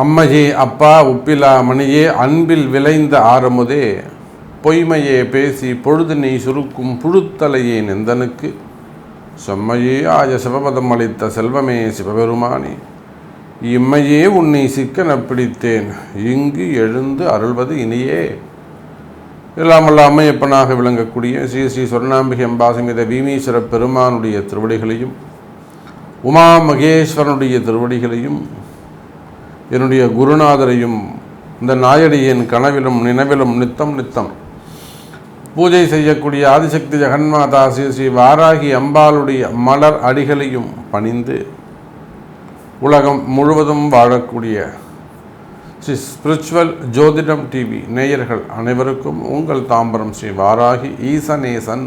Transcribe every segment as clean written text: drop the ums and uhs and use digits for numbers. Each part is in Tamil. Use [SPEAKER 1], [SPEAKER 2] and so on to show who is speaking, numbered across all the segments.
[SPEAKER 1] அம்மையே அப்பா உப்பிலா மணியே அன்பில் விளைந்த ஆரமுதே பொய்மையே பேசி பொழுதினை சுருக்கும் புழுத்தலையே நெந்தனுக்கு செம்மையே ஆய சிவபதம் அளித்த செல்வமே சிவபெருமானே இம்மையே உன்னை சிக்கன பிடித்தேன் இங்கு எழுந்து அருள்வது இனியே. இல்லாமல்ல அம்மையப்பனாக விளங்கக்கூடிய ஸ்ரீ ஸ்ரீ சொர்ணாம்பிகை அம்பாசமித பீமீஸ்வர பெருமானுடைய திருவடிகளையும் உமா மகேஸ்வரனுடைய திருவடிகளையும் என்னுடைய குருநாதரையும் இந்த நாயடியின் கனவிலும் நினைவிலும் நித்தம் நித்தம் பூஜை செய்யக்கூடிய ஆதிசக்தி ஜெகன்மாதா ஸ்ரீ ஸ்ரீ வாராகி அம்பாளுடைய மலர் அடிகளையும் பணிந்து உலகம் முழுவதும் வாழக்கூடிய ஸ்ரீ ஸ்பிரிச்சுவல் ஜோதிடம் டிவி நேயர்கள் அனைவருக்கும் உங்கள் தாம்பரம் ஸ்ரீ வாராகி ஈசனேசன்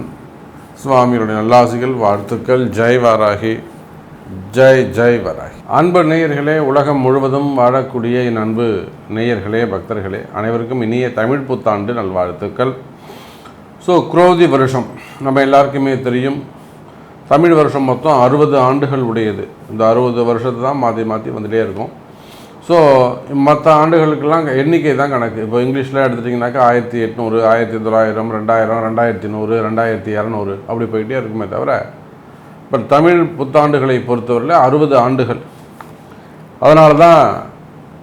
[SPEAKER 1] சுவாமியுடைய நல்லாசிகள் வாழ்த்துக்கள். ஜெய் வாராகி, ஜெய் ஜெய் வாராகி. அன்பு நேயர்களே, உலகம் முழுவதும் வாழக்கூடிய என் அன்பு நேயர்களே, பக்தர்களே அனைவருக்கும் இனிய தமிழ் புத்தாண்டு நல்வாழ்த்துக்கள். குரோதி வருஷம் நம்ம எல்லாருக்குமே தெரியும். தமிழ் வருஷம் மொத்தம் 60 ஆண்டுகள் உடையது. இந்த 60 வருஷத்தை தான் மாற்றி மாற்றி வந்துகிட்டே இருக்கும். மற்ற ஆண்டுகளுக்கெல்லாம் எண்ணிக்கை தான் கணக்கு. இப்போ இங்கிலீஷில் எடுத்துட்டிங்கனாக்கா 1800, 1900, 2000, 2100, 2200 அப்படி போயிட்டே இருக்குமே தவிர, பட் தமிழ் புத்தாண்டுகளை பொறுத்தவரையில் 60 ஆண்டுகள். அதனால தான்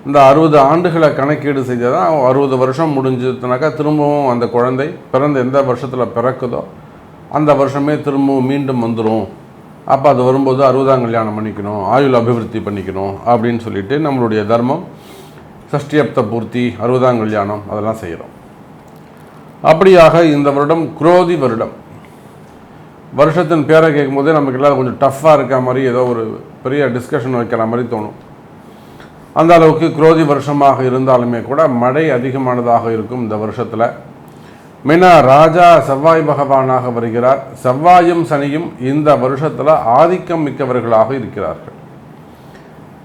[SPEAKER 1] இந்த 60 ஆண்டுகளை கணக்கீடு செய்தால் தான் 60 வருஷம் முடிஞ்சதுனாக்கா திரும்பவும் அந்த குழந்தை பிறந்த எந்த வருஷத்தில் பிறக்குதோ அந்த வருஷமே திரும்பவும் மீண்டும் வந்துடும். அப்போ அது வரும்போது 60ஆம் கல்யாணம் பண்ணிக்கணும், ஆயுள் அபிவிருத்தி பண்ணிக்கணும் அப்படின்னு சொல்லிட்டு நம்மளுடைய தர்மம் சஷ்டியப்த பூர்த்தி, 60ஆம் கல்யாணம் அதெல்லாம் செய்கிறோம். அப்படியாக இந்த வருடம் குரோதி வருடம். வருஷத்தின் பேரை கேட்கும் போதே நமக்கு எல்லாம் கொஞ்சம் டஃப்பாக இருக்க மாதிரி, ஏதோ ஒரு பெரிய டிஸ்கஷன் வைக்கிற மாதிரி தோணும். அந்த அளவுக்கு குரோதி வருஷமாக இருந்தாலுமே கூட மழை அதிகமானதாக இருக்கும் இந்த வருஷத்தில். மெயினாக ராஜா செவ்வாய் பகவானாக வருகிறார். செவ்வாயும் சனியும் இந்த வருஷத்தில் ஆதிக்கம் மிக்கவர்களாக இருக்கிறார்கள்.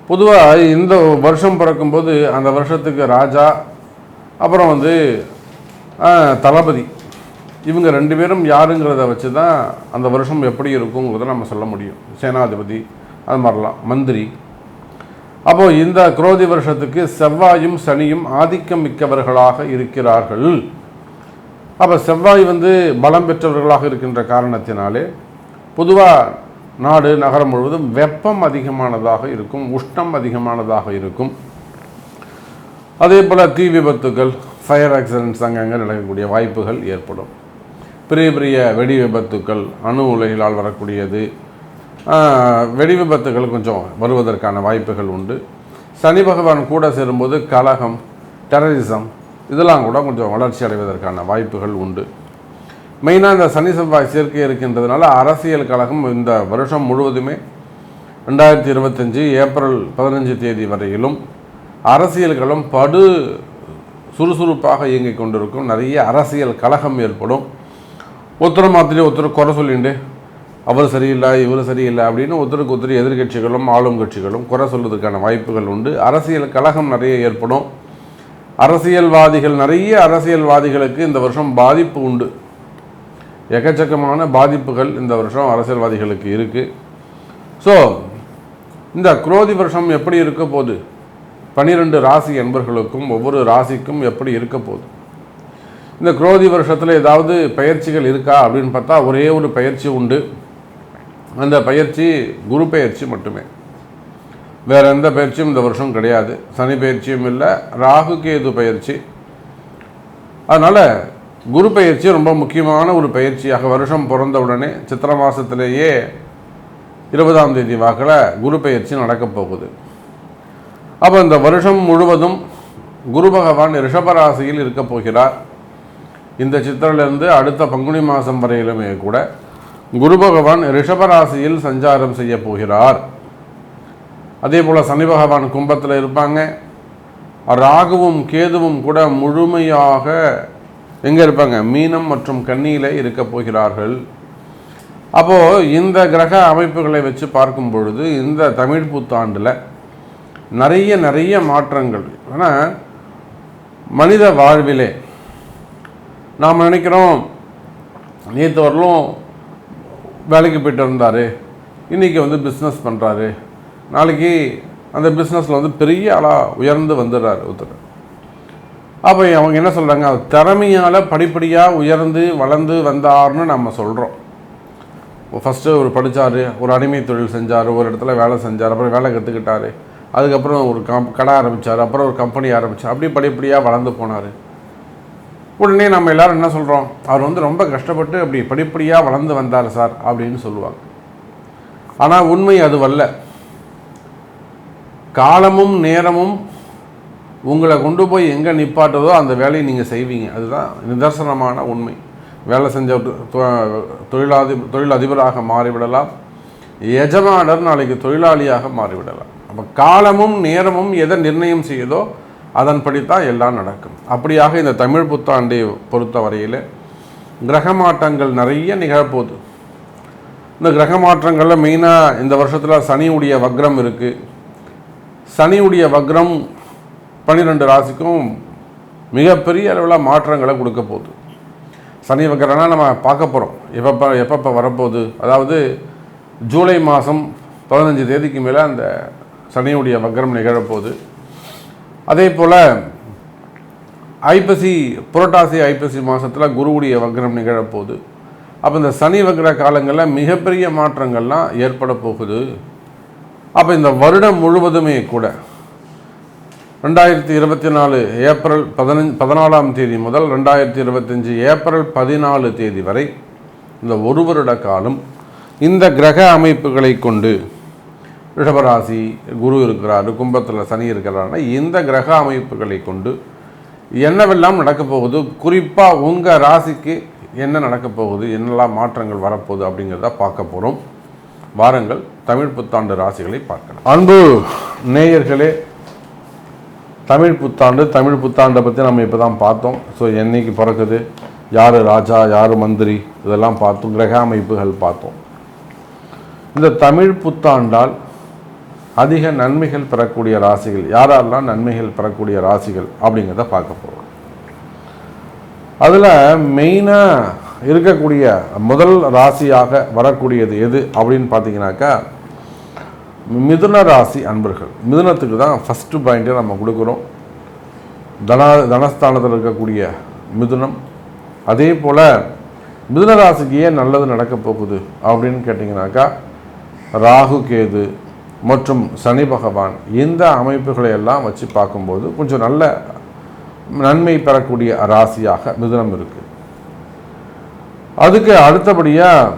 [SPEAKER 1] பொதுவாக இந்த வருஷம் பிறக்கும்போது அந்த வருஷத்துக்கு ராஜா, அப்புறம் தளபதி, இவங்க 2 பேரும் யாருங்கிறத வச்சு தான் அந்த வருஷம் எப்படி இருக்குங்கிறத நம்ம சொல்ல முடியும். சேனாதிபதி அது மாதிரிலாம், மந்திரி. அப்போது இந்த குரோதி வருஷத்துக்கு செவ்வாயும் சனியும் ஆதிக்கம் மிக்கவர்களாக இருக்கிறார்கள். அப்போ செவ்வாய் பலம் பெற்றவர்களாக இருக்கின்ற காரணத்தினாலே பொதுவாக நாடு நகரம் முழுவதும் வெப்பம் அதிகமானதாக இருக்கும், உஷ்ணம் அதிகமானதாக இருக்கும். அதே போல் தீ விபத்துகள், ஃபயர் ஆக்சிடென்ட்ஸ் அங்கங்கே நடக்கக்கூடிய வாய்ப்புகள் ஏற்படும். பெரிய பெரிய வெடி விபத்துக்கள், அணு உலைகளால் வரக்கூடியது, வெடி விபத்துகள் கொஞ்சம் வருவதற்கான வாய்ப்புகள் உண்டு. சனி பகவான் கூட சேரும்போது கலகம், டெரரிசம் இதெல்லாம் கூட கொஞ்சம் வளர்ச்சி அடைவதற்கான வாய்ப்புகள் உண்டு. மெயினாக இந்த சனி செவ்வாய் சேர்க்கை இருக்கின்றதுனால அரசியல் கழகம் இந்த வருஷம் முழுவதுமே 2025 ஏப்ரல் 15 வரையிலும் அரசியல்களும் படு சுறுசுறுப்பாக இயங்கிக் கொண்டிருக்கும். நிறைய அரசியல் கழகம் ஏற்படும். ஒருத்தர் மாத்திரை ஒருத்தர் குறை சொல்லிண்டு அவர் சரியில்லை இவர் சரியில்லை அப்படின்னு ஒருத்தருக்கு ஒருத்தர் எதிர்கட்சிகளும் ஆளும் கட்சிகளும் குறை சொல்வதற்கான வாய்ப்புகள் உண்டு. அரசியல் கழகம் நிறைய ஏற்படும். நிறைய அரசியல்வாதிகளுக்கு இந்த வருஷம் பாதிப்பு உண்டு. எக்கச்சக்கமான பாதிப்புகள் இந்த வருஷம் அரசியல்வாதிகளுக்கு இருக்குது. இந்த குரோதி வருஷம் எப்படி இருக்க போகுது, 12 ராசி என்பர்களுக்கும் ஒவ்வொரு ராசிக்கும் எப்படி இருக்க போகுது, இந்த குரோதி வருஷத்தில் ஏதாவது பயிற்சிகள் இருக்கா அப்படின்னு பார்த்தா ஒரே ஒரு பயிற்சி உண்டு. அந்த பயிற்சி குரு பயிற்சி மட்டுமே. வேறு எந்த பயிற்சியும் இந்த வருஷம் கிடையாது. சனி பயிற்சியும் இல்லை, ராகு கேது பயிற்சி. அதனால் குரு பயிற்சி ரொம்ப முக்கியமான ஒரு பயிற்சியாக வருஷம் பிறந்த உடனே சித்திரை மாதத்திலேயே 20ஆம் தேதி வாக்கில் குரு பயிற்சி நடக்கப் போகுது. அப்போ இந்த வருஷம் முழுவதும் குரு பகவான் ரிஷபராசியில் இருக்க போகிறார். இந்த சித்திரையிலிருந்து அடுத்த பங்குனி மாதம் வரையிலுமே கூட குரு பகவான் ரிஷபராசியில் சஞ்சாரம் செய்ய போகிறார். அதே போல் சனி பகவான் கும்பத்தில் இருப்பாங்க. ராகுவும் கேதுவும் கூட முழுமையாக எங்கே இருப்பாங்க, மீனம் மற்றும் கன்னியில் இருக்க போகிறார்கள். அப்போது இந்த கிரக அமைப்புகளை வச்சு பார்க்கும் பொழுது இந்த தமிழ் புத்தாண்டில் நிறைய மாற்றங்கள். ஆனால் மனித வாழ்விலே நாம் நினைக்கிறோம், நேற்று வரலும் வேலைக்கு போய்ட்டு இருந்தார், இன்றைக்கி வந்து பிஸ்னஸ் பண்ணுறாரு, நாளைக்கு அந்த பிஸ்னஸில் வந்து பெரிய ஆளாக உயர்ந்து வந்துடுறாரு ஒருத்தர். அப்போ அவங்க என்ன சொல்கிறாங்க, திறமையால் படிப்படியாக உயர்ந்து வளர்ந்து வந்தார்னு நம்ம சொல்கிறோம். ஃபஸ்ட்டு ஒரு படித்தார், ஒரு அடிமை தொழில் செஞ்சார், ஒரு இடத்துல வேலை செஞ்சார், அப்புறம் வேலை கற்றுக்கிட்டார், அதுக்கப்புறம் ஒரு கடை ஆரம்பித்தார், அப்புறம் ஒரு கம்பெனி ஆரம்பித்தார், அப்படி படிப்படியாக வளர்ந்து போனார். உடனே நம்ம எல்லோரும் என்ன சொல்கிறோம், அவர் வந்து ரொம்ப கஷ்டப்பட்டு அப்படி படிப்படியாக வளர்ந்து வந்தார் சார் அப்படின்னு சொல்லுவாங்க. ஆனால் உண்மை அதுவல்ல. காலமும் நேரமும் உங்களை கொண்டு போய் எங்கே நிப்பாட்டுதோ அந்த வேலையை நீங்கள் செய்வீங்க. அதுதான் நிதர்சனமான உண்மை. வேலை செஞ்ச தொழிலதிபராக மாறிவிடலாம், எஜமானர் நாளைக்கு தொழிலாளியாக மாறிவிடலாம். அப்போ காலமும் நேரமும் எதை நிர்ணயம் செய்யுதோ அதன்படித்தான் எல்லாம் நடக்கும். அப்படியாக இந்த தமிழ் புத்தாண்டை பொறுத்த வரையில் கிரக மாற்றங்கள் நிறைய நிகழப்போகுது. இந்த கிரக மாற்றங்களில் மெயினாக இந்த வருஷத்தில் சனியுடைய வக்ரம் இருக்குது. சனியுடைய வக்ரம் 12 ராசிக்கும் மிகப்பெரிய அளவில் மாற்றங்களை கொடுக்க போகுது. சனி வக்ரம்னா நம்ம பார்க்க போகிறோம் எப்பப்போ வரப்போகுது. அதாவது ஜூலை மாதம் 15 தேதிக்கு மேலே அந்த சனியுடைய வக்ரம் நிகழப்போகுது. அதே போல் புரட்டாசி ஐப்பசி மாதத்தில் குருவுடைய வக்ரம் நிகழப்போகுது. அப்போ இந்த சனி வக்ர காலங்களில் மிகப்பெரிய மாற்றங்கள்லாம் ஏற்பட போகுது. அப்போ இந்த வருடம் முழுவதுமே கூட 2024 ஏப்ரல் 14ஆம் தேதி முதல் 2025 ஏப்ரல் 14 தேதி வரை இந்த ஒரு வருட காலம் இந்த கிரக அமைப்புகளை கொண்டு, ரிஷபராசி குரு இருக்கிறாரு, கும்பத்தில் சனி இருக்கிறாருன்னா இந்த கிரக அமைப்புகளை கொண்டு என்னவெல்லாம் நடக்கப் போகுது, குறிப்பாக உங்கள் ராசிக்கு என்ன நடக்கப் போகுது, என்னெல்லாம் மாற்றங்கள் வரப்போகுது அப்படிங்கிறத பார்க்க போகிறோம். வாருங்கள் தமிழ் புத்தாண்டு ராசிகளை பார்க்கலாம். அன்பு நேயர்களே, தமிழ் புத்தாண்டை பற்றி நம்ம இப்போ தான் பார்த்தோம். ஸோ என்னைக்கு பிறக்குது, யார் ராஜா, யார் மந்திரி, இதெல்லாம் பார்த்தோம். கிரக அமைப்புகள் பார்த்தோம். இந்த தமிழ் புத்தாண்டால் அதிக நன்மைகள் பெறக்கூடிய ராசிகள் யாரெல்லாம் நன்மைகள் பெறக்கூடிய ராசிகள் அப்படிங்கிறத பார்க்க போகிறோம். அதில் மெயினாக இருக்கக்கூடிய முதல் ராசியாக வரக்கூடியது எது அப்படின்னு பார்த்தீங்கன்னாக்கா மிதுன ராசி அன்பர்கள். மிதுனத்துக்கு தான் ஃபஸ்ட்டு பாயிண்ட்டை நம்ம கொடுக்குறோம். தனஸ்தானத்தில் இருக்கக்கூடிய மிதுனம். அதே போல் மிதுன ராசிக்கு ஏன் நல்லது நடக்க போகுது அப்படின்னு கேட்டிங்கனாக்கா ராகு கேது மற்றும் சனி பகவான் இந்த அமைப்புகளை எல்லாம் வச்சு பார்க்கும்போது கொஞ்சம் நல்ல நன்மை பெறக்கூடிய ராசியாக மிதுனம் இருக்குது. அதுக்கு அடுத்தபடியாக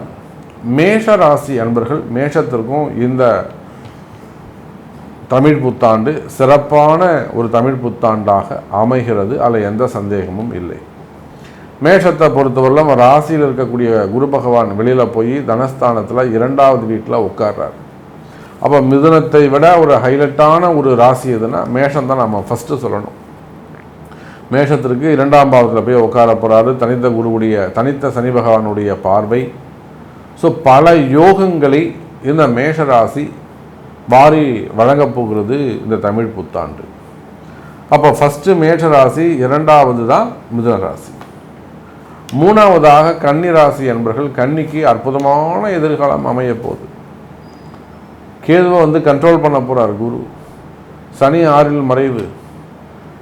[SPEAKER 1] மேஷ ராசி அன்பர்கள். மேஷத்திற்கும் இந்த தமிழ் புத்தாண்டு சிறப்பான ஒரு தமிழ் புத்தாண்டாக அமைகிறது, அதில் எந்த சந்தேகமும் இல்லை. மேஷத்தை பொறுத்தவரையிலும் ராசியில் இருக்கக்கூடிய குரு பகவான் வெளியில் போய் தனஸ்தானத்தில் 2வது வீட்டில் உட்கார்றார். அப்போ மிதுனத்தை விட ஒரு ஹைலைட்டான ஒரு ராசி எதுனா மேஷம் தான் நம்ம ஃபஸ்ட்டு சொல்லணும். மேஷத்திற்கு 2ஆம் பாவத்தில் போய் உட்கார போகிறாரு. தனித்த சனி பகவானுடைய பார்வை. ஸோ பல யோகங்களை இந்த மேஷ ராசி வாரி வழங்கப் போகிறது இந்த தமிழ் புத்தாண்டு. அப்போ ஃபஸ்ட்டு மேஷ ராசி, 2வது தான் மிதுன ராசி, 3வதாக கன்னி ராசி என்பர்கள். கன்னிக்கு அற்புதமான எதிர்காலம் அமைய போகுது. கேதுவை கண்ட்ரோல் பண்ண போகிறார் குரு. சனி 6ல் மறைவு.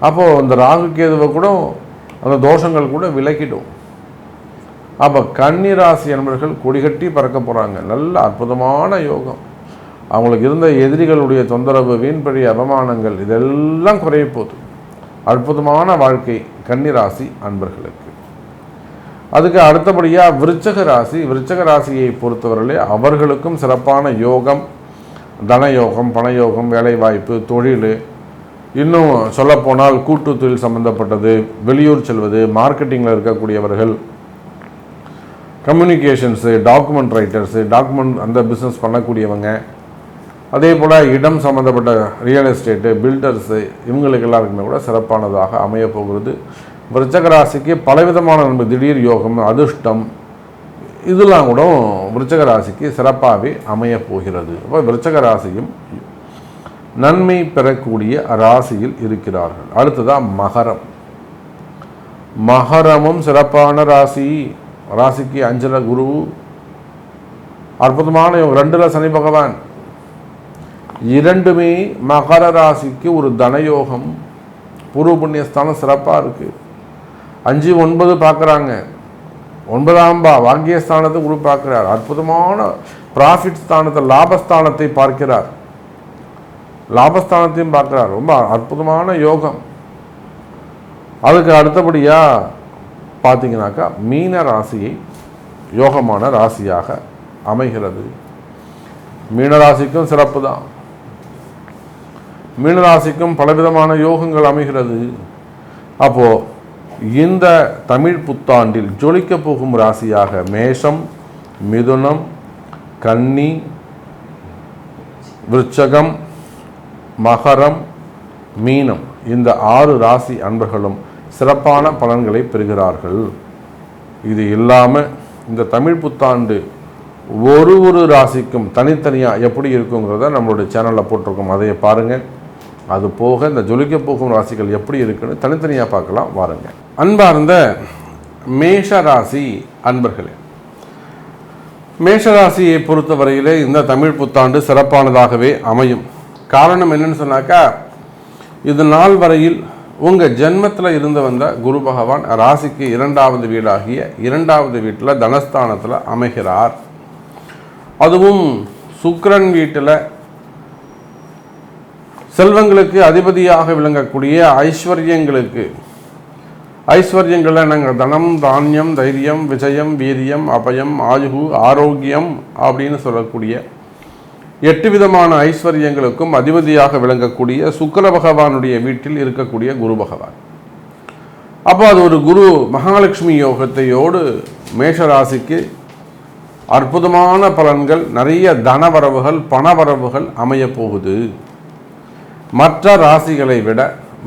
[SPEAKER 1] அப்போது அந்த ராகு கேதுவை கூட அந்த தோஷங்கள் கூட விலக்கிடும். அப்போ கன்னி ராசி என்பர்கள் கொடிகட்டி பறக்க போகிறாங்க. நல்ல அற்புதமான யோகம். அவங்களுக்கு இருந்த எதிரிகளுடைய தொந்தரவு, வீண்பழி, அவமானங்கள் இதெல்லாம் குறைய போகுது. அற்புதமான வாழ்க்கை கன்னி ராசி அன்பர்களுக்கு. அதுக்கு அடுத்தபடியாக விருச்சக ராசியை பொறுத்தவரையிலே அவர்களுக்கும் சிறப்பான யோகம், தனயோகம், பணயோகம், வேலைவாய்ப்பு, தொழில், இன்னும் சொல்லப்போனால் கூட்டு தொழில் சம்மந்தப்பட்டது, வெளியூர் செல்வது, மார்க்கெட்டிங்கில் இருக்கக்கூடியவர்கள், கம்யூனிகேஷன்ஸு, டாக்குமெண்ட் ரைட்டர்ஸு, அந்த பிஸ்னஸ் பண்ணக்கூடியவங்க, அதே போல் இடம் சம்மந்தப்பட்ட ரியல் எஸ்டேட்டு, பில்டர்ஸு, இவங்களுக்கு எல்லாருக்குமே கூட சிறப்பானதாக அமைய போகிறது. விருச்சக ராசிக்கு பலவிதமான நன்மை, திடீர் யோகம், அதிர்ஷ்டம், இதெல்லாம் கூட விருச்சக ராசிக்கு சிறப்பாகவே அமைய போகிறது. அப்போ விருச்சக ராசியும் நன்மை பெறக்கூடிய ராசியில் இருக்கிறார்கள். அடுத்ததான் மகரமும் சிறப்பான ராசி. ராசிக்கு 5ல் குரு, அற்புதமான 2ல் சனி பகவான், இரண்டுமே மகர ராசிக்கு ஒரு தனயோகம். பூர்வ புண்ணியஸ்தானம் சிறப்பாக இருக்குது. 5, 9 பார்க்குறாங்க. 9ஆம் வாக்கியஸ்தானத்தை குரு பார்க்கிறார். அற்புதமான ப்ராஃபிட் ஸ்தானத்தை, லாபஸ்தானத்தை பார்க்கிறார். லாபஸ்தானத்தையும் பார்க்கிறார். ரொம்ப அற்புதமான யோகம். அதுக்கு அடுத்தபடியாக பார்த்தீங்கன்னாக்கா மீன ராசியை யோகமான ராசியாக அமைகிறது. மீனராசிக்கும் சிறப்பு தான். மீனராசிக்கும் பலவிதமான யோகங்கள் அமைகிறது. அப்போது இந்த தமிழ் புத்தாண்டில் ஜொலிக்க போகும் ராசியாக மேஷம், மிதுனம், கன்னி, விருச்சகம், மகரம், மீனம், இந்த 6 ராசி அன்பர்களும் சிறப்பான பலன்களை பெறுகிறார்கள். இது இல்லாமல் இந்த தமிழ் புத்தாண்டு ஒரு ராசிக்கும் தனித்தனியாக எப்படி இருக்குங்கிறத நம்மளுடைய சேனலில் போட்டிருக்கோம். அதையை பாருங்கள். அது போக இந்த ஜொலிக்க போகும் ராசிகள் எப்படி இருக்குன்னு தனித்தனியாக பார்க்கலாம். வாருங்க. அன்பார்ந்த மேஷ ராசி அன்பர்களே, மேஷராசியை பொறுத்தவரையிலே இந்த தமிழ் புத்தாண்டு சிறப்பானதாகவே அமையும். காரணம் என்னன்னு சொன்னாக்கா, இது நாள் வரையில் உங்கள் ஜென்மத்தில் இருந்து வந்த குரு பகவான் ராசிக்கு 2வது வீடாகிய 2வது வீட்டில் தனஸ்தானத்தில் அமைகிறார். அதுவும் சுக்கிரன் வீட்டில் செல்வங்களுக்கு அதிபதியாக விளங்கக்கூடிய ஐஸ்வர்யங்களை நாங்கள் தனம், தானியம், தைரியம், விஜயம், வீரியம், அபயம், ஆயுகு, ஆரோக்கியம் அப்படின்னு சொல்லக்கூடிய 8 விதமான ஐஸ்வர்யங்களுக்கும் அதிபதியாக விளங்கக்கூடிய சுக்கிர பகவானுடைய வீட்டில் இருக்கக்கூடிய குரு பகவான். அப்போ அது ஒரு குரு மகாலட்சுமி யோகத்தையோடு மேஷராசிக்கு அற்புதமான பலன்கள், நிறைய தனவரவுகள், பணவரவுகள் அமைய போகுது. மற்ற ராசிகளை விட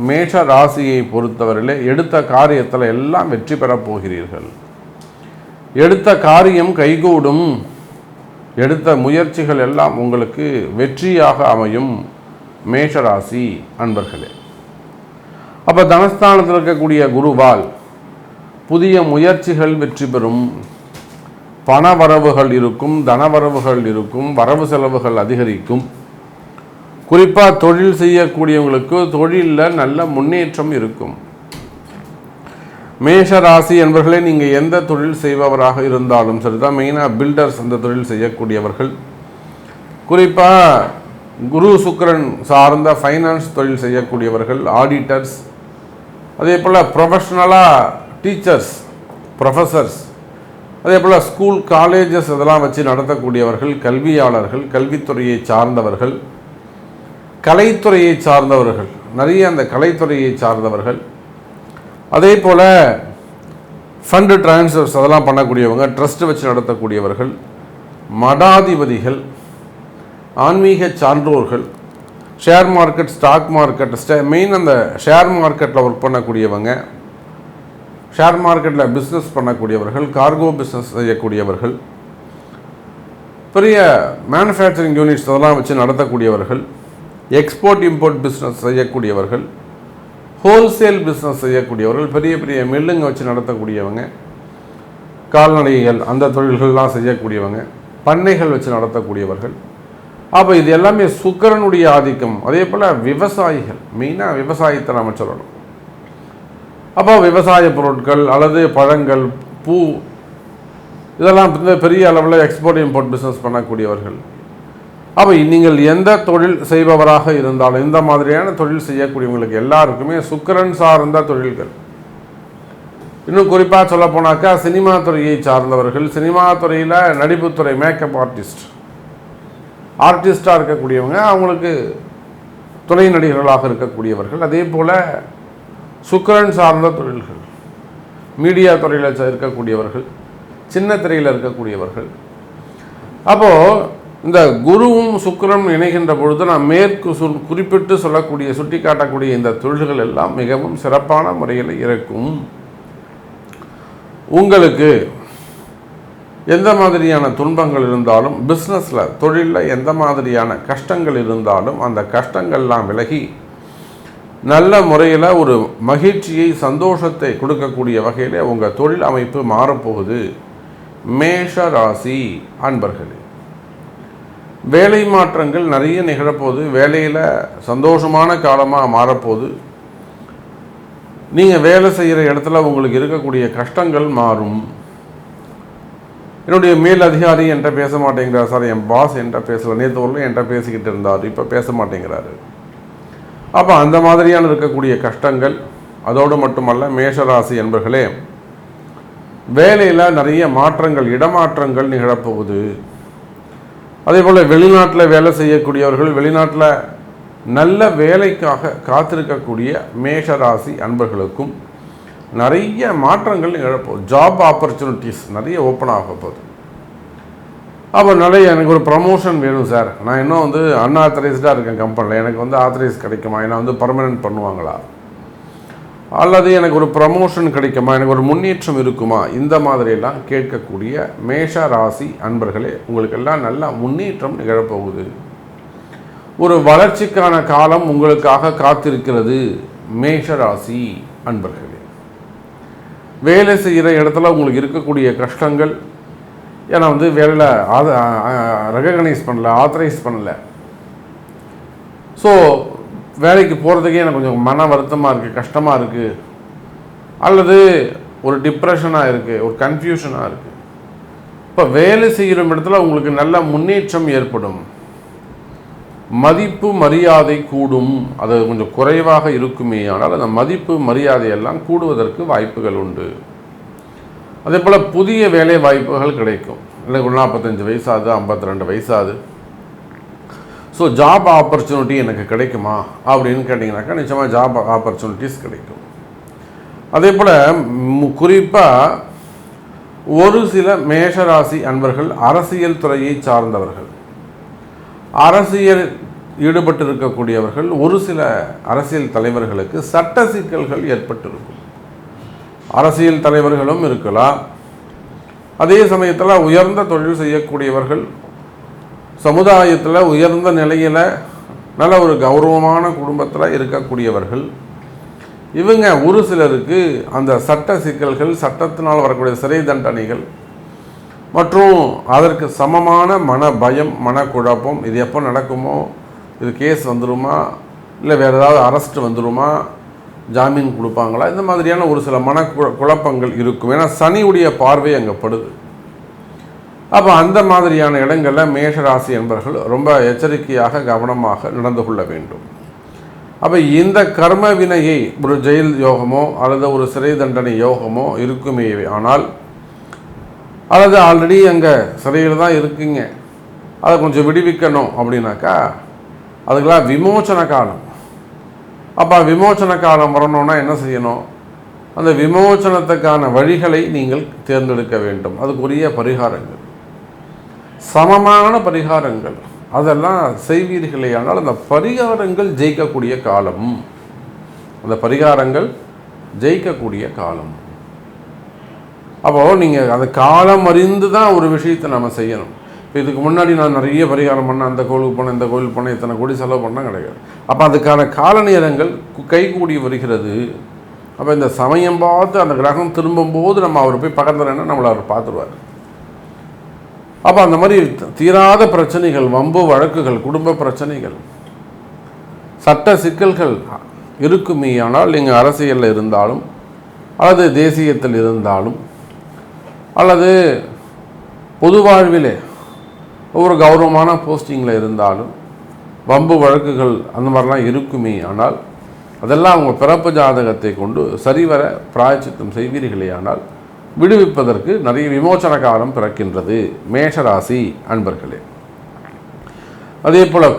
[SPEAKER 1] மேஷ ராசியை பொறுத்தவரையிலே எடுத்த காரியத்தில் எல்லாம் வெற்றி பெறப் போகிறீர்கள். எடுத்த காரியம் கைகூடும். எடுத்த முயற்சிகள் எல்லாம் உங்களுக்கு வெற்றியாக அமையும் மேஷராசி அன்பர்களே. அப்போ தனஸ்தானத்தில் இருக்கக்கூடிய குருவால் புதிய முயற்சிகள் வெற்றி பெறும். பணவரவுகள் இருக்கும், தனவரவுகள் இருக்கும், வரவு செலவுகள் அதிகரிக்கும். குறிப்பாக தொழில் செய்யக்கூடியவங்களுக்கு தொழிலில் நல்ல முன்னேற்றம் இருக்கும். மேஷ ராசி என்பவர்களே, நீங்கள் எந்த தொழில் செய்பவராக இருந்தாலும் சரிதான், மெயினாக பில்டர்ஸ் அந்த தொழில் செய்யக்கூடியவர்கள், குறிப்பாக குரு சுக்கிரன் சார்ந்த ஃபைனான்ஸ் தொழில் செய்யக்கூடியவர்கள், ஆடிட்டர்ஸ், அதே போல் ப்ரொஃபஷ்னலாக டீச்சர்ஸ், ப்ரொஃபஸர்ஸ், அதே போல் ஸ்கூல் காலேஜஸ் இதெல்லாம் வச்சு நடத்தக்கூடியவர்கள், கல்வியாளர்கள், கல்வித்துறையை சார்ந்தவர்கள், கலைத்துறையை சார்ந்தவர்கள், நிறைய அந்த கலைத்துறையை சார்ந்தவர்கள், அதே போல் ஃபண்டு டிரான்ஸ்ஃபர்ஸ் அதெல்லாம் பண்ணக்கூடியவங்க, ட்ரஸ்ட் வச்சு நடத்தக்கூடியவர்கள், மடாதிபதிகள், ஆன்மீக சான்றோர்கள், share market, stock market, main அந்த ஷேர் மார்க்கெட்டில் ஒர்க் பண்ணக்கூடியவங்க, ஷேர் மார்க்கெட்டில் பிஸ்னஸ் பண்ணக்கூடியவர்கள், கார்கோ பிஸ்னஸ் செய்யக்கூடியவர்கள், பெரிய மேனுஃபேக்சரிங் யூனிட்ஸ் அதெல்லாம் வச்சு நடத்தக்கூடியவர்கள், எக்ஸ்போர்ட் இம்போர்ட் பிஸ்னஸ் செய்யக்கூடியவர்கள், ஹோல்சேல் பிஸ்னஸ் செய்யக்கூடியவர்கள், பெரிய பெரிய மில்லுங்க வச்சு நடத்தக்கூடியவங்க, கால்நடைகள் அந்த தொழில்கள்லாம் செய்யக்கூடியவங்க, பண்ணைகள் வச்சு நடத்தக்கூடியவர்கள். அப்போ இது எல்லாமே சுக்கிரனுடைய ஆதிக்கம். அதே போல் விவசாயிகள், மெயினாக விவசாயத்தை நாம் சொல்லணும். அப்போ விவசாய பொருட்கள் அல்லது பழங்கள், பூ, இதெல்லாம் பெரிய அளவில் எக்ஸ்போர்ட் இம்போர்ட் பிஸ்னஸ் பண்ணக்கூடியவர்கள். அப்போ நீங்கள் எந்த தொழில் செய்பவராக இருந்தாலும் இந்த மாதிரியான தொழில் செய்யக்கூடியவங்களுக்கு எல்லாருக்குமே சுக்கிரன் சார்ந்த தொழில்கள். இன்னும் குறிப்பாக சொல்ல போனாக்கா சினிமா துறையை சார்ந்தவர்கள், சினிமா துறையில் நடிப்புத்துறை, மேக்கப் ஆர்டிஸ்டாக இருக்கக்கூடியவங்க, அவங்களுக்கு துணை நடிகர்களாக இருக்கக்கூடியவர்கள், அதே போல் சுக்கிரன் சார்ந்த தொழில்கள், மீடியா துறையில் இருக்கக்கூடியவர்கள், சின்ன திரையில் இருக்கக்கூடியவர்கள். அப்போது இந்த குருவும் சுக்கிரனும் இணைகின்ற பொழுது நாம் குறிப்பிட்டு சொல்லக்கூடிய, சுட்டி காட்டக்கூடிய இந்த தொழில்கள் எல்லாம் மிகவும் சிறப்பான முறையில் இருக்கும். உங்களுக்கு எந்த மாதிரியான துன்பங்கள் இருந்தாலும், பிஸ்னஸில், தொழிலில் எந்த மாதிரியான கஷ்டங்கள் இருந்தாலும் அந்த கஷ்டங்கள்லாம் விலகி நல்ல முறையில் ஒரு மகிழ்ச்சியை, சந்தோஷத்தை கொடுக்கக்கூடிய வகையில் உங்கள் தொழில் அமைப்பு மாறப்போகுது மேஷ ராசி அன்பர்களே. வேலை மாற்றங்கள் நிறைய நிகழப்போகுது. வேலையில் சந்தோஷமான காலமாக மாறப்போகுது. நீங்கள் வேலை செய்கிற இடத்துல உங்களுக்கு இருக்கக்கூடிய கஷ்டங்கள் மாறும். என்னுடைய மேல் அதிகாரி என்கிட்ட பேச மாட்டேங்கிறார் சார், என் பாஸ் என்கிட்ட பேசலை, நேற்று வரலும் என்கிட்ட பேசிக்கிட்டு இருந்தார், இப்போ பேச மாட்டேங்கிறாரு. அப்போ அந்த மாதிரியான இருக்கக்கூடிய கஷ்டங்கள். அதோடு மட்டுமல்ல, மேஷராசி என்பர்களே, வேலையில் நிறைய மாற்றங்கள், இடமாற்றங்கள் நிகழப்போகுது. அதே போல் வெளிநாட்டில் வேலை செய்யக்கூடியவர்கள், வெளிநாட்டில் நல்ல வேலைக்காக காத்திருக்கக்கூடிய மேஷராசி அன்பர்களுக்கும் நிறைய மாற்றங்கள் நிகழப்போகுது. ஜாப் ஆப்பர்ச்சுனிட்டிஸ் நிறைய ஓப்பன் ஆக போகுது. அப்போ நிறைய எனக்கு ஒரு ப்ரமோஷன் வேணும் சார், நான் இன்னும் அன்ஆத்தரைஸ்டாக இருக்கேன் கம்பெனியில், எனக்கு ஆத்தரைஸ் கிடைக்குமா, என்னை பர்மனெண்ட் பண்ணுவாங்களா, அல்லது எனக்கு ஒரு ப்ரமோஷன் கிடைக்குமா, எனக்கு ஒரு முன்னேற்றம் இருக்குமா, இந்த மாதிரியெல்லாம் கேட்கக்கூடிய மேஷ ராசி அன்பர்களே, உங்களுக்கெல்லாம் நல்ல முன்னேற்றம் நிகழப்போகுது. ஒரு வளர்ச்சிக்கான காலம் உங்களுக்காக காத்திருக்கிறது மேஷ ராசி அன்பர்களே. வேலை செய்கிற இடத்துல உங்களுக்கு இருக்கக்கூடிய கஷ்டங்கள், ஏன்னா வேலையில் ரெகக்னைஸ் பண்ணல, ஆத்தரைஸ் பண்ணலை. ஸோ வேலைக்கு போகிறதுக்கே எனக்கு கொஞ்சம் மன வருத்தமாக இருக்குது, கஷ்டமாக இருக்குது, அல்லது ஒரு டிப்ரெஷனாக இருக்குது, ஒரு கன்ஃபியூஷனாக இருக்குது. இப்போ வேலை செய்கிற இடத்துல உங்களுக்கு நல்ல முன்னேற்றம் ஏற்படும். மதிப்பு மரியாதை கூடும். அது கொஞ்சம் குறைவாக இருக்குமே, ஆனால் அந்த மதிப்பு மரியாதையெல்லாம் கூடுவதற்கு வாய்ப்புகள் உண்டு. அதே போல் புதிய வேலை வாய்ப்புகள் கிடைக்கும். இல்லை 45 வயசாகுது, 52 வயசாகுது, ஸோ ஜாப் ஆப்பர்ச்சுனிட்டி எனக்கு கிடைக்குமா அப்படின்னு கேட்டிங்கனாக்கா நிச்சயமாக ஜாப் ஆப்பர்ச்சுனிட்டிஸ் கிடைக்கும். அதே போல் குறிப்பாக ஒரு சில மேஷராசி அன்பர்கள் அரசியல் துறையை சார்ந்தவர்கள், அரசியல் ஈடுபட்டிருக்கக்கூடியவர்கள், ஒரு சில அரசியல் தலைவர்களுக்கு சட்ட சிக்கல்கள் ஏற்பட்டிருக்கும். அரசியல் தலைவர்களும் இருக்கலாம். அதே சமயத்தில் உயர்ந்த தொழில் செய்யக்கூடியவர்கள், சமுதாயத்தில் உயர்ந்த நிலையில் நல்ல ஒரு கௌரவமான குடும்பத்தில் இருக்கக்கூடியவர்கள், இவங்க ஒரு சிலருக்கு அந்த சட்ட சிக்கல்கள், சட்டத்தினால் வரக்கூடிய சிறை தண்டனைகள் மற்றும் அதற்கு சமமான மன பயம், மனக்குழப்பம், இது எப்போ நடக்குமோ, இது கேஸ் வந்துடுமா, இல்லை வேறு ஏதாவது அரெஸ்ட் வந்துடுமா, ஜாமீன் கொடுப்பாங்களா, இந்த மாதிரியான ஒரு சில குழப்பங்கள் இருக்கும். ஏன்னா சனியுடைய பார்வை அங்கே படுது. அப்போ அந்த மாதிரியான இடங்களில் மேஷராசி என்பவர்கள் ரொம்ப எச்சரிக்கையாக கவனமாக நடந்து கொள்ள வேண்டும். அப்போ இந்த கர்ம வினையை ஒரு ஜெயில் யோகமோ அல்லது ஒரு சிறை தண்டனை யோகமோ இருக்குமே ஆனால், அல்லது ஆல்ரெடி அங்கே சிறையில் தான் இருக்குங்க, அதை கொஞ்சம் விடுவிக்கணும் அப்படின்னாக்கா அதுக்கெல்லாம் விமோச்சன காலம். அப்போ விமோச்சன காலம் வரணும்னா என்ன செய்யணும்? அந்த விமோச்சனத்துக்கான வழிகளை நீங்கள் தேர்ந்தெடுக்க வேண்டும். அதுக்குரிய பரிகாரங்கள், சமமான பரிகாரங்கள், அதெல்லாம் செய்வீர்களே ஆனால் அந்த பரிகாரங்கள் ஜெயிக்கக்கூடிய காலம். அந்த பரிகாரங்கள் ஜெயிக்கக்கூடிய காலம். அப்போது நீங்கள் அந்த காலம் அறிந்து தான் ஒரு விஷயத்தை நம்ம செய்யணும். இப்போ இதுக்கு முன்னாடி நான் நிறைய பரிகாரம் பண்ணேன், அந்த கோவிலுக்கு போனேன், இந்த கோவிலுக்கு போனேன், இத்தனை கோடி செலவு பண்ணால் கிடையாது. அப்போ அதுக்கான கால நேரங்கள் கைகூடி வருகிறது. அப்போ இந்த சமயம் பார்த்து அந்த கிரகம் திரும்பும்போது நம்ம அவர் போய் பக்கத்துலன்னா நம்மளை அவர் பார்த்துருவார். அப்போ அந்த மாதிரி தீராத பிரச்சனைகள், வம்பு வழக்குகள், குடும்ப பிரச்சனைகள், சட்ட சிக்கல்கள் இருக்குமே ஆனால் நீங்கள் அரசியலில் இருந்தாலும் அல்லது தேசியத்தில் இருந்தாலும் அல்லது பொது வாழ்விலே ஒரு கௌரவமான போஸ்டிங்கில் இருந்தாலும் வம்பு வழக்குகள் அந்த மாதிரிலாம் இருக்குமே ஆனால் அதெல்லாம் அவங்க பிறப்பு ஜாதகத்தை கொண்டு சரிவர பிராயச்சித்தம் செய்வீர்களே ஆனால் விடுவிப்பதற்கு நிறைய விமோச்சன காலம் பிறக்கின்றது மேஷராசி அன்பர்களே. அதே போல்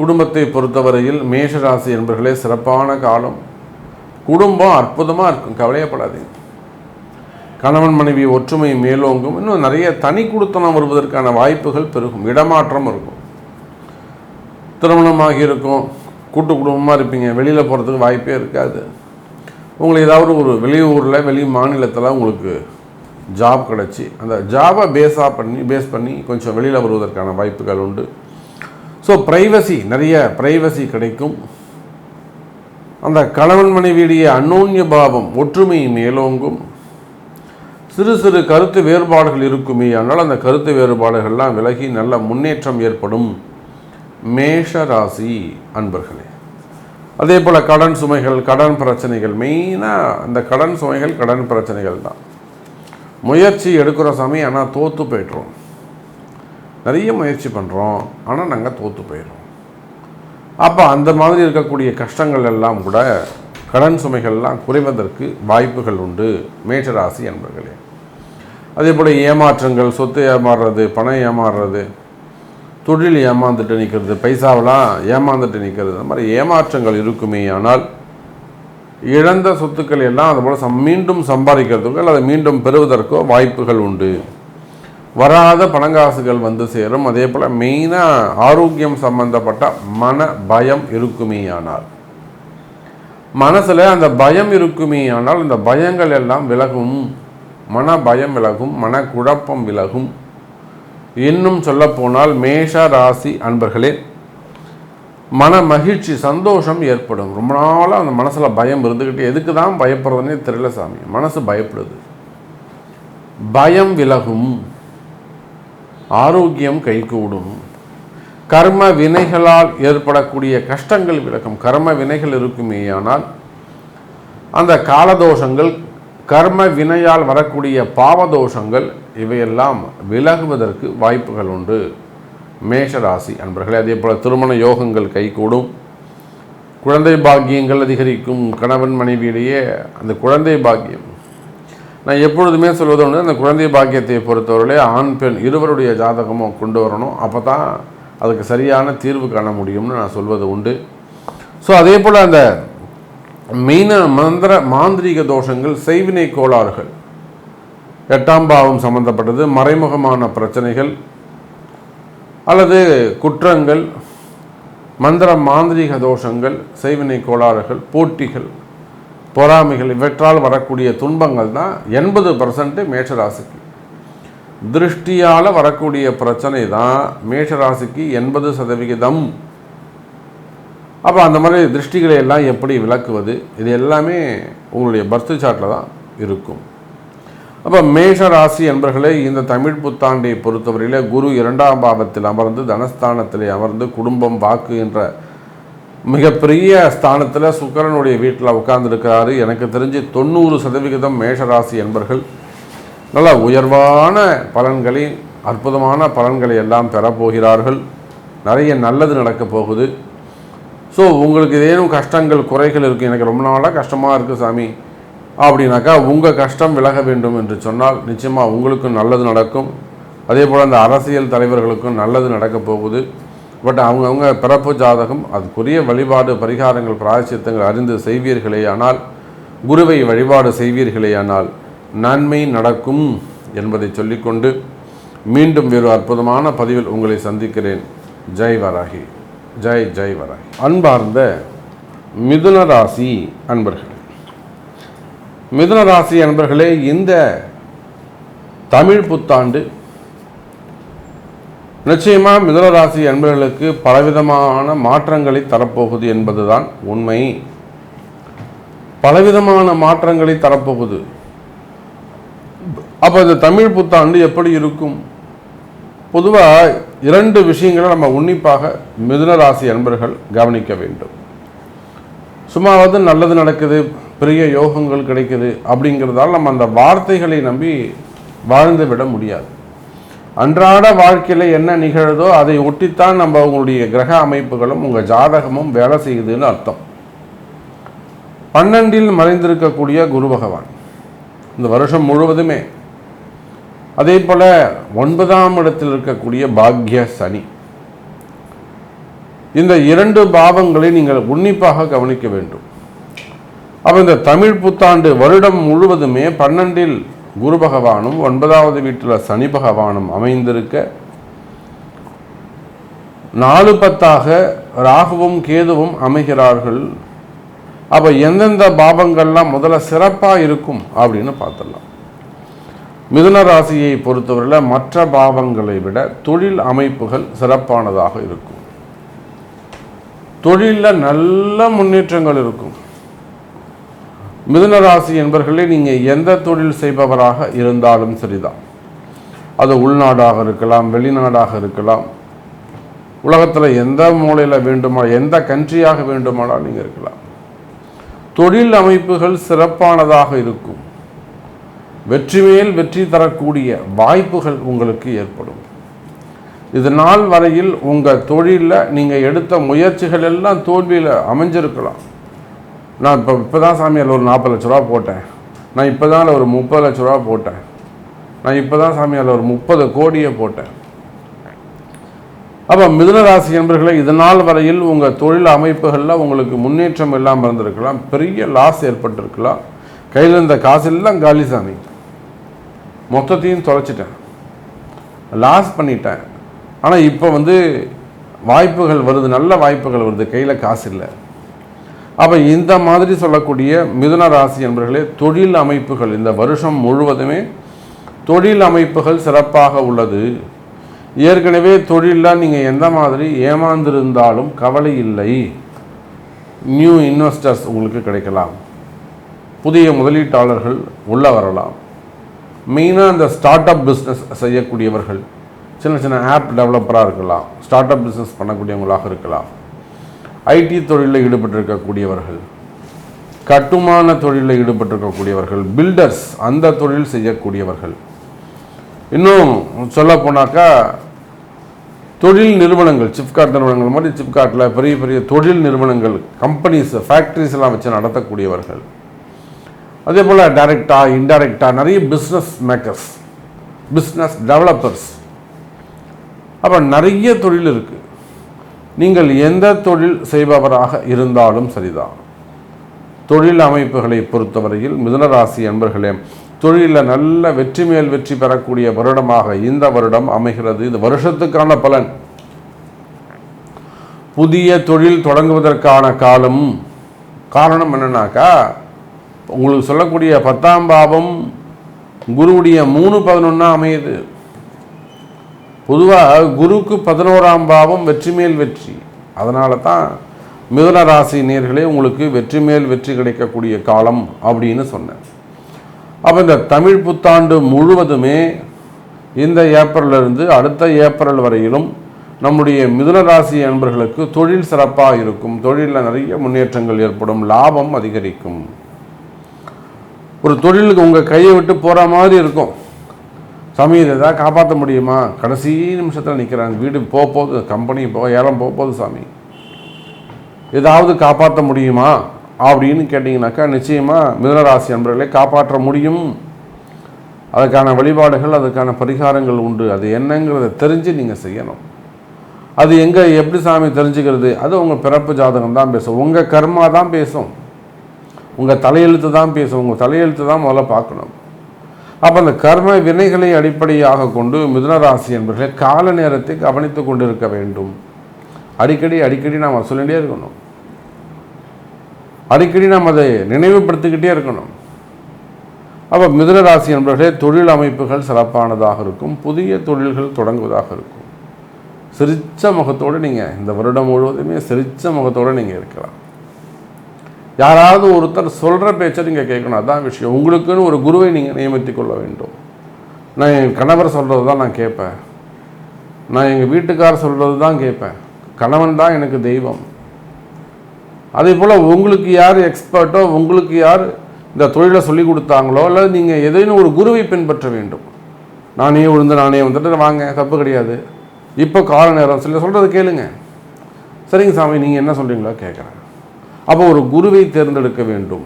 [SPEAKER 1] குடும்பத்தை பொறுத்தவரையில் மேஷராசி அன்பர்களே சிறப்பான காலம். குடும்பம் அற்புதமாக இருக்கும், கவலையப்படாதீங்க. கணவன் மனைவி ஒற்றுமை மேலோங்கும். இன்னும் நிறைய தனி குடித்தனம் வருவதற்கான வாய்ப்புகள் பெருகும். இடமாற்றம் இருக்கும். திருமணமாகி இருக்கும், கூட்டு குடும்பமாக இருப்பீங்க, வெளியில் போகிறதுக்கு வாய்ப்பே இருக்காது. உங்களுக்கு ஏதாவது ஒரு வெளியூரில் வெளி மாநிலத்தில் உங்களுக்கு ஜாப் கிடச்சி அந்த ஜாபை பேஸ் பண்ணி கொஞ்சம் வெளியில் வருவதற்கான வாய்ப்புகள் உண்டு. ஸோ நிறைய ப்ரைவசி கிடைக்கும். அந்த கணவன் மனைவியுடைய அந்யோன்ய பாவம், ஒற்றுமை மேலோங்கும். சிறு சிறு கருத்து வேறுபாடுகள் இருக்குமே, ஆனால் அந்த கருத்து வேறுபாடுகள்லாம் விலகி நல்ல முன்னேற்றம் ஏற்படும் மேஷ ராசி அன்பர்களே. அதே போல் கடன் சுமைகள், கடன் பிரச்சனைகள், மெயினாக அந்த கடன் சுமைகள், கடன் பிரச்சனைகள் தான். முயற்சி எடுக்கிற சமயம் ஆனால் தோற்று போய்ட்றோம். நிறைய முயற்சி பண்ணுறோம், ஆனால் நாங்கள் தோற்று போயிடுறோம். அப்போ அந்த மாதிரி இருக்கக்கூடிய கஷ்டங்கள் எல்லாம் கூட, கடன் சுமைகள்லாம் குறைவதற்கு வாய்ப்புகள் உண்டு மேஷராசி என்பர்களே. அதே போல் ஏமாற்றங்கள், சொத்து ஏமாறுறது, பணம் ஏமாறுறது, தொழில் ஏமாந்துட்டு நிற்கிறது, பைசாவெல்லாம் ஏமாந்துட்டு நிற்கிறது, அந்த மாதிரி ஏமாற்றங்கள் இருக்குமே. ஆனால் இழந்த சொத்துக்கள் எல்லாம் அதுபோல் மீண்டும் சம்பாதிக்கிறதுக்கோ அல்லது மீண்டும் பெறுவதற்கோ வாய்ப்புகள் உண்டு. வராத பணங்காசுகள் வந்து சேரும். அதே போல் மெயினாக ஆரோக்கியம் சம்பந்தப்பட்ட மன பயம் இருக்குமே. ஆனால் மனசில் அந்த பயம் இருக்குமே. ஆனால் இந்த பயங்கள் எல்லாம் விலகும். மன பயம் விலகும், மனக்குழப்பம் விலகும். இன்னும் சொல்லப்போனால் மேஷ ராசி அன்பர்களே, மன மகிழ்ச்சி, சந்தோஷம் ஏற்படும். ரொம்ப நாளாக அந்த மனசில் பயம் இருந்துக்கிட்டு எதுக்கு தான் பயப்படுறதுன்னே தெரியல சாமி, மனசு பயப்படுது. பயம் விலகும், ஆரோக்கியம் கைகூடும். கர்ம வினைகளால் ஏற்படக்கூடிய கஷ்டங்கள் விலகும். கர்ம வினைகள் இருக்குமே. ஆனால் அந்த காலதோஷங்கள், கர்ம வினையால் வரக்கூடிய பாவதோஷங்கள் இவையெல்லாம் விலகுவதற்கு வாய்ப்புகள் உண்டு மேஷராசி அன்பர்களே. அதே போல் திருமண யோகங்கள் கைகூடும். குழந்தை பாக்கியங்கள் அதிகரிக்கும். கணவன் மனைவியிடையே அந்த குழந்தை பாக்கியம், நான் எப்பொழுதுமே சொல்வது ஒன்று, அந்த குழந்தை பாக்கியத்தை பொறுத்தவரையிலே ஆண் பெண் இருவருடைய ஜாதகமும் கொண்டு வரணும். அப்போ தான் அதுக்கு சரியான தீர்வு காண முடியும்னு நான் சொல்வது உண்டு. ஸோ அதே போல் அந்த மெயின மாந்திரீக தோஷங்கள், செய்வினை கோளாறுகள், 8ஆம் பாவம் சம்பந்தப்பட்டது, மறைமுகமான பிரச்சனைகள் அல்லது குற்றங்கள், மந்திர மாந்திரீக தோஷங்கள், செய்வினை கோளாறுகள், போட்டிகள், பொறாமைகள், இவற்றால் வரக்கூடிய துன்பங்கள் தான் 80% மேஷராசிக்கு. திருஷ்டியால் வரக்கூடிய பிரச்சனை தான் மேஷராசிக்கு 80%. அப்போ அந்த மாதிரி திருஷ்டிகளை எல்லாம் எப்படி விளக்குவது, இது எல்லாமே உங்களுடைய பர்த் சார்ட்டில் தான் இருக்கும். அப்போ மேஷராசி என்பர்களே, இந்த தமிழ் புத்தாண்டை பொறுத்தவரையில் குரு 2ஆம் பாவத்தில் அமர்ந்து தனஸ்தானத்திலே அமர்ந்து குடும்பம், வாக்கு என்ற மிகப்பெரிய ஸ்தானத்தில் சுக்கிரனுடைய வீட்டில் உட்கார்ந்துருக்கிறாரு. எனக்கு தெரிஞ்சு 90% மேஷராசி என்பர்கள் நல்ல உயர்வான பலன்களை, அற்புதமான பலன்களை எல்லாம் பெறப்போகிறார்கள். நிறைய நல்லது நடக்க போகுது. ஸோ உங்களுக்கு ஏதேனும் கஷ்டங்கள், குறைகள் இருக்குது, எனக்கு ரொம்ப நாளாக கஷ்டமாக இருக்குது சாமி அப்படின்னாக்கா, உங்கள் கஷ்டம் விலக வேண்டும் என்று சொன்னால் நிச்சயமாக உங்களுக்கும் நல்லது நடக்கும். அதே போல் அந்த அரசியல் தலைவர்களுக்கும் நல்லது நடக்க போகுது. பட் அவங்கவுங்க பிறப்பு ஜாதகம், அதுக்குரிய வழிபாடு, பரிகாரங்கள், பிராயச்சித்தங்கள் அறிந்து செய்வீர்களே ஆனால், குருவை வழிபாடு செய்வீர்களே ஆனால் நன்மை நடக்கும் என்பதை சொல்லிக்கொண்டு மீண்டும் வேறு அற்புதமான பதிவில் உங்களை சந்திக்கிறேன். ஜெய் வராகி, ஜெய் ஜெய் வராகி. அன்பார்ந்த மிதுன ராசி அன்பர்களே, மிதுன ராசி அன்பர்களே, இந்த தமிழ் புத்தாண்டு நிச்சயமாக மிதுன ராசி அன்பர்களுக்கு பலவிதமான மாற்றங்களை தரப்போகுது என்பதுதான் உண்மை. பலவிதமான மாற்றங்களை தரப்போகுது. அப்போ இந்த தமிழ் புத்தாண்டு எப்படி இருக்கும்? பொதுவாக 2 விஷயங்களை நம்ம உன்னிப்பாக மிதுன ராசி அன்பர்கள் கவனிக்க வேண்டும். சும்மாவது நல்லது நடக்குது, பெரிய யோகங்கள் கிடைக்குது அப்படிங்கிறதால நம்ம அந்த வார்த்தைகளை நம்பி வாழ்ந்து விட முடியாது. அன்றாட வாழ்க்கையில் என்ன நிகழுதோ அதை ஒட்டித்தான் நம்ம உங்களுடைய கிரக அமைப்புகளும் உங்கள் ஜாதகமும் வேலை செய்யுதுன்னு அர்த்தம். 12இல் மறைந்திருக்கக்கூடிய குரு பகவான் இந்த வருஷம் முழுவதுமே, அதே போல் 9ஆம் இடத்தில் இருக்கக்கூடிய பாக்ய சனி, இந்த 2 பாவங்களை நீங்கள் உன்னிப்பாக கவனிக்க வேண்டும். அப்போ இந்த தமிழ் புத்தாண்டு வருடம் முழுவதுமே 12இல் குரு பகவானும் 9வது வீட்டில் சனி பகவானும் அமைந்திருக்க, 4-10ஆக ராகுவும் கேதுவும் அமைகிறார்கள். அப்போ எந்தெந்த பாவங்கள்லாம் முதல்ல சிறப்பாக இருக்கும் அப்படின்னு பார்த்துடலாம். மிதுன ராசியை பொறுத்தவரையில் மற்ற பாவங்களை விட தொழில் அமைப்புகள் சிறப்பானதாக இருக்கும். தொழிலில் நல்ல முன்னேற்றங்கள் இருக்கும். மிதுன ராசி என்பவர்களே, நீங்கள் எந்த தொழில் செய்பவராக இருந்தாலும் சரிதான், அது உள்நாடாக இருக்கலாம், வெளிநாடாக இருக்கலாம், உலகத்தில் எந்த மூலையில் வேண்டுமானால், எந்த கண்ட்ரியாக வேண்டுமானால் நீங்கள் இருக்கலாம். தொழில் அமைப்புகள் சிறப்பானதாக இருக்கும். வெற்றி மேல் வெற்றி தரக்கூடிய வாய்ப்புகள் உங்களுக்கு ஏற்படும். இது நாள் வரையில் உங்கள் தொழிலில் நீங்கள் எடுத்த முயற்சிகள் எல்லாம் தோல்வியில் அமைஞ்சிருக்கலாம். நான் இப்போ தான் சாமியால் ஒரு 40 லட்ச ரூபா போட்டேன், நான் இப்போ தான் ஒரு 30 லட்ச ரூபா போட்டேன், நான் இப்போ தான் சாமியால் ஒரு 30 கோடியை போட்டேன். அப்போ மிதுனராசி என்பவர்களே, இது நாள் வரையில் உங்கள் தொழில் அமைப்புகளில் உங்களுக்கு முன்னேற்றம் இல்லாமல் இருந்திருக்கலாம், பெரிய லாஸ் ஏற்பட்டிருக்கலாம். கையில் இருந்த காசெல்லாம் காலி சாமி, மொத்தத்தையும் தொலைச்சிட்டேன், லாஸ் பண்ணிட்டேன். ஆனால் இப்போ வாய்ப்புகள் வருது, நல்ல வாய்ப்புகள் வருது, கையில் காசு இல்லை. அப்போ இந்த மாதிரி சொல்லக்கூடிய மிதுன ராசி என்பவர்களே, தொழில் அமைப்புகள் இந்த வருஷம் முழுவதுமே தொழில் அமைப்புகள் சிறப்பாக உள்ளது. ஏற்கனவே தொழிலில் நீங்கள் எந்த மாதிரி ஏமாந்திருந்தாலும் கவலை இல்லை. நியூ இன்வெஸ்டர்ஸ் உங்களுக்கு கிடைக்கலாம், புதிய முதலீட்டாளர்கள் உள்ள வரலாம். மெயினாக இந்த ஸ்டார்ட் அப் பிஸ்னஸ் செய்யக்கூடியவர்கள், சின்ன சின்ன ஆப் டெவலப்பராக இருக்கலாம், ஸ்டார்ட் அப் பிஸ்னஸ் பண்ணக்கூடியவங்களாக இருக்கலாம், ஐடி தொழிலில் ஈடுபட்டிருக்கக்கூடியவர்கள், கட்டுமான தொழிலில் ஈடுபட்டிருக்கக்கூடியவர்கள், பில்டர்ஸ் அந்த தொழில் செய்யக்கூடியவர்கள், இன்னும் சொல்ல போனாக்கா தொழில் நிறுவனங்கள், சிப்காட் நிறுவனங்கள் மாதிரி சிப்காட்டில் பெரிய பெரிய தொழில் நிறுவனங்கள், கம்பெனிஸ், ஃபேக்ட்ரிஸ் எல்லாம் வச்சு நடத்தக்கூடியவர்கள், அதே போல் டைரக்டாக இன்டைரக்டாக நிறைய பிஸ்னஸ் மேக்கர்ஸ், பிஸ்னஸ் டெவலப்பர்ஸ். அப்போ நிறைய தொழில் இருக்குது. நீங்கள் எந்த தொழில் செய்பவராக இருந்தாலும் சரிதான், தொழில் அமைப்புகளை பொறுத்தவரையில் மிதுனராசி அன்பர்களே, தொழிலில் நல்ல வெற்றி மேல் வெற்றி பெறக்கூடிய வருடமாக இந்த வருடம் அமைகிறது. இது வருஷத்துக்கான பலன். புதிய தொழில் தொடங்குவதற்கான காரணம் என்னன்னாக்கா, உங்களுக்கு சொல்லக்கூடிய 10ஆம் பாவம் குருவுடைய 3-11 அமையுது. பொதுவாக குருக்கு 11ஆம் பாவம் வெற்றி மேல் வெற்றி. அதனால தான் மிதுன ராசி நேயர்களே, உங்களுக்கு வெற்றி மேல் வெற்றி கிடைக்கக்கூடிய காலம் அப்படின்னு சொன்னேன். அப்போ இந்த தமிழ் புத்தாண்டு முழுவதுமே இந்த ஏப்ரலிருந்து அடுத்த ஏப்ரல் வரையிலும் நம்முடைய மிதுன ராசி அன்பர்களுக்கு தொழில் சிறப்பாக இருக்கும். தொழிலில் நிறைய முன்னேற்றங்கள் ஏற்படும், லாபம் அதிகரிக்கும். ஒரு தொழிலுக்கு உங்கள் கையை விட்டு போகிற மாதிரி இருக்கும். சாமி இதை எதாவது காப்பாற்ற முடியுமா? கடைசி நிமிஷத்தில் நிற்கிறாங்க, வீடு போகுது, கம்பெனி ஏலம் போகுது, சாமி ஏதாவது காப்பாற்ற முடியுமா அப்படின்னு கேட்டிங்கனாக்கா, நிச்சயமாக மிதுனராசி அன்பர்களை காப்பாற்ற முடியும். அதுக்கான வழிபாடுகள், அதுக்கான பரிகாரங்கள் உண்டு. அது என்னங்கிறத தெரிஞ்சு நீங்கள் செய்யணும். அது எப்படி சாமி தெரிஞ்சுக்கிறது? அது உங்கள் பிறப்பு ஜாதகம் தான் பேசும், உங்கள் கர்மா தான் பேசும், உங்கள் தலையெழுத்து தான் பேசும். உங்கள் தலையெழுத்து தான் முதல்ல பார்க்கணும். அப்போ அந்த கர்ம வினைகளை அடிப்படையாக கொண்டு மிதுனராசி என்பவர்களை கால நேரத்தை கவனித்து கொண்டு இருக்க வேண்டும். அடிக்கடி நாம் சொல்லிகிட்டே இருக்கணும், அடிக்கடி நாம் அதை நினைவுபடுத்திக்கிட்டே இருக்கணும். அப்போ மிதுனராசி என்பவர்களே, தொழில் அமைப்புகள் சிறப்பானதாக இருக்கும், புதிய தொழில்கள் தொடங்குவதாக இருக்கும். சிரிச்ச முகத்தோடு நீங்கள் இந்த வருடம் முழுவதுமே சிரிச்ச முகத்தோடு நீங்கள் இருக்கலாம். யாராவது ஒருத்தர் சொல்கிற பேச்சை நீங்கள் கேட்கணும், அதுதான் விஷயம். உங்களுக்குன்னு ஒரு குருவை நீங்கள் நியமித்து கொள்ள வேண்டும். நான் என் கணவர் சொல்கிறது தான் நான் கேட்பேன், நான் எங்கள் வீட்டுக்காரர் சொல்கிறது தான் கேட்பேன், கணவன் தான் எனக்கு தெய்வம். அதே போல் உங்களுக்கு யார் எக்ஸ்பர்ட்டோ, உங்களுக்கு யார் இந்த தொழிலை சொல்லி கொடுத்தாங்களோ, இல்லை நீங்கள் எதையும் ஒரு குருவை பின்பற்ற வேண்டும். நானே விழுந்து நானே வந்துட்டு வாங்க, தப்பு கிடையாது, இப்போ கால நேரம் சொல்கிறது கேளுங்க, சரிங்க சாமி நீங்கள் என்ன சொல்கிறீங்களோ கேட்குறேன். அப்போ ஒரு குருவை தேர்ந்தெடுக்க வேண்டும்.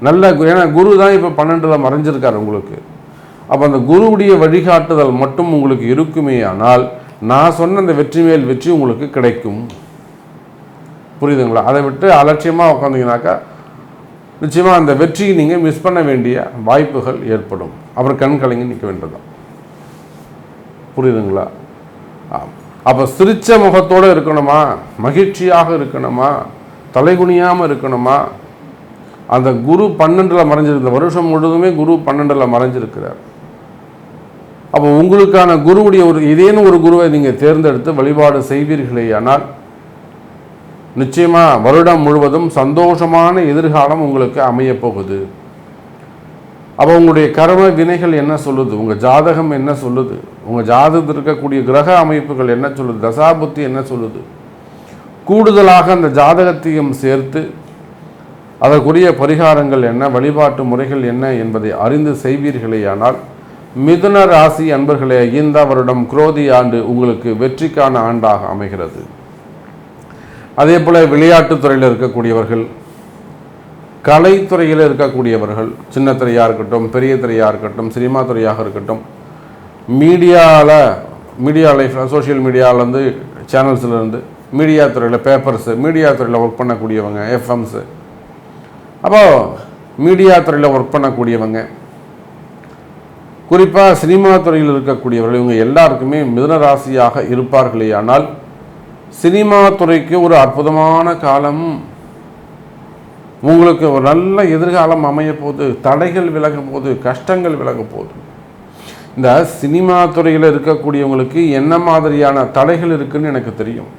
[SPEAKER 1] நல்ல, ஏன்னா குரு தான் இப்போ 12ல் மறைஞ்சிருக்கார் உங்களுக்கு. அப்போ அந்த குருவுடைய வழிகாட்டுதல் மட்டும் உங்களுக்கு இருக்குமே ஆனால் நான் சொன்ன அந்த வெற்றி மேல் வெற்றி உங்களுக்கு கிடைக்கும். புரியுதுங்களா? அதை விட்டு அலட்சியமாக உட்காந்திங்கனாக்கா நிச்சயமாக அந்த வெற்றியை நீங்கள் மிஸ் பண்ண வேண்டிய வாய்ப்புகள் ஏற்படும். அப்புறம் கண் கலங்கி நிற்க வேண்டியதுதான். புரியுதுங்களா? அப்போ சிரிச்ச முகத்தோடு இருக்கணுமா, மகிழ்ச்சியாக இருக்கணுமா, தலைகுனியாமல் இருக்கணுமா? அந்த குரு 12ல் மறைஞ்சிருக்கிற வருஷம் முழுவதுமே குரு 12ல் மறைஞ்சிருக்கிறார். அப்போ உங்களுக்கான குருவுடைய ஏதேனும் ஒரு குருவை நீங்கள் தேர்ந்தெடுத்து வழிபாடு செய்வீர்களே ஆனால் நிச்சயமாக வருடம் முழுவதும் சந்தோஷமான எதிர்காலம் உங்களுக்கு அமையப் போகுது. அப்போ உங்களுடைய கர்ம வினைகள் என்ன சொல்லுது, உங்கள் ஜாதகம் என்ன சொல்லுது, உங்கள் ஜாதகத்தில் இருக்கக்கூடிய கிரக அமைப்புகள் என்ன சொல்லுது, தசாபுத்தி என்ன சொல்லுது, கூடுதலாக அந்த ஜாதகத்தையும் சேர்த்து அதற்குரிய பரிகாரங்கள் என்ன, வழிபாட்டு முறைகள் என்ன என்பதை அறிந்து செய்வீர்களேயானால் மிதுன ராசி அன்பர்களே, இந்த வருடம் குரோதி ஆண்டு உங்களுக்கு வெற்றிக்கான ஆண்டாக அமைகிறது. அதே போல் விளையாட்டுத்துறையில் இருக்கக்கூடியவர்கள், கலைத்துறையில் இருக்கக்கூடியவர்கள், சின்ன திரையாக இருக்கட்டும், பெரிய திரையாக இருக்கட்டும், சினிமா துறையாக இருக்கட்டும், மீடியா லைஃப், சோஷியல் மீடியாவிலேருந்து, சேனல்ஸ்லேருந்து, மீடியா துறையில், பேப்பர்ஸு, மீடியா துறையில் ஒர்க் பண்ணக்கூடியவங்க, எஃப்எம்ஸு, அப்போது மீடியா துறையில் ஒர்க் பண்ணக்கூடியவங்க, குறிப்பாக சினிமா துறையில் இருக்கக்கூடியவர்கள், இவங்க எல்லாருக்குமே மிதுன ராசியாக இருப்பார்களே. ஆனால் சினிமா துறைக்கு ஒரு அற்புதமான காலம், உங்களுக்கு ஒரு நல்ல எதிர்காலம் அமைய போது, தடைகள் விலகும் போது, கஷ்டங்கள் விலகும் போது. இந்த சினிமா துறையில் இருக்கக்கூடியவங்களுக்கு என்ன மாதிரியான தடைகள் இருக்குன்னு எனக்கு தெரியும்.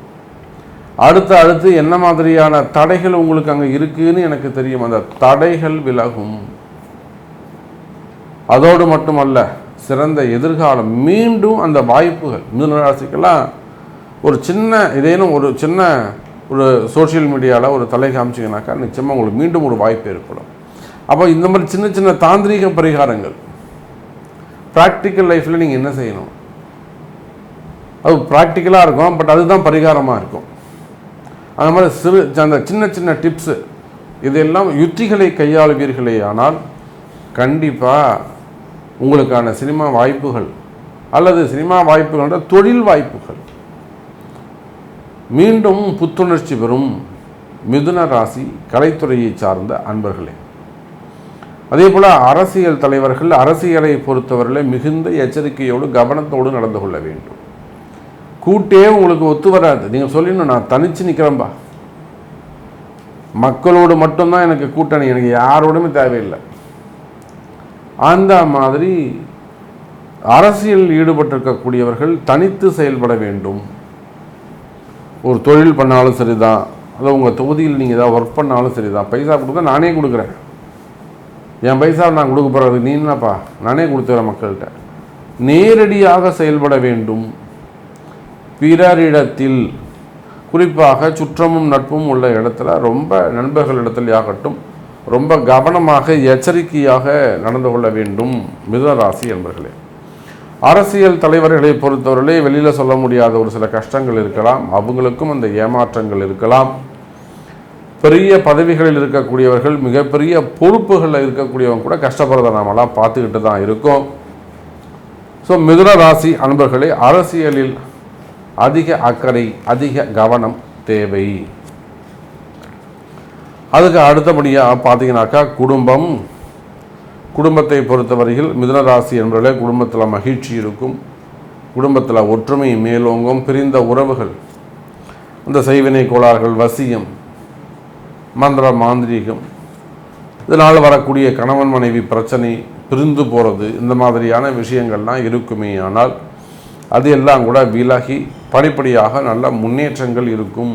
[SPEAKER 1] அடுத்து என்ன மாதிரியான தடைகள் உங்களுக்கு அங்கே இருக்குன்னு எனக்கு தெரியும். அந்த தடைகள் விலகும். அதோடு மட்டுமல்ல, சிறந்த எதிர்காலம், மீண்டும் அந்த வாய்ப்புகள். மிதுன ராசிக்கெல்லாம் ஒரு சின்ன ஏதேனும் ஒரு சோஷியல் மீடியாவில் ஒரு தலை காமிச்சிங்கனாக்கா நிச்சயமாக உங்களுக்கு மீண்டும் ஒரு வாய்ப்பு ஏற்படும். அப்போ இந்த மாதிரி சின்ன சின்ன தாந்திரீக பரிகாரங்கள், ப்ராக்டிக்கல் லைஃப்பில் நீங்கள் என்ன செய்யணும், அது ப்ராக்டிக்கலாக இருக்கும், பட் அதுதான் பரிகாரமாக இருக்கும். அந்த மாதிரி அந்த சின்ன சின்ன டிப்ஸு இதெல்லாம் யுத்திகளை கையாளுவீர்களே ஆனால் கண்டிப்பாக உங்களுக்கான சினிமா வாய்ப்புகள் அல்லது சினிமா வாய்ப்புகளோட தொழில் வாய்ப்புகள் மீண்டும் புத்துணர்ச்சி பெறும். மிதுன ராசி கலைத்துறையை சார்ந்த அன்பர்களே, அதே போல் அரசியல் தலைவர்கள் அரசியலை பொறுத்தவரையிலே மிகுந்த எச்சரிக்கையோடு கவனத்தோடு நடந்து கொள்ள வேண்டும். கூட்டே உங்களுக்கு ஒத்து வராது. நீங்கள் சொல்லிடணும், நான் தனித்து நிற்கிறேன்பா, மக்களோடு மட்டும்தான் எனக்கு கூட்டணி, எனக்கு யாரோடுமே தேவையில்லை. அந்த மாதிரி அரசியல் ஈடுபட்டிருக்கக்கூடியவர்கள் தனித்து செயல்பட வேண்டும். ஒரு தொழில் பண்ணாலும் சரிதான், அதை உங்கள் தொகுதியில் நீங்கள் ஏதாவது ஒர்க் பண்ணாலும் சரிதான், பைசா கொடுத்தா நானே கொடுக்குறேன், என் பைசா நான் கொடுக்க போகிறது நீ என்னப்பா, நானே கொடுத்துறேன் மக்கள்கிட்ட. நேரடியாக செயல்பட வேண்டும். பிறரிடத்தில், குறிப்பாக சுற்றமும் நட்பும் உள்ள இடத்துல, ரொம்ப நண்பர்களிடத்தில் ஆகட்டும், ரொம்ப கவனமாக எச்சரிக்கையாக நடந்து கொள்ள வேண்டும். மிதுன ராசி என்பர்களே, அரசியல் தலைவர்களை பொறுத்தவரையிலே வெளியில் சொல்ல முடியாத ஒரு சில கஷ்டங்கள் இருக்கலாம், அவங்களுக்கும் அந்த ஏமாற்றங்கள் இருக்கலாம். பெரிய பதவிகளில் இருக்கக்கூடியவர்கள், மிகப்பெரிய பொறுப்புகளில் இருக்கக்கூடியவங்க கூட கஷ்டப்படுறதை நாமெல்லாம் பார்த்துக்கிட்டு தான் இருக்கோம். ஸோ மிதுன ராசி அன்பர்களே, அரசியலில் அதிக அக்கறை, அதிக கவனம் தேவை. அதுக்கு அடுத்தபடியாக பார்த்தீங்கன்னாக்கா குடும்பத்தை பொறுத்தவரையில் மிதுன ராசி என்பவர்களே, குடும்பத்தில் மகிழ்ச்சி இருக்கும், குடும்பத்தில் ஒற்றுமை மேலோங்கும். பிரிந்த உறவுகள், இந்த செய்வினை கோளாறுகள், வசியம், மந்திர மாந்திரீகம், இதனால் வரக்கூடிய கணவன் மனைவி பிரச்சனை, பிரிந்து போகிறது, இந்த மாதிரியான விஷயங்கள்லாம் இருக்குமே. ஆனால் அது எல்லாம் கூட விலகி படிப்படியாக நல்ல முன்னேற்றங்கள் இருக்கும்.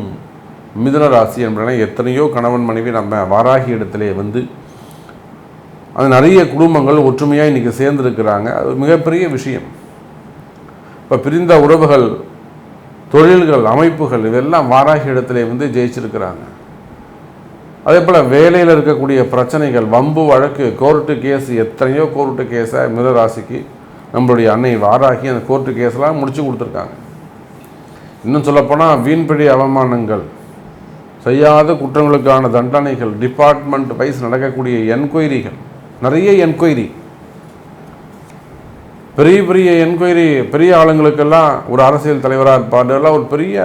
[SPEAKER 1] மிதுன ராசி என்பன எத்தனையோ கணவன் மனைவி நம்ம வாராகி இடத்திலே அது நிறைய குடும்பங்கள் ஒற்றுமையாக இன்றைக்கி சேர்ந்துருக்கிறாங்க. அது மிகப்பெரிய விஷயம். இப்போ பிரிந்த உறவுகள், தொழில்கள், அமைப்புகள் இதெல்லாம் வாராகி இடத்திலே ஜெயிச்சிருக்கிறாங்க. அதே போல் வேலையில் இருக்கக்கூடிய பிரச்சனைகள், வம்பு வழக்கு, கோர்ட்டு கேஸ், எத்தனையோ கோர்ட்டு கேஸை மிதுன ராசிக்கு நம்மளுடைய அன்னை வாராகி அந்த கோர்ட்டு கேஸ்லாம் முடிச்சு கொடுத்துருக்காங்க. இன்னும் சொல்லப்போனால் வீண்படி அவமானங்கள், செய்யாத குற்றங்களுக்கான தண்டனைகள், டிபார்ட்மெண்ட் வைஸ் நடக்கக்கூடிய என்கொயரிகள், நிறைய என்கொயரி, பெரிய என்கொயரி, பெரிய ஆளுங்களுக்கெல்லாம் ஒரு அரசியல் தலைவராக இருப்பார், எல்லாம் ஒரு பெரிய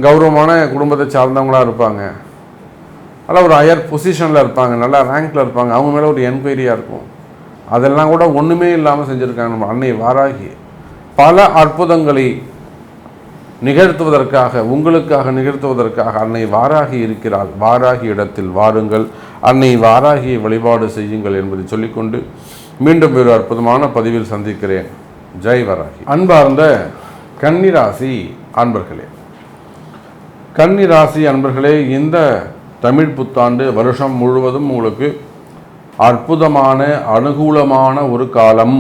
[SPEAKER 1] கௌரவமான குடும்பத்தை சார்ந்தவங்களாக இருப்பாங்க, அதெல்லாம் ஒரு ஹையர் பொசிஷனில் இருப்பாங்க, நல்லா ரேங்கில் இருப்பாங்க, அவங்க மேலே ஒரு என்கொயரியாக இருக்கும். அதெல்லாம் கூட ஒன்றுமே இல்லாமல் செஞ்சுருக்காங்க நம்ம அன்னை வாராகி. பல அற்புதங்களை நிகழ்த்துவதற்காக, உங்களுக்காக நிகழ்த்துவதற்காக அன்னை வாராகி இருக்கிறாள். வாராகி இடத்தில் வாருங்கள், அன்னை வாராகியை வழிபாடு செய்யுங்கள் என்பதை சொல்லிக்கொண்டு மீண்டும் ஒரு அற்புதமான பதிவில் சந்திக்கிறேன். ஜெய் வாராகி. அன்பார்ந்த கன்னிராசி அன்பர்களே, கன்னி ராசி அன்பர்களே, இந்த தமிழ் புத்தாண்டு வருஷம் முழுவதும் உங்களுக்கு அற்புதமான அனுகூலமான ஒரு காலம்.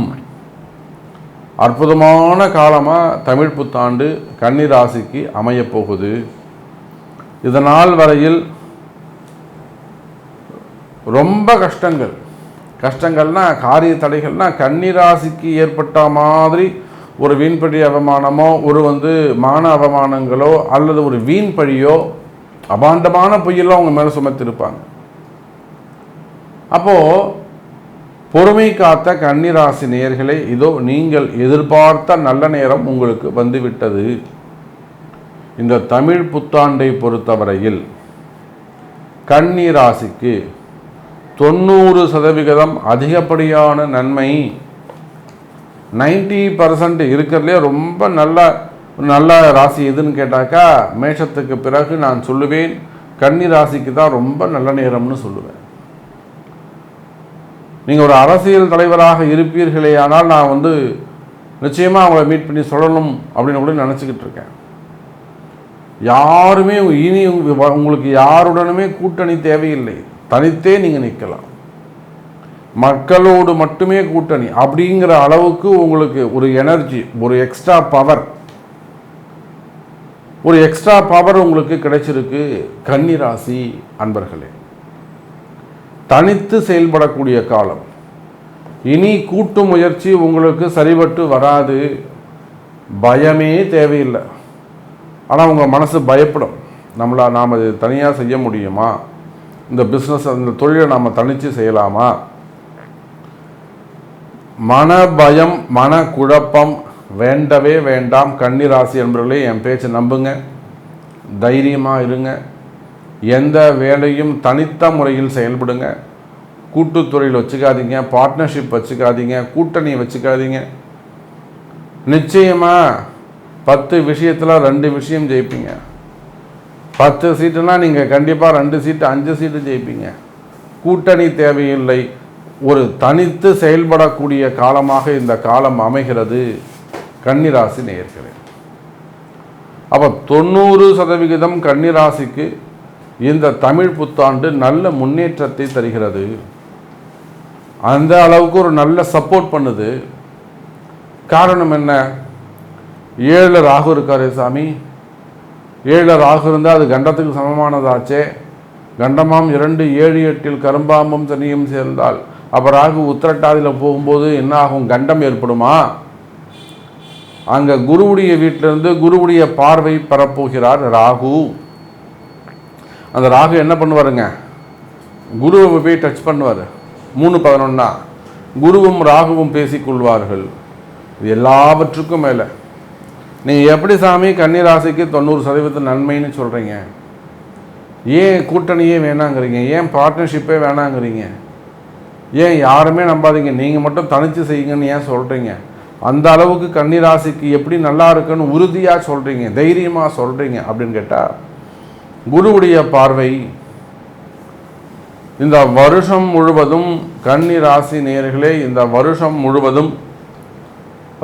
[SPEAKER 1] அற்புதமான காலமாக தமிழ் புத்தாண்டு கன்னி ராசிக்கு அமையப்போகுது. இதனால் வரையில் ரொம்ப கஷ்டங்கள்னா காரிய தடைகள்னா கன்னி ராசிக்கு ஏற்பட்ட மாதிரி ஒரு வீண்பழி அவமானமோ, ஒரு மான அவமானங்களோ, அல்லது ஒரு வீண் பழியோ, அபாண்டமான பொய்யெல்லாம் அவங்க மேலே சுமத்திருப்பாங்க. அப்போது பொறுமை காத்த கன்னிராசி நேயர்களே, இதோ நீங்கள் எதிர்பார்த்த நல்ல நேரம் உங்களுக்கு வந்துவிட்டது. இந்த தமிழ் புத்தாண்டை பொறுத்தவரையில் கன்னிராசிக்கு 90% அதிகப்படியான நன்மை. 90% இருக்கிறதுலே ரொம்ப நல்ல ராசி எதுன்னு கேட்டாக்கா, மேஷத்துக்கு பிறகு நான் சொல்லுவேன் கன்னி ராசிக்கு தான் ரொம்ப நல்ல நேரம்னு சொல்லுவேன். நீங்கள் ஒரு அரசியல் தலைவராக இருப்பீர்களே, ஆனால் நான் நிச்சயமாக அவங்கள மீட் பண்ணி சொல்லணும் அப்படின்னு கூட நினச்சிக்கிட்டு இருக்கேன். யாருமே இனி உங்களுக்கு யாருடனுமே கூட்டணி தேவையில்லை, தனித்தே நீங்கள் நிற்கலாம். மக்களோடு மட்டுமே கூட்டணி அப்படிங்கிற அளவுக்கு உங்களுக்கு ஒரு எனர்ஜி, ஒரு எக்ஸ்ட்ரா பவர் உங்களுக்கு கிடைச்சிருக்கு கன்னிராசி அன்பர்களே. தனித்து செயல்படக்கூடிய காலம். இனி கூட்டு முயற்சி உங்களுக்கு சரிபட்டு வராது. பயமே தேவையில்லை. ஆனால் உங்கள் மனசு பயப்படும், நாம் அது தனியாக செய்ய முடியுமா, இந்த பிஸ்னஸ் இந்த தொழிலை நாம் தனித்து செய்யலாமா. மன பயம், மன குழப்பம் வேண்டவே வேண்டாம் கன்னிராசி என்பவர்களே. என் பேச்சை நம்புங்க, தைரியமாக இருங்க. எந்த வேலையும் தனித்த முறையில் செயல்படுங்க. கூட்டுத்துறையில் வச்சுக்காதீங்க, பார்ட்னர்ஷிப் வச்சுக்காதீங்க, கூட்டணி வச்சுக்காதீங்க. நிச்சயமாக 10 விஷயத்தில் 2 விஷயம் ஜெயிப்பீங்க. 10 சீட்டுனா நீங்கள் கண்டிப்பாக 2 சீட்டு 5 சீட்டு ஜெயிப்பீங்க. கூட்டணி தேவையில்லை. ஒரு தனித்து செயல்படக்கூடிய காலமாக இந்த காலம் அமைகிறது கன்னிராசி நேயர்களே. அப்போ 90% கன்னிராசிக்கு இந்த தமிழ் புத்தாண்டு நல்ல முன்னேற்றத்தை தருகிறது. அந்த அளவுக்கு ஒரு நல்ல சப்போர்ட் பண்ணுது. காரணம் என்ன? 7 ராகு இருக்காரு சாமி. 7 ராகு இருந்தால் அது கண்டத்துக்கு சமமானதாச்சே. கண்டமாம் 2 7 8 கரும்பாம்பும் சனியும் சேர்ந்தால் அப்போ ராகு உத்திரட்டாதியில் போகும்போது என்ன ஆகும்? கண்டம் ஏற்படுமா? அங்கே குருவுடைய வீட்டிலிருந்து குருவுடைய பார்வை பெறப்போகிறார் ராகு. அந்த ராகு என்ன பண்ணுவாருங்க? குருவை போய் டச் பண்ணுவார். 3:11 குருவும் ராகுவும் பேசிக்கொள்வார்கள். இது எல்லாவற்றுக்கும் மேலே நீங்கள் எப்படி சாமி கன்னிராசிக்கு 90% நன்மைன்னு சொல்கிறீங்க? ஏன் கூட்டணியே வேணாங்கிறீங்க? ஏன் பார்ட்னர்ஷிப்பே வேணாங்கிறீங்க? ஏன் யாருமே நம்பாதீங்க, நீங்கள் மட்டும் தனித்து செய்யுங்கன்னு ஏன் சொல்கிறீங்க? அந்த அளவுக்கு கன்னிராசிக்கு எப்படி நல்லா இருக்குன்னு உறுதியாக சொல்கிறீங்க, தைரியமாக சொல்கிறீங்க அப்படின்னு கேட்டால், குருவுடைய பார்வை இந்த வருஷம் முழுவதும் கன்னிராசி நேயர்களே, இந்த வருஷம் முழுவதும்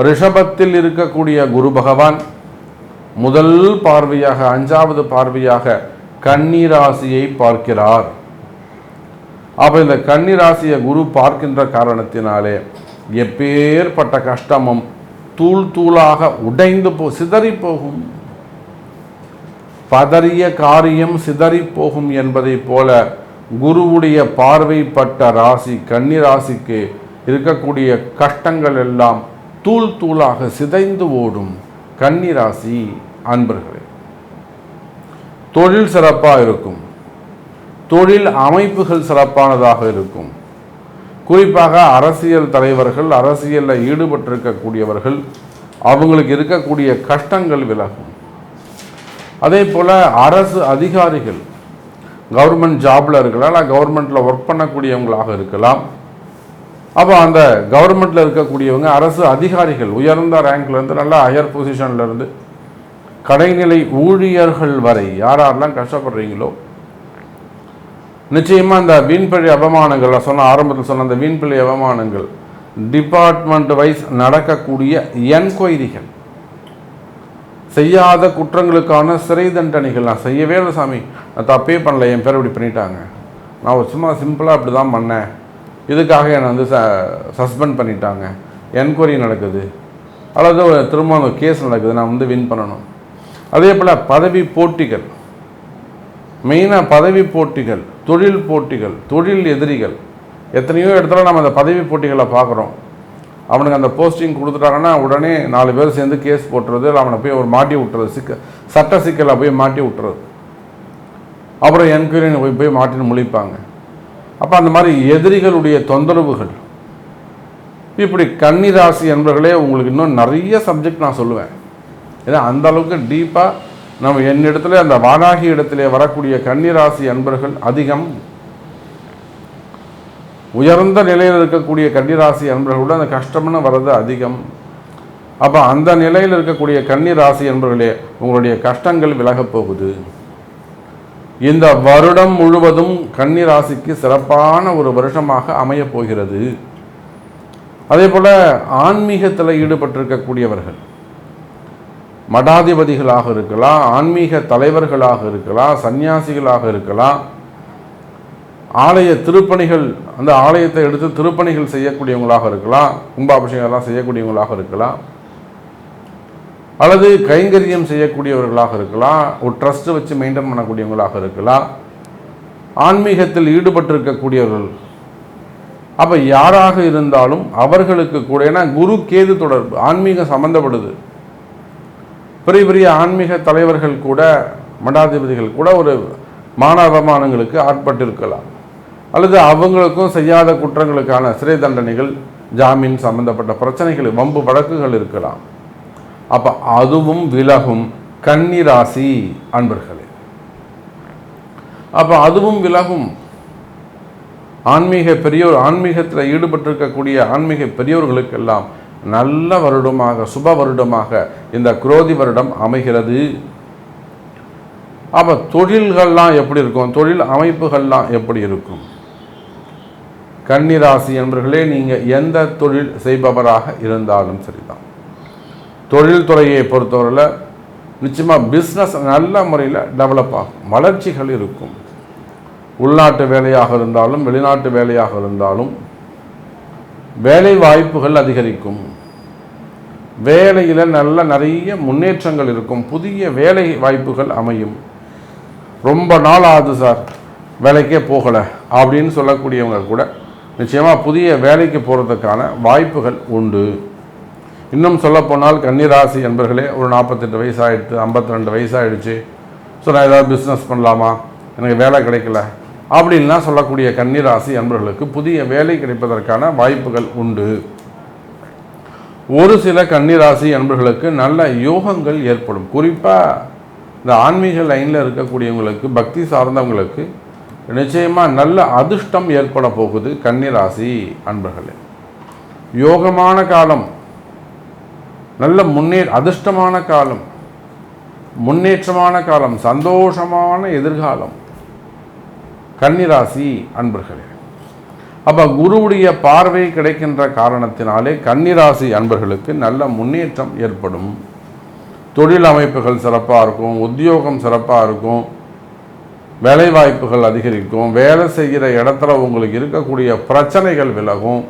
[SPEAKER 1] ரிஷபத்தில் இருக்கக்கூடிய குரு பகவான் முதல் பார்வையாக 5வது பார்வையாக கன்னிராசியை பார்க்கிறார். அப்போ இந்த கன்னிராசியை குரு பார்க்கின்ற காரணத்தினாலே எப்பேற்பட்ட கஷ்டமும் தூளாக உடைந்து சிதறி போகும். பதறிய காரியம் சிதறி போகும் என்பதை போல குருவுடைய பார்வைப்பட்ட ராசி கன்னிராசிக்கு இருக்கக்கூடிய கஷ்டங்கள் எல்லாம் தூளாக சிதைந்து ஓடும் கன்னிராசி அன்பர்களே. தொழில் சிறப்பாக இருக்கும். தொழில் அமைப்புகள் சிறப்பானதாக இருக்கும். குறிப்பாக அரசியல் தலைவர்கள், அரசியலில் ஈடுபட்டிருக்கக்கூடியவர்கள், அவங்களுக்கு இருக்கக்கூடிய கஷ்டங்கள் விலகும். அதே போல் அரசு அதிகாரிகள், கவர்மெண்ட் ஜாபில் இருக்கலாம், கவர்மெண்ட்டில் ஒர்க் பண்ணக்கூடியவங்களாக இருக்கலாம். அப்போ அந்த கவர்மெண்ட்டில் இருக்கக்கூடியவங்க, அரசு அதிகாரிகள், உயர்ந்த ரேங்க்லேருந்து நல்லா ஹையர் பொசிஷன்லேருந்து கடைநிலை ஊழியர்கள் வரை யாரெல்லாம் கஷ்டப்படுறீங்களோ, நிச்சயமாக இந்த வீண்பழி அவமானங்கள் ஆரம்பத்தில் சொன்ன அந்த வீண்பழி அவமானங்கள், டிபார்ட்மெண்ட் வைஸ் நடக்கக்கூடிய என்கொயரிகள், செய்யாத குற்றங்களுக்கான சிறை தண்டனைகள். நான் செய்யவே இல்லை சாமி, நான் தப்பே பண்ணல, என் பேர் இப்படி பண்ணிட்டாங்க, நான் ஒரு சும்மா சிம்பிளாக அப்படி தான் பண்ணேன், இதுக்காக என்னை வந்து சஸ்பெண்ட் பண்ணிட்டாங்க, என்கொயரி நடக்குது, அல்லது திரும்ப ஒரு கேஸ் நடக்குது, நான் வந்து வின் பண்ணணும். அதே போல் பதவி போட்டிகள், மெயினாக பதவி போட்டிகள், தொழில் போட்டிகள், தொழில் எதிரிகள். எத்தனையோ இடத்துல நம்ம அந்த பதவி போட்டிகளை பார்க்குறோம். அவனுக்கு அந்த போஸ்டிங் கொடுத்துட்டாங்கன்னா உடனே 4 பேர் சேர்ந்து கேஸ் போட்டுறது, இல்லை அவனை போய் ஒரு மாட்டி விட்டுறது, சட்ட சிக்கலை போய் மாட்டி விட்டுறது, அப்புறம் என்கொயரி போய் மாட்டின்னு முழிப்பாங்க. அப்போ அந்த மாதிரி எதிரிகளுடைய தொந்தரவுகள். இப்படி கன்னிராசி என்பவர்களே உங்களுக்கு இன்னும் நிறைய சப்ஜெக்ட் நான் சொல்லுவேன். ஏன்னா அந்த அளவுக்கு டீப்பாக நம்ம என்னிடத்துல அந்த வாராகி இடத்திலே வரக்கூடிய கன்னிராசி அன்பர்கள் அதிகம். உயர்ந்த நிலையில் இருக்கக்கூடிய கன்னிராசி அன்பர்களோட அந்த கஷ்டம்னு வர்றது அதிகம். அப்போ அந்த நிலையில் இருக்கக்கூடிய கன்னிராசி அன்பர்களே, உங்களுடைய கஷ்டங்கள் விலகப் போகுது. இந்த வருடம் முழுவதும் கன்னிராசிக்கு சிறப்பான ஒரு வருஷமாக அமையப் போகிறது. அதே போல் ஆன்மீகத்தில் ஈடுபட்டிருக்கக்கூடியவர்கள், மடாதிபதிகளாக இருக்கலாம், ஆன்மீக தலைவர்களாக இருக்கலாம், சன்னியாசிகளாக இருக்கலாம், ஆலய திருப்பணிகள், அந்த ஆலயத்தை எடுத்து திருப்பணிகள் செய்யக்கூடியவங்களாக இருக்கலாம், கும்பாபிஷேகம்லாம் செய்யக்கூடியவங்களாக இருக்கலாம், அல்லது கைங்கரியம் செய்யக்கூடியவர்களாக இருக்கலாம், ஒரு ட்ரஸ்ட் வச்சு மெயின்டைன் பண்ணக்கூடியவங்களாக இருக்கலாம், ஆன்மீகத்தில் ஈடுபட்டிருக்கக்கூடியவர்கள். அப்போ யாராக இருந்தாலும் அவர்களுக்கு கூட, ஏன்னா குரு கேது தொடர்பு ஆன்மீகம் சம்மந்தப்படுது. பெரிய பெரிய ஆன்மீக தலைவர்கள் கூட, மடாதிபதிகள் கூட ஒரு மான அவமானங்களுக்கு ஆட்பட்டிருக்கலாம், அல்லது அவங்களுக்கும் செய்யாத குற்றங்களுக்கான சிறை தண்டனைகள், ஜாமீன் சம்பந்தப்பட்ட பிரச்சனைகள், வம்பு வழக்குகள் இருக்கலாம். அப்போ அதுவும் விலகும் கன்னிராசி அன்பர்களே. அப்போ அதுவும் விலகும். ஆன்மீகத்தில் ஈடுபட்டிருக்கக்கூடிய ஆன்மீக பெரியோர்களுக்கெல்லாம் நல்ல வருடமாக, சுப வருடமாக இந்த குரோதி வருடம் அமைகிறது. அப்போ தொழில்கள்லாம் எப்படி இருக்கும், தொழில் அமைப்புகள்லாம் எப்படி இருக்கும்? கன்னிராசி என்பவர்களே, நீங்கள் எந்த தொழில் செய்பவராக இருந்தாலும் சரிதான், தொழில்துறையை பொறுத்தவரையில் நிச்சயமாக பிஸ்னஸ் நல்ல முறையில் டெவலப் ஆகும், வளர்ச்சிகள் இருக்கும். உள்நாட்டு வேலையாக இருந்தாலும் வெளிநாட்டு வேலையாக இருந்தாலும் வேலை வாய்ப்புகள் அதிகரிக்கும். வேலையில் நிறைய முன்னேற்றங்கள் இருக்கும், புதிய வேலை வாய்ப்புகள் அமையும். ரொம்ப நாள் ஆகுது சார் வேலைக்கே போகலை அப்படின்னு சொல்லக்கூடியவங்க கூட நிச்சயமாக புதிய வேலைக்கு போகிறதுக்கான வாய்ப்புகள் உண்டு. இன்னும் சொல்லப்போனால் கன்னிராசி என்பர்களே, ஒரு 48 வயசு ஆகிடுச்சு, 52 வயசு ஆகிடுச்சு, ஸோ நான் ஏதாவது பிஸ்னஸ் பண்ணலாமா, எனக்கு வேலை கிடைக்கல அப்படின்லாம் சொல்லக்கூடிய கன்னிராசி என்பவர்களுக்கு புதிய வேலை கிடைப்பதற்கான வாய்ப்புகள் உண்டு. ஒரு சில கன்னிராசி என்பவர்களுக்கு நல்ல யோகங்கள் ஏற்படும். குறிப்பாக இந்த ஆன்மீக லைனில் இருக்கக்கூடியவங்களுக்கு, பக்தி சார்ந்தவங்களுக்கு நிச்சயமாக நல்ல அதிர்ஷ்டம் ஏற்பட போகுது. கன்னிராசி அன்பர்களே, யோகமான காலம், நல்ல அதிர்ஷ்டமான காலம், முன்னேற்றமான காலம், சந்தோஷமான எதிர்காலம் கன்னிராசி அன்பர்களே. அப்போ குருவுடைய பார்வை கிடைக்கின்ற காரணத்தினாலே கன்னிராசி அன்பர்களுக்கு நல்ல முன்னேற்றம் ஏற்படும். தொழில் அமைப்புகள் சிறப்பாக இருக்கும், உத்தியோகம் சிறப்பாக இருக்கும், வேலை வாய்ப்புகள் அதிகரிக்கும், வேலை செய்கிற இடத்துல உங்களுக்கு இருக்கக்கூடிய பிரச்சனைகள் விலகும்.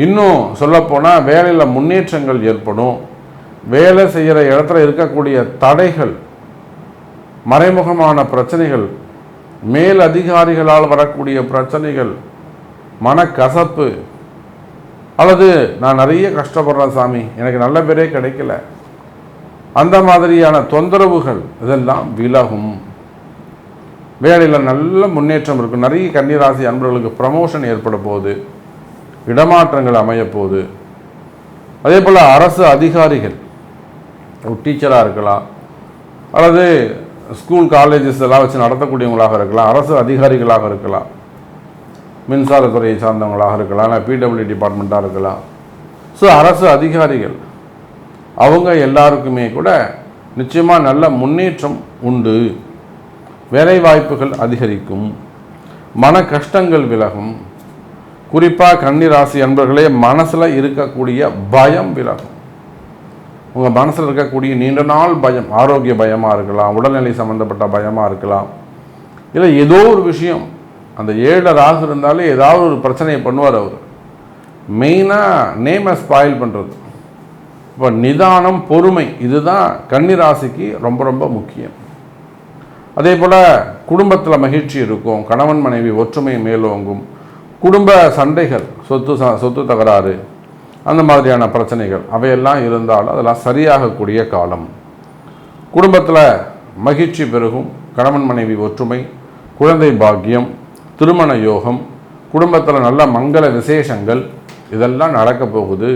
[SPEAKER 1] இன்னும் சொல்லப்போனால் வேலையில் முன்னேற்றங்கள் ஏற்படும். வேலை செய்கிற இடத்துல இருக்கக்கூடிய தடைகள், மறைமுகமான பிரச்சனைகள், மேல் அதிகாரிகளால் வரக்கூடிய பிரச்சனைகள், மனக்கசப்பு, அல்லது நான் நிறைய கஷ்டப்படுறேன் சாமி, எனக்கு நல்ல பேரே கிடைக்கல, அந்த மாதிரியான தொந்தரவுகள் இதெல்லாம் விலகும். வேலையில் நல்ல முன்னேற்றம் இருக்கும். நிறைய கன்னிராசி அன்பர்களுக்கு ப்ரமோஷன் ஏற்பட போகுது, இடமாற்றங்கள் அமைய போகுது. அதே போல் அரசு அதிகாரிகள், ஒரு டீச்சராக இருக்கலாம், அல்லது ஸ்கூல் காலேஜஸ் எல்லாம் வச்சு நடத்தக்கூடியவங்களாக இருக்கலாம், அரசு அதிகாரிகளாக இருக்கலாம், மின்சாரத்துறையை சார்ந்தவங்களாக இருக்கலாம், இல்லை பிடபிள்யூ டிபார்ட்மெண்ட்டாக இருக்கலாம். ஸோ அரசு அதிகாரிகள் அவங்க எல்லாருக்குமே கூட நிச்சயமாக நல்ல முன்னேற்றம் உண்டு. வேலை வாய்ப்புகள் அதிகரிக்கும், மன கஷ்டங்கள் விலகும். குறிப்பாக கன்னிராசி அன்பர்களே, மனசில் இருக்கக்கூடிய பயம் விலகும். உங்கள் மனசில் இருக்கக்கூடிய நீண்ட நாள் பயம், ஆரோக்கிய பயமாக இருக்கலாம், உடல்நிலை சம்மந்தப்பட்ட பயமாக இருக்கலாம், இல்லை ஏதோ ஒரு விஷயம். அந்த 7 ராகு இருந்தாலே ஏதாவது ஒரு பிரச்சனையை பண்ணுவார் அவர். மெயினாக நேமை ஸ்பாயில் பண்ணுறது. இப்போ நிதானம், பொறுமை, இதுதான் கன்னி ராசிக்கு ரொம்ப ரொம்ப முக்கியம். அதே போல் குடும்பத்தில் மகிழ்ச்சி இருக்கும், கணவன் மனைவி ஒற்றுமை மேலோங்கும், குடும்ப சண்டைகள், சொத்து தகராறு, அந்த மாதிரியான பிரச்சனைகள் அவையெல்லாம் இருந்தாலும் அதெல்லாம் சரியாகக்கூடிய காலம். குடும்பத்தில் மகிழ்ச்சி பெருகும், கணவன் மனைவி ஒற்றுமை, குழந்தை பாக்கியம், திருமண யோகம், குடும்பத்தில் நல்ல மங்கள விசேஷங்கள், இதெல்லாம் நடக்க போகுது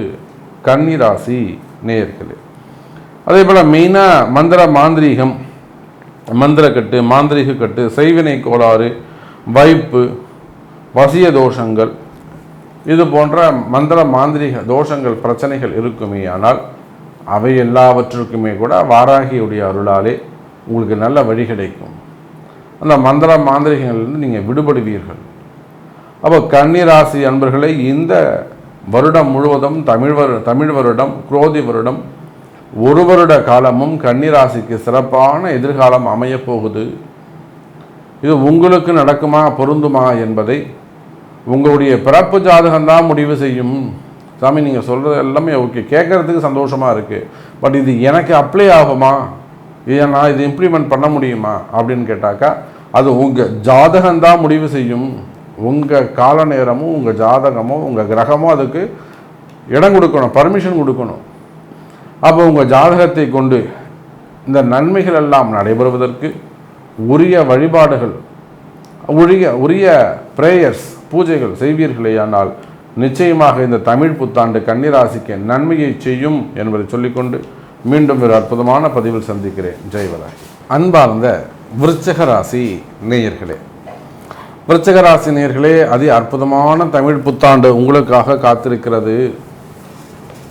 [SPEAKER 1] கன்னி ராசி நேயர்களே. அதே போல் மெயினாக மந்திர மாந்திரீகம், மந்திரக்கட்டு, மாந்திரீக கட்டு, செய்வினை கோளாறு, வைப்பு, வசிய தோஷங்கள், இது போன்ற மந்திர மாந்திரீக தோஷங்கள் பிரச்சனைகள் இருக்குமே. ஆனால் அவை எல்லாவற்றுக்குமே கூட வாராகியுடைய அருளாலே உங்களுக்கு நல்ல வழி கிடைக்கும். அந்த மந்திர மாந்திரிகங்கள்லேருந்து நீங்கள் விடுபடுவீர்கள். அப்போ கன்னி ராசி அன்பர்களை இந்த வருடம் முழுவதும் தமிழ் வருடம் குரோதி வருடம் 1 வருட காலமும் கன்னி ராசிக்கு சிறப்பான எதிர்காலம் அமையப் போகுது. இது உங்களுக்கு நடக்குமா, பொருந்துமா என்பதை உங்களுடைய பிறப்பு ஜாதகம்தான் முடிவு செய்யும். சாமி, நீங்கள் சொல்கிறது எல்லாமே ஓகே, கேட்குறதுக்கு சந்தோஷமாக இருக்குது, பட் இது எனக்கு அப்ளை ஆகுமா, இதை நான் இது இம்ப்ளிமெண்ட் பண்ண முடியுமா அப்படின்னு கேட்டாக்கா அது உங்கள் ஜாதகம்தான் முடிவு செய்யும். உங்கள் கால நேரமும் உங்கள் ஜாதகமும் உங்கள் கிரகமும் அதுக்கு இடம் கொடுக்கணும், பர்மிஷன் கொடுக்கணும். அப்போ உங்கள் ஜாதகத்தை கொண்டு இந்த நன்மைகள் எல்லாம் நடைபெறுவதற்கு உரிய வழிபாடுகள், உரிய பிரேயர்ஸ், பூஜைகள் செய்வீர்களேயானால் நிச்சயமாக இந்த தமிழ் புத்தாண்டு கன்னிராசிக்கு நன்மையை செய்யும் என்பதை சொல்லிக்கொண்டு மீண்டும் ஒரு அற்புதமான பதிவில் சந்திக்கிறேன். ஜெய்வராய். அன்பார்ந்த விருச்சிக ராசி நேயர்களே, விருச்சிக ராசி நேயர்களே, அதி அற்புதமான தமிழ் புத்தாண்டு உங்களுக்காக காத்திருக்கிறது.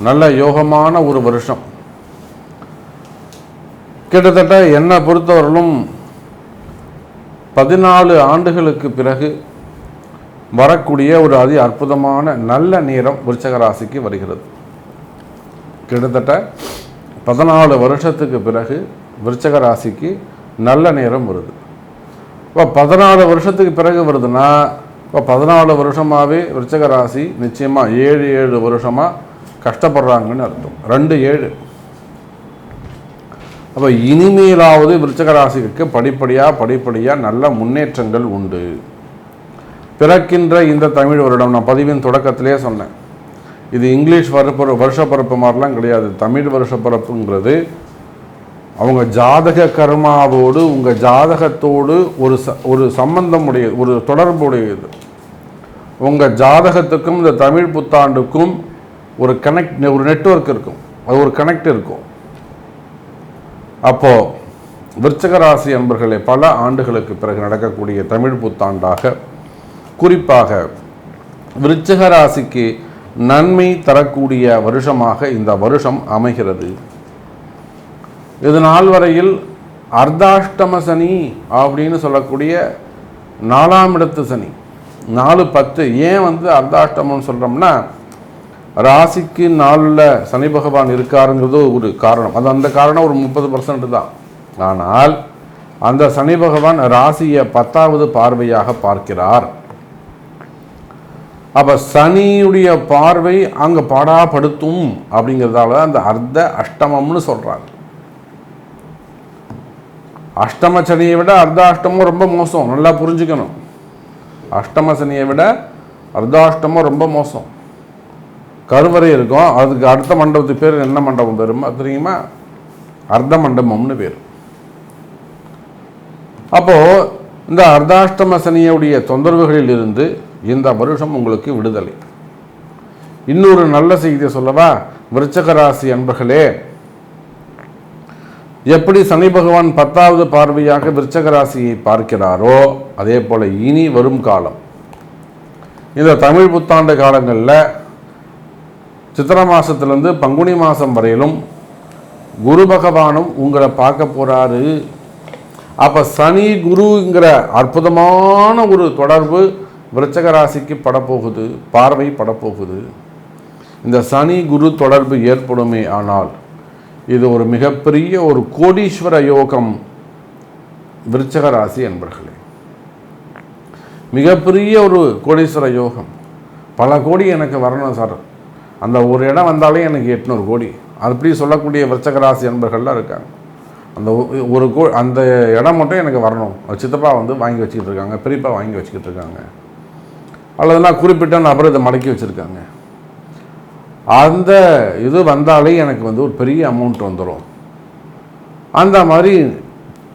[SPEAKER 1] நல்ல யோகமான ஒரு வருஷம். கிட்டத்தட்ட என்னை பொறுத்தவரையிலும் 14 ஆண்டுகளுக்கு பிறகு வரக்கூடிய ஒரு அதி அற்புதமான நல்ல நேரம் விருச்சிக ராசிக்கு வருகிறது. கிட்டத்தட்ட 14 வருஷத்துக்கு பிறகு விருச்சிக ராசிக்கு நல்ல நேரம் வருது. இப்போ 14 வருஷத்துக்கு பிறகு வருதுன்னா இப்போ 14 வருஷமாகவே விருச்சிக ராசி நிச்சயமாக 7 வருஷமாக கஷ்டப்படுறாங்கன்னு அர்த்தம். 2-7. அப்போ இனிமேலாவது விருச்சிக ராசிக்கு படிப்படியாக நல்ல முன்னேற்றங்கள் உண்டு. பிறக்கின்ற இந்த தமிழ் வருடம், நான் பதிவின் தொடக்கத்திலே சொன்னேன், இது இங்கிலீஷ் வருஷப்பிறப்பு மாதிரிலாம் கிடையாது. தமிழ் வருஷப்பிறப்புங்கிறது அவங்க ஜாதக கர்மாவோடு உங்கள் ஜாதகத்தோடு ஒரு சம்பந்தம் உடையது, ஒரு தொடர்புடையது. உங்கள் ஜாதகத்துக்கும் இந்த தமிழ் புத்தாண்டுக்கும் ஒரு நெட்வொர்க் இருக்கும், அது ஒரு கனெக்ட் இருக்கும். அப்போது விருச்சிக ராசி அன்பர்களே, பல ஆண்டுகளுக்கு பிறகு நடக்கக்கூடிய தமிழ் புத்தாண்டாக, குறிப்பாக விருச்சிக ராசிக்கு நன்மை தரக்கூடிய வருஷமாக இந்த வருஷம் அமைகிறது. இது நாள் வரையில் அர்த்தாஷ்டம சனி அப்படின்னு சொல்லக்கூடிய 4ஆம் இடத்து சனி, 4-10. ஏன் அர்த்தாஷ்டமம்னு சொல்கிறோம்னா, ராசிக்கு 4ல் சனி பகவான் இருக்காருங்கிறது ஒரு காரணம். அந்த காரணம் ஒரு 30% தான். ஆனால் அந்த சனி பகவான் ராசியை 10வது பார்வையாக பார்க்கிறார். அப்போ சனியுடைய பார்வை அங்கே பாடாப்படுத்தும் அப்படிங்கிறதால அந்த அர்த்த அஷ்டமம்னு சொல்கிறாங்க. அஷ்டம சனியை விட அர்த்தாஷ்டமம் ரொம்ப மோசம், நல்லா புரிஞ்சுக்கணும். அஷ்டம சனியை விட அர்த்தாஷ்டமம் ரொம்ப மோசம். கருவறை இருக்கும், அதுக்கு அடுத்த மண்டபத்துக்கு பேர் என்ன மண்டபம் பேருமா தெரியுமா? அர்த்த மண்டபம்னு பேர். அப்போது இந்த அர்த்தாஷ்டம சனியுடைய தொந்தரவுகளில் இருந்து இந்த வருஷம் உங்களுக்கு விடுதலை. இன்னொரு நல்ல செய்தியை சொல்லவா? விருச்சிக ராசி அன்பர்களே, எப்படி சனி பகவான் 10வது பார்வையாக விருச்சிக ராசியை பார்க்கிறாரோ அதே போல இனி வரும் காலம், இந்த தமிழ் புத்தாண்டு காலங்களில் சித்திரை மாதத்துலேருந்து பங்குனி மாதம் வரையிலும் குரு பகவானும் உங்களை பார்க்க போகிறாரு. அப்போ சனி குருங்கிற அற்புதமான ஒரு தொடர்பு விருச்சிக ராசிக்கு படப்போகுது, பார்வை படப்போகுது. இந்த சனி குரு தொடர்பு ஏற்படுமே ஆனால் இது ஒரு மிகப்பெரிய ஒரு கோடீஸ்வர யோகம் விருச்சிக ராசி என்பர்களே. மிகப்பெரிய ஒரு கோடீஸ்வர யோகம். பல கோடி எனக்கு வரணும் சார், அந்த ஒரு இடம் வந்தாலே எனக்கு 800 கோடி, அப்படி சொல்லக்கூடிய விருச்சிக ராசி என்பர்கள்லாம் இருக்காங்க. அந்த அந்த இடம் மட்டும் எனக்கு வரணும், சித்தப்பா வந்து வாங்கி வச்சுக்கிட்டு இருக்காங்க, பெரியப்பா வாங்கி வச்சுக்கிட்டு இருக்காங்க, அல்லதுனா குறிப்பிட்ட நபர் இதை மடக்கி வச்சுருக்காங்க. அந்த இது வந்தாலே எனக்கு வந்து ஒரு பெரிய அமௌண்ட் வந்துடும். அந்த மாதிரி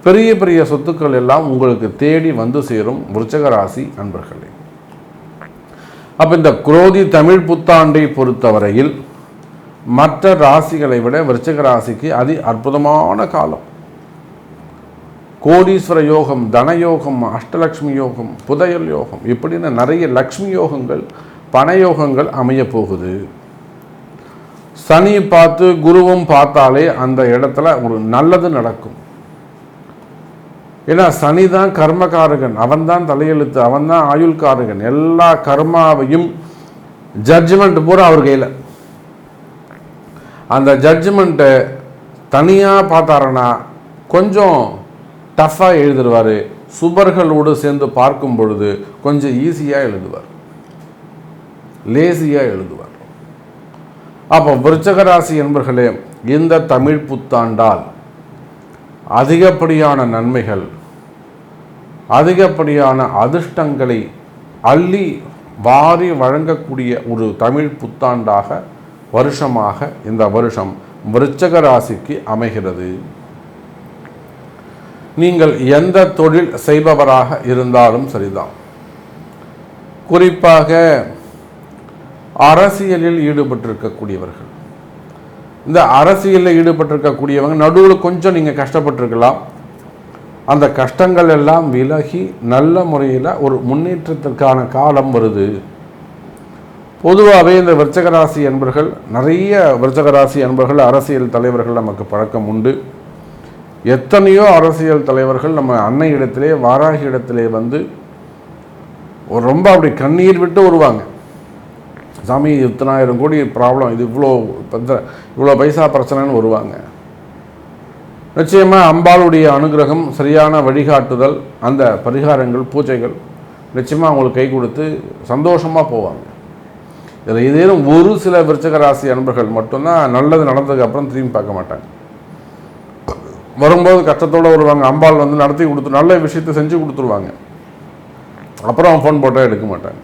[SPEAKER 1] பெரிய பெரிய சொத்துக்கள் எல்லாம் உங்களுக்கு தேடி வந்து சேரும் விருச்சிக ராசி அன்பர்களே. அப்போ இந்த குரோதி தமிழ் புத்தாண்டை பொறுத்தவரையில் மற்ற ராசிகளை விட விருச்சிக ராசிக்கு அற்புதமான காலம். கோடீஸ்வர யோகம், தனயோகம், அஷ்டலக்ஷ்மி யோகம், புதையல் யோகம், இப்படின்னு நிறைய லக்ஷ்மி யோகங்கள், பணயோகங்கள் அமைய போகுது. சனி பார்த்து குருவும் பார்த்தாலே அந்த இடத்துல ஒரு நல்லது நடக்கும். ஏன்னா சனி தான் கர்மகாரகன், அவன் தான் தலையெழுத்து, அவன் தான் ஆயுள்காரகன். எல்லா கர்மாவையும் ஜட்ஜ்மெண்ட் பூரா அவர் கையில். அந்த ஜட்ஜ்மெண்ட்டை தனியாக பார்த்தாருன்னா கொஞ்சம் டஃப்பாக எழுதிடுவார். சுபர்களோடு சேர்ந்து பார்க்கும் பொழுது கொஞ்சம் ஈஸியாக எழுதுவார், லேசியாக எழுதுவார். அப்போ விருச்சிக ராசி என்பர்களே, இந்த தமிழ் புத்தாண்டால் அதிகப்படியான நன்மைகள், அதிகப்படியான அதிர்ஷ்டங்களை அள்ளி வாரி வழங்கக்கூடிய ஒரு தமிழ் புத்தாண்டாக வருஷமாக இந்த வருஷம் விருச்சிக ராசிக்கு அமைகிறது. நீங்கள் எந்த தொழில் செய்பவராக இருந்தாலும் சரிதான், குறிப்பாக அரசியலில் ஈடுபட்டிருக்கக்கூடியவர்கள், இந்த அரசியலில் ஈடுபட்டிருக்கக்கூடியவங்க நடுவில் கொஞ்சம் நீங்கள் கஷ்டப்பட்டிருக்கலாம். அந்த கஷ்டங்கள் எல்லாம் விலகி நல்ல முறையில் ஒரு முன்னேற்றத்திற்கான காலம் வருது. பொதுவாகவே இந்த விருச்சிக ராசி என்பர்கள், நிறைய விருச்சிக ராசி என்பர்கள் அரசியல் தலைவர்கள் நமக்கு பழக்கம் உண்டு. எத்தனையோ அரசியல் தலைவர்கள் நம்ம அன்னை இடத்திலே, வாராகி இடத்திலே வந்து ரொம்ப அப்படி கண்ணீர் விட்டு வருவாங்க. சாமி, 10,000 கோடி ப்ராப்ளம், இது இவ்வளோ பைசா பிரச்சனைன்னு வருவாங்க. நிச்சயமாக அம்பாளுடைய அனுகிரகம், சரியான வழிகாட்டுதல், அந்த பரிகாரங்கள், பூஜைகள் நிச்சயமாக அவங்களுக்கு கை கொடுத்து சந்தோஷமாக போவாங்க. இதில் ஏதேனும் ஒரு சில விருச்சிக ராசி அன்பர்கள் மட்டும்தான் நல்லது நடந்ததுக்கு அப்புறம் திரும்பி பார்க்க மாட்டாங்க. வரும்போது கஷ்டத்தோடு வருவாங்க. அம்பாள் வந்து நடத்தி கொடுத்து நல்ல விஷயத்தை செஞ்சு கொடுத்துருவாங்க, அப்புறம் ஃபோன் போட்டால் எடுக்க மாட்டாங்க.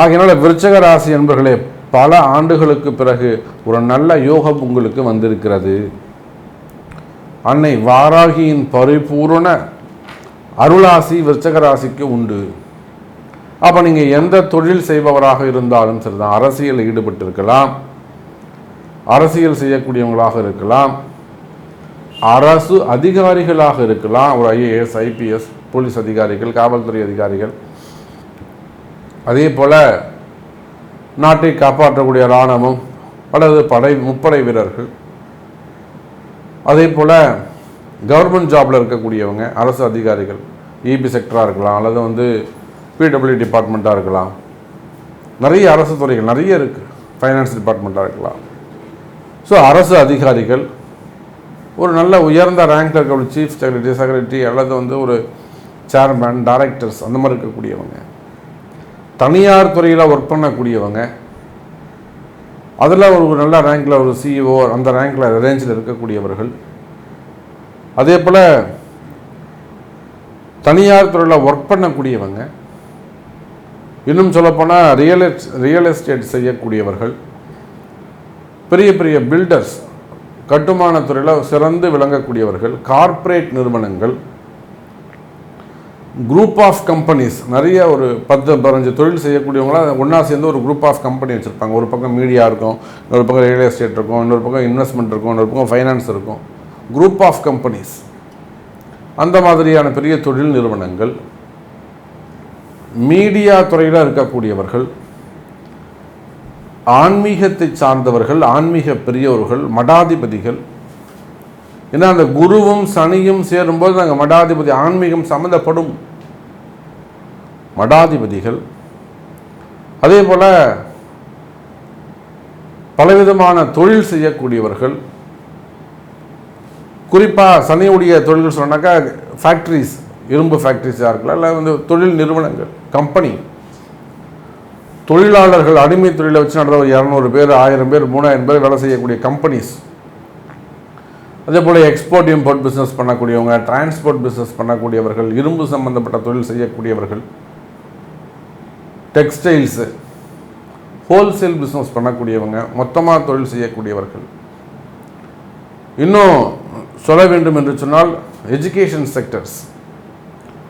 [SPEAKER 1] ஆகையினால விருச்சிக ராசி அன்பர்களே, பல ஆண்டுகளுக்கு பிறகு ஒரு நல்ல யோகம் உங்களுக்கு வந்திருக்கிறது. அன்னை வாராகியின் பரிபூரண அருளாசி விருச்சிக ராசிக்கு உண்டு. அப்போ நீங்கள் எந்த தொழில் செய்பவராக இருந்தாலும் சரிதான், அரசியலில் ஈடுபட்டிருக்கலாம், அரசியல் செய்யக்கூடியவங்களாக இருக்கலாம், அரசு அதிகாரிகளாக இருக்கலாம், ஒரு IAS, IPS, போலீஸ் அதிகாரிகள், காவல்துறை அதிகாரிகள், அதே போல் நாட்டை காப்பாற்றக்கூடிய இராணுவம் அல்லது முப்படை வீரர்கள், அதே போல் கவர்மெண்ட் ஜாபில் இருக்கக்கூடியவங்க, அரசு அதிகாரிகள், EB செக்டராக இருக்கலாம், அல்லது வந்து PWD டிபார்ட்மெண்ட்டாக இருக்கலாம், நிறைய அரசு துறைகள் நிறைய இருக்குது, ஃபைனான்ஸ் டிபார்ட்மெண்ட்டாக இருக்கலாம். ஸோ அரசு அதிகாரிகள், ஒரு நல்ல உயர்ந்த ரேங்க்ல இருக்கக்கூடிய சீஃப் செக்ரட்டரி அல்லது வந்து ஒரு சேர்மேன், டைரக்டர்ஸ், அந்த மாதிரி இருக்கக்கூடியவங்க, தனியார் துறையில் ஒர்க் பண்ணக்கூடியவங்க, அதில் ஒரு நல்ல ரேங்கில் ஒரு CEO, அந்த ரேங்கில் ரேஞ்சில் இருக்கக்கூடியவர்கள், அதே போல் தனியார் துறையில் ஒர்க் பண்ணக்கூடியவங்க, இன்னும் சொல்லப்போனால் ரியல் எஸ்டேட் செய்யக்கூடியவர்கள், பெரிய பெரிய பில்டர்ஸ், கட்டுமான துறையில் சிறந்து விளங்கக்கூடியவர்கள், கார்ப்பரேட் நிறுவனங்கள், குரூப் ஆஃப் கம்பெனிஸ், நிறைய ஒரு 10-15 தொழில் செய்யக்கூடியவங்களாம் ஒன்றா சேர்ந்து ஒரு குரூப் ஆஃப் கம்பெனி வச்சுருப்பாங்க. ஒரு பக்கம் மீடியா இருக்கும், இன்னொரு பக்கம் ரியல் எஸ்டேட் இருக்கும், இன்னொரு பக்கம் இன்வெஸ்ட்மெண்ட் இருக்கும், இன்னொரு பக்கம் ஃபைனான்ஸ் இருக்கும், குரூப் ஆஃப் கம்பெனிஸ், அந்த மாதிரியான பெரிய தொழில் நிறுவனங்கள், மீடியா துறையில் இருக்கக்கூடியவர்கள், ஆன்மீகத்தை சார்ந்தவர்கள், ஆன்மீக பெரியவர்கள், மடாதிபதிகள். ஏன்னா அந்த குருவும் சனியும் சேரும்போது நாங்கள் மடாதிபதி, ஆன்மீகம் சம்மந்தப்படும் மடாதிபதிகள், அதே போல் பலவிதமான தொழில் செய்யக்கூடியவர்கள், குறிப்பாக சனியுடைய தொழில்கள் சொன்னாக்கா ஃபேக்ட்ரிஸ், இரும்பு ஃபேக்ட்ரிஸாக இருக்கலாம், இல்லை வந்து தொழில் நிறுவனங்கள், கம்பெனி, தொழிலாளர்கள் அடிமை தொழிலை வச்சு நடந்த ஒரு 200 பேர், 1000 பேர், 3000 பேர் வேலை செய்யக்கூடிய கம்பெனிஸ். அதே போல் எக்ஸ்போர்ட் இம்போர்ட் பிஸ்னஸ் பண்ணக்கூடியவங்க, டிரான்ஸ்போர்ட் பிஸ்னஸ் பண்ணக்கூடியவர்கள், இரும்பு சம்பந்தப்பட்ட தொழில் செய்யக்கூடியவர்கள், டெக்ஸ்டைல்ஸு, ஹோல்சேல் பிஸ்னஸ் பண்ணக்கூடியவங்க, மொத்தமாக தொழில் செய்யக்கூடியவர்கள். இன்னும் சொல்ல வேண்டும் என்று சொன்னால் எஜுகேஷன் செக்டர்ஸ்,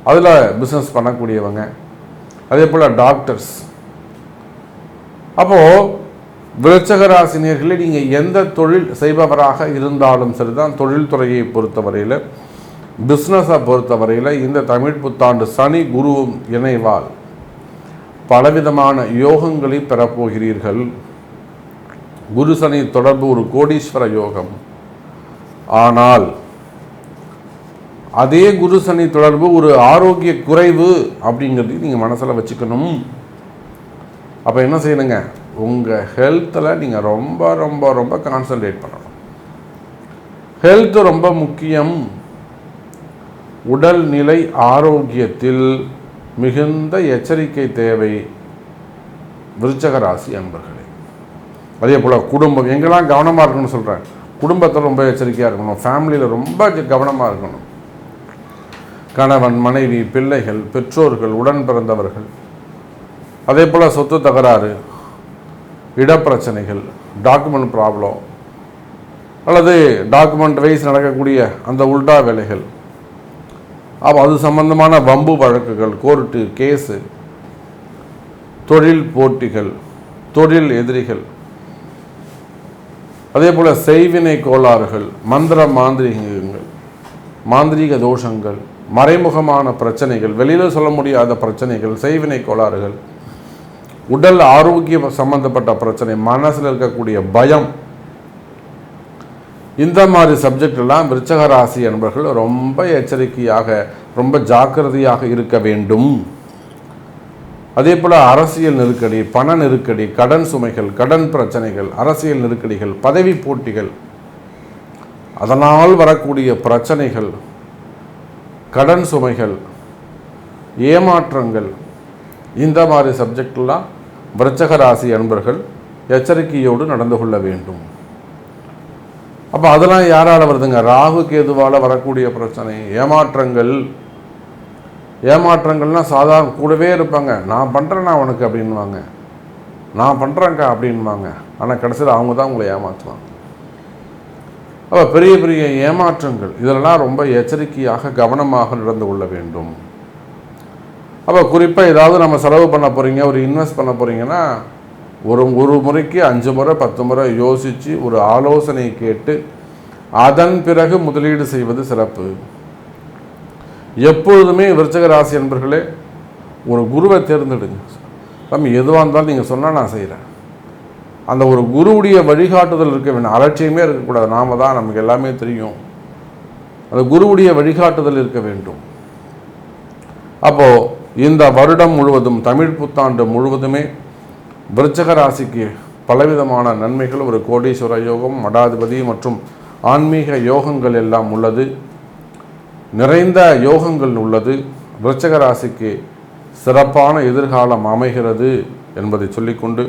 [SPEAKER 1] அதில் பிஸ்னஸ் பண்ணக்கூடியவங்க, அதே போல் டாக்டர்ஸ். அப்போது விருச்சக ராசினியர்களே, நீங்கள் எந்த தொழில் செய்பவராக இருந்தாலும் சரிதான், தொழில்துறையை பொறுத்தவரையில், பிஸ்னஸை பொறுத்தவரையில் இந்த தமிழ் புத்தாண்டு சனி குருவும் இணைவால் பலவிதமான யோகங்களை பெறப்போகிறீர்கள். குரு சனி தொடர்பு ஒரு கோடீஸ்வர யோகம். ஆனால் அதே குரு சனி தொடர்பு ஒரு ஆரோக்கிய குறைவு அப்படிங்கிறது நீங்கள் மனசில் வச்சுக்கணும். அப்போ என்ன செய்யணுங்க, உங்கள் ஹெல்த்தில் நீங்கள் ரொம்ப ரொம்ப ரொம்ப கான்சன்ட்ரேட் பண்ணணும். ஹெல்த் ரொம்ப முக்கியம். உடல்நிலை ஆரோக்கியத்தில் மிகுந்த எச்சரிக்கை தேவை விருச்சக ராசி அன்பர்களே. அதே போல் குடும்பம், எங்கெல்லாம் கவனமாக இருக்கணும்னு சொல்கிறேன். குடும்பத்தில் ரொம்ப எச்சரிக்கையாக இருக்கணும், ஃபேமிலியில் ரொம்ப கவனமாக இருக்கணும். கணவன், மனைவி, பிள்ளைகள், பெற்றோர்கள், உடன் பிறந்தவர்கள், அதே போல் சொத்து தகராறு, இடப்பிரச்சனைகள், டாக்குமெண்ட் ப்ராப்ளம், அல்லது டாக்குமெண்ட் வைஸ் நடக்கக்கூடிய அந்த உல்டா வேலைகள், அப்போ அது சம்பந்தமான வம்பு வழக்குகள், கோர்ட்டு கேஸு, தொழில் போட்டிகள், தொழில் எதிரிகள், அதே போல் செய்வினை கோளாறுகள், மந்திர மாந்திரிகங்கள், மாந்திரீக தோஷங்கள், மறைமுகமான பிரச்சனைகள், வெளியில் சொல்ல முடியாத பிரச்சனைகள், செய்வினை கோளாறுகள், உடல் ஆரோக்கியம் சம்பந்தப்பட்ட பிரச்சனை, மனசில் இருக்கக்கூடிய பயம், இந்த மாதிரி சப்ஜெக்ட் எல்லாம் விருச்சக ராசி என்பவர்கள் ரொம்ப எச்சரிக்கையாக, ரொம்ப ஜாக்கிரதையாக இருக்க வேண்டும். அதே போல் அரசியல் நெருக்கடி, பண நெருக்கடி, கடன் சுமைகள், கடன் பிரச்சனைகள், அரசியல் நெருக்கடிகள், பதவி போட்டிகள், அதனால் வரக்கூடிய பிரச்சனைகள், கடன் சுமைகள், ஏமாற்றங்கள், இந்த மாதிரி சப்ஜெக்டெல்லாம் விருச்சக ராசி அன்பர்கள் எச்சரிக்கையோடு நடந்து கொள்ள வேண்டும். அப்போ அதெல்லாம் யாரால் வருதுங்க, ராகு கேதுவால் வரக்கூடிய பிரச்சனை, ஏமாற்றங்கள். ஏமாற்றங்கள்னால் சாதாரண கூடவே இருப்பாங்க, நான் பண்ணுறேன்னா உனக்கு அப்படின்வாங்க, நான் பண்ணுறேங்க்கா அப்படின்வாங்க. ஆனால் கடைசியில் அவங்க தான் உங்களை ஏமாற்றுவாங்க. அப்போ பெரிய பெரிய ஏமாற்றங்கள், இதெல்லாம் ரொம்ப எச்சரிக்கையாக கவனமாக நடந்து கொள்ள வேண்டும். அப்போ குறிப்பாக ஏதாவது நம்ம செலவு பண்ண போகிறீங்க, ஒரு இன்வெஸ்ட் பண்ண போகிறீங்கன்னா ஒரு முறைக்கு 5 முறை 10 முறை யோசித்து ஒரு ஆலோசனை கேட்டு அதன் பிறகு முதலீடு செய்வது சிறப்பு. எப்பொழுதுமே விருச்சக ராசி என்பர்களே ஒரு குருவை தேர்ந்தெடுங்க. நம்ம எதுவாக இருந்தாலும் நீங்கள் சொன்னால் நான் செய்கிறேன், அந்த ஒரு குருவுடைய வழிகாட்டுதல் இருக்க வேண்டும். அலட்சியமே இருக்கக்கூடாது, நாம தான் நமக்கு எல்லாமே தெரியும், அந்த குருவுடைய வழிகாட்டுதல் இருக்க வேண்டும். அப்போது இந்த வருடம் முழுவதும், தமிழ் புத்தாண்டு முழுவதுமே விருச்சக ராசிக்கு பலவிதமான நன்மைகள், ஒரு கோடீஸ்வர யோகம், மடாதிபதி மற்றும் ஆன்மீக யோகங்கள் எல்லாம் உள்ளது, நிறைந்த யோகங்கள் உள்ளது. விருச்சக ராசிக்கு சிறப்பான எதிர்காலம் அமைகிறது என்பதை சொல்லிக்கொண்டு,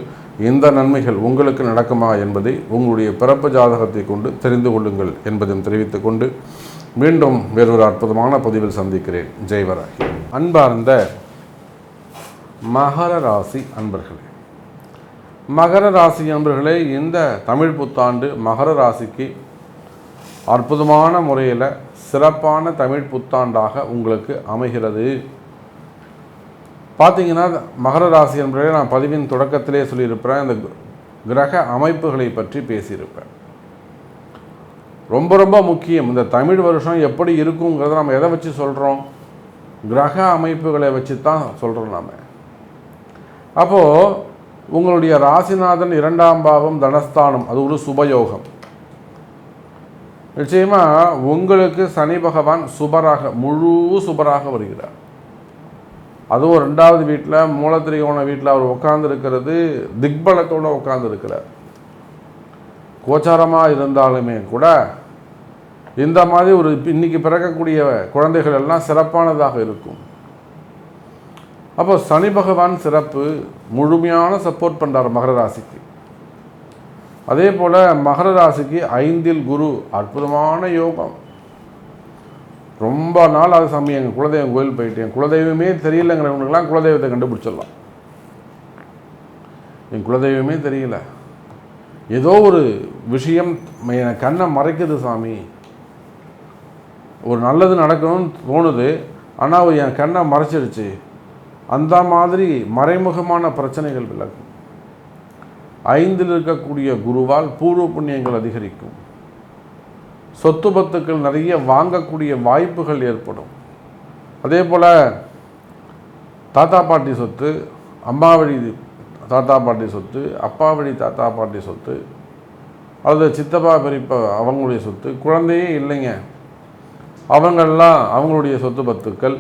[SPEAKER 1] இந்த நன்மைகள் உங்களுக்கு நடக்குமா என்பதை உங்களுடைய பிறப்பு ஜாதகத்தை கொண்டு தெரிந்து கொள்ளுங்கள் என்பதையும் தெரிவித்துக் கொண்டு மீண்டும் வேறொரு அற்புதமான பதிவில் சந்திக்கிறேன். ஜெய்வராகி. அன்பார்ந்த மகர ராசி அன்பர்களே, மகர ராசி அன்பர்களே, இந்த தமிழ் புத்தாண்டு மகர ராசிக்கு அற்புதமான முறையில் சிறப்பான தமிழ் புத்தாண்டாக உங்களுக்கு அமைகிறது. பார்த்தீங்கன்னா மகர ராசி என்பதை நான் பதிவின் தொடக்கத்திலே சொல்லியிருப்பேன், இந்த கிரக அமைப்புகளை பற்றி பேசியிருப்பேன். ரொம்ப ரொம்ப முக்கியம். இந்த தமிழ் வருஷம் எப்படி இருக்குங்கிறத நம்ம எதை வச்சு சொல்கிறோம், கிரக அமைப்புகளை வச்சு தான் சொல்கிறோம் நாம். அப்போது உங்களுடைய ராசிநாதன் 2ஆம் பாவம் தனஸ்தானம், அது ஒரு சுபயோகம். நிச்சயமாக உங்களுக்கு சனி பகவான் சுபராக, முழு சுபராக வருகிறார். அதுவும் 2வது வீட்டில், மூலத்திரிகோண வீட்டில் அவர் உட்கார்ந்து இருக்கிறது திக்பலத்தோடு உட்கார்ந்து இருக்கிறார். கோச்சாரமாக இருந்தாலுமே கூட இந்த மாதிரி ஒரு இன்னைக்கு பிறக்கக்கூடிய குழந்தைகள் எல்லாம் சிறப்பானதாக இருக்கும். அப்போ சனி பகவான் சிறப்பு, முழுமையான சப்போர்ட் பண்ணுறார் மகர ராசிக்கு. அதே போல் மகர ராசிக்கு 5ல் குரு, அற்புதமான யோகம். ரொம்ப நாள் அது சாமி எங்கள் குலதெய்வம் கோயில் போயிட்டேன், குலதெய்வமே தெரியலங்கிறவங்களுக்கெல்லாம் குலதெய்வத்தை கண்டுபிடிச்சிடலாம். என் குலதெய்வமே தெரியல, ஏதோ ஒரு விஷயம் என் கண்ணை மறைக்குது சாமி, ஒரு நல்லது நடக்கணும்னு தோணுது ஆனால் என் கண்ணை மறைச்சிருச்சு, அந்த மாதிரி மறைமுகமான பிரச்சனைகள் விலகும். 5ல் இருக்கக்கூடிய குருவால் பூர்வ புண்ணியங்கள் அதிகரிக்கும். சொத்து பத்துக்கள் நிறைய வாங்கக்கூடிய வாய்ப்புகள் ஏற்படும். அதே போல் தாத்தா பாட்டி சொத்து, அம்மா வழி தாத்தா பாட்டி சொத்து, அப்பா வழி தாத்தா பாட்டி சொத்து, அல்லது சித்தப்பா பெரியப்பா அவங்களுடைய சொத்து, குழந்தையே இல்லைங்க அவங்களெல்லாம் அவங்களுடைய சொத்து பத்துக்கள்,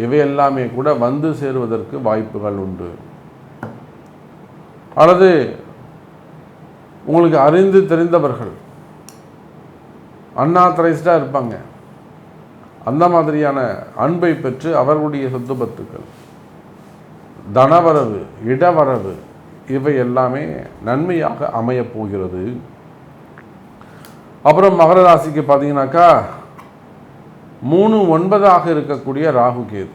[SPEAKER 1] இவை எல்லாமே கூட வந்து சேருவதற்கு வாய்ப்புகள் உண்டு. அல்லது உங்களுக்கு அறிந்து தெரிந்தவர்கள் அன்ஆத்தரைஸ்டாக இருப்பாங்க, அந்த மாதிரியான அன்பை பெற்று அவர்களுடைய சொத்து பத்துக்கள், தனவரவு, இடவரவு, இவை எல்லாமே நன்மையாக அமையப் போகிறது. அப்புறம் மகர ராசிக்கு பார்த்தீங்கன்னாக்கா 3, 9 இருக்கக்கூடிய ராகு கேது,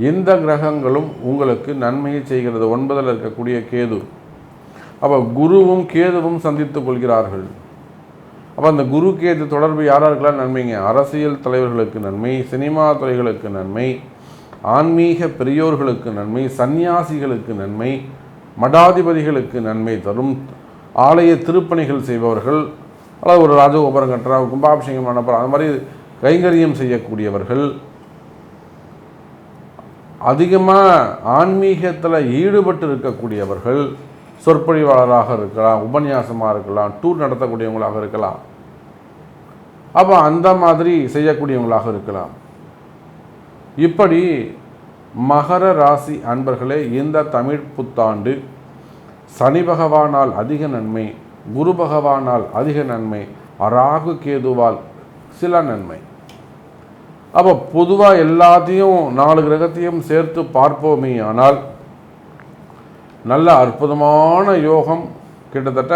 [SPEAKER 1] இந்த கிரகங்களும் உங்களுக்கு நன்மையை செய்கிறது. 9ல் இருக்கக்கூடிய கேது, அப்போ குருவும் கேதுவும் சந்தித்துக் கொள்கிறார்கள். அப்போ அந்த குரு கேது தொடர்பு யாராருக்கெல்லாம் நன்மைங்க? அரசியல் தலைவர்களுக்கு நன்மை, சினிமா துறைகளுக்கு நன்மை, ஆன்மீக பெரியோர்களுக்கு நன்மை, சந்நியாசிகளுக்கு நன்மை, மடாதிபதிகளுக்கு நன்மை தரும். ஆலய திருப்பணிகள் செய்பவர்கள், அதாவது ஒரு ராஜகோபுரம் கட்டுறா, கும்பாபிஷேகம் பண்ண அந்த மாதிரி கைங்கரியம் செய்யக்கூடியவர்கள், அதிகமாக ஆன்மீகத்தில் ஈடுபட்டு இருக்கக்கூடியவர்கள், சொற்பொழிவாளராக இருக்கலாம், உபன்யாசமாக இருக்கலாம், டூர் நடத்தக்கூடியவங்களாக இருக்கலாம், அப்போ அந்த மாதிரி செய்யக்கூடியவங்களாக இருக்கலாம். இப்படி மகர ராசி அன்பர்களே, இந்த தமிழ் புத்தாண்டு சனி பகவானால் அதிக நன்மை, குரு பகவானால் அதிக நன்மை, ராகு கேதுவால் சில நன்மை. அப்போ பொதுவாக எல்லாத்தையும் 4 கிரகத்தையும் சேர்த்து பார்ப்போமே ஆனால் நல்ல அற்புதமான யோகம், கிட்டத்தட்ட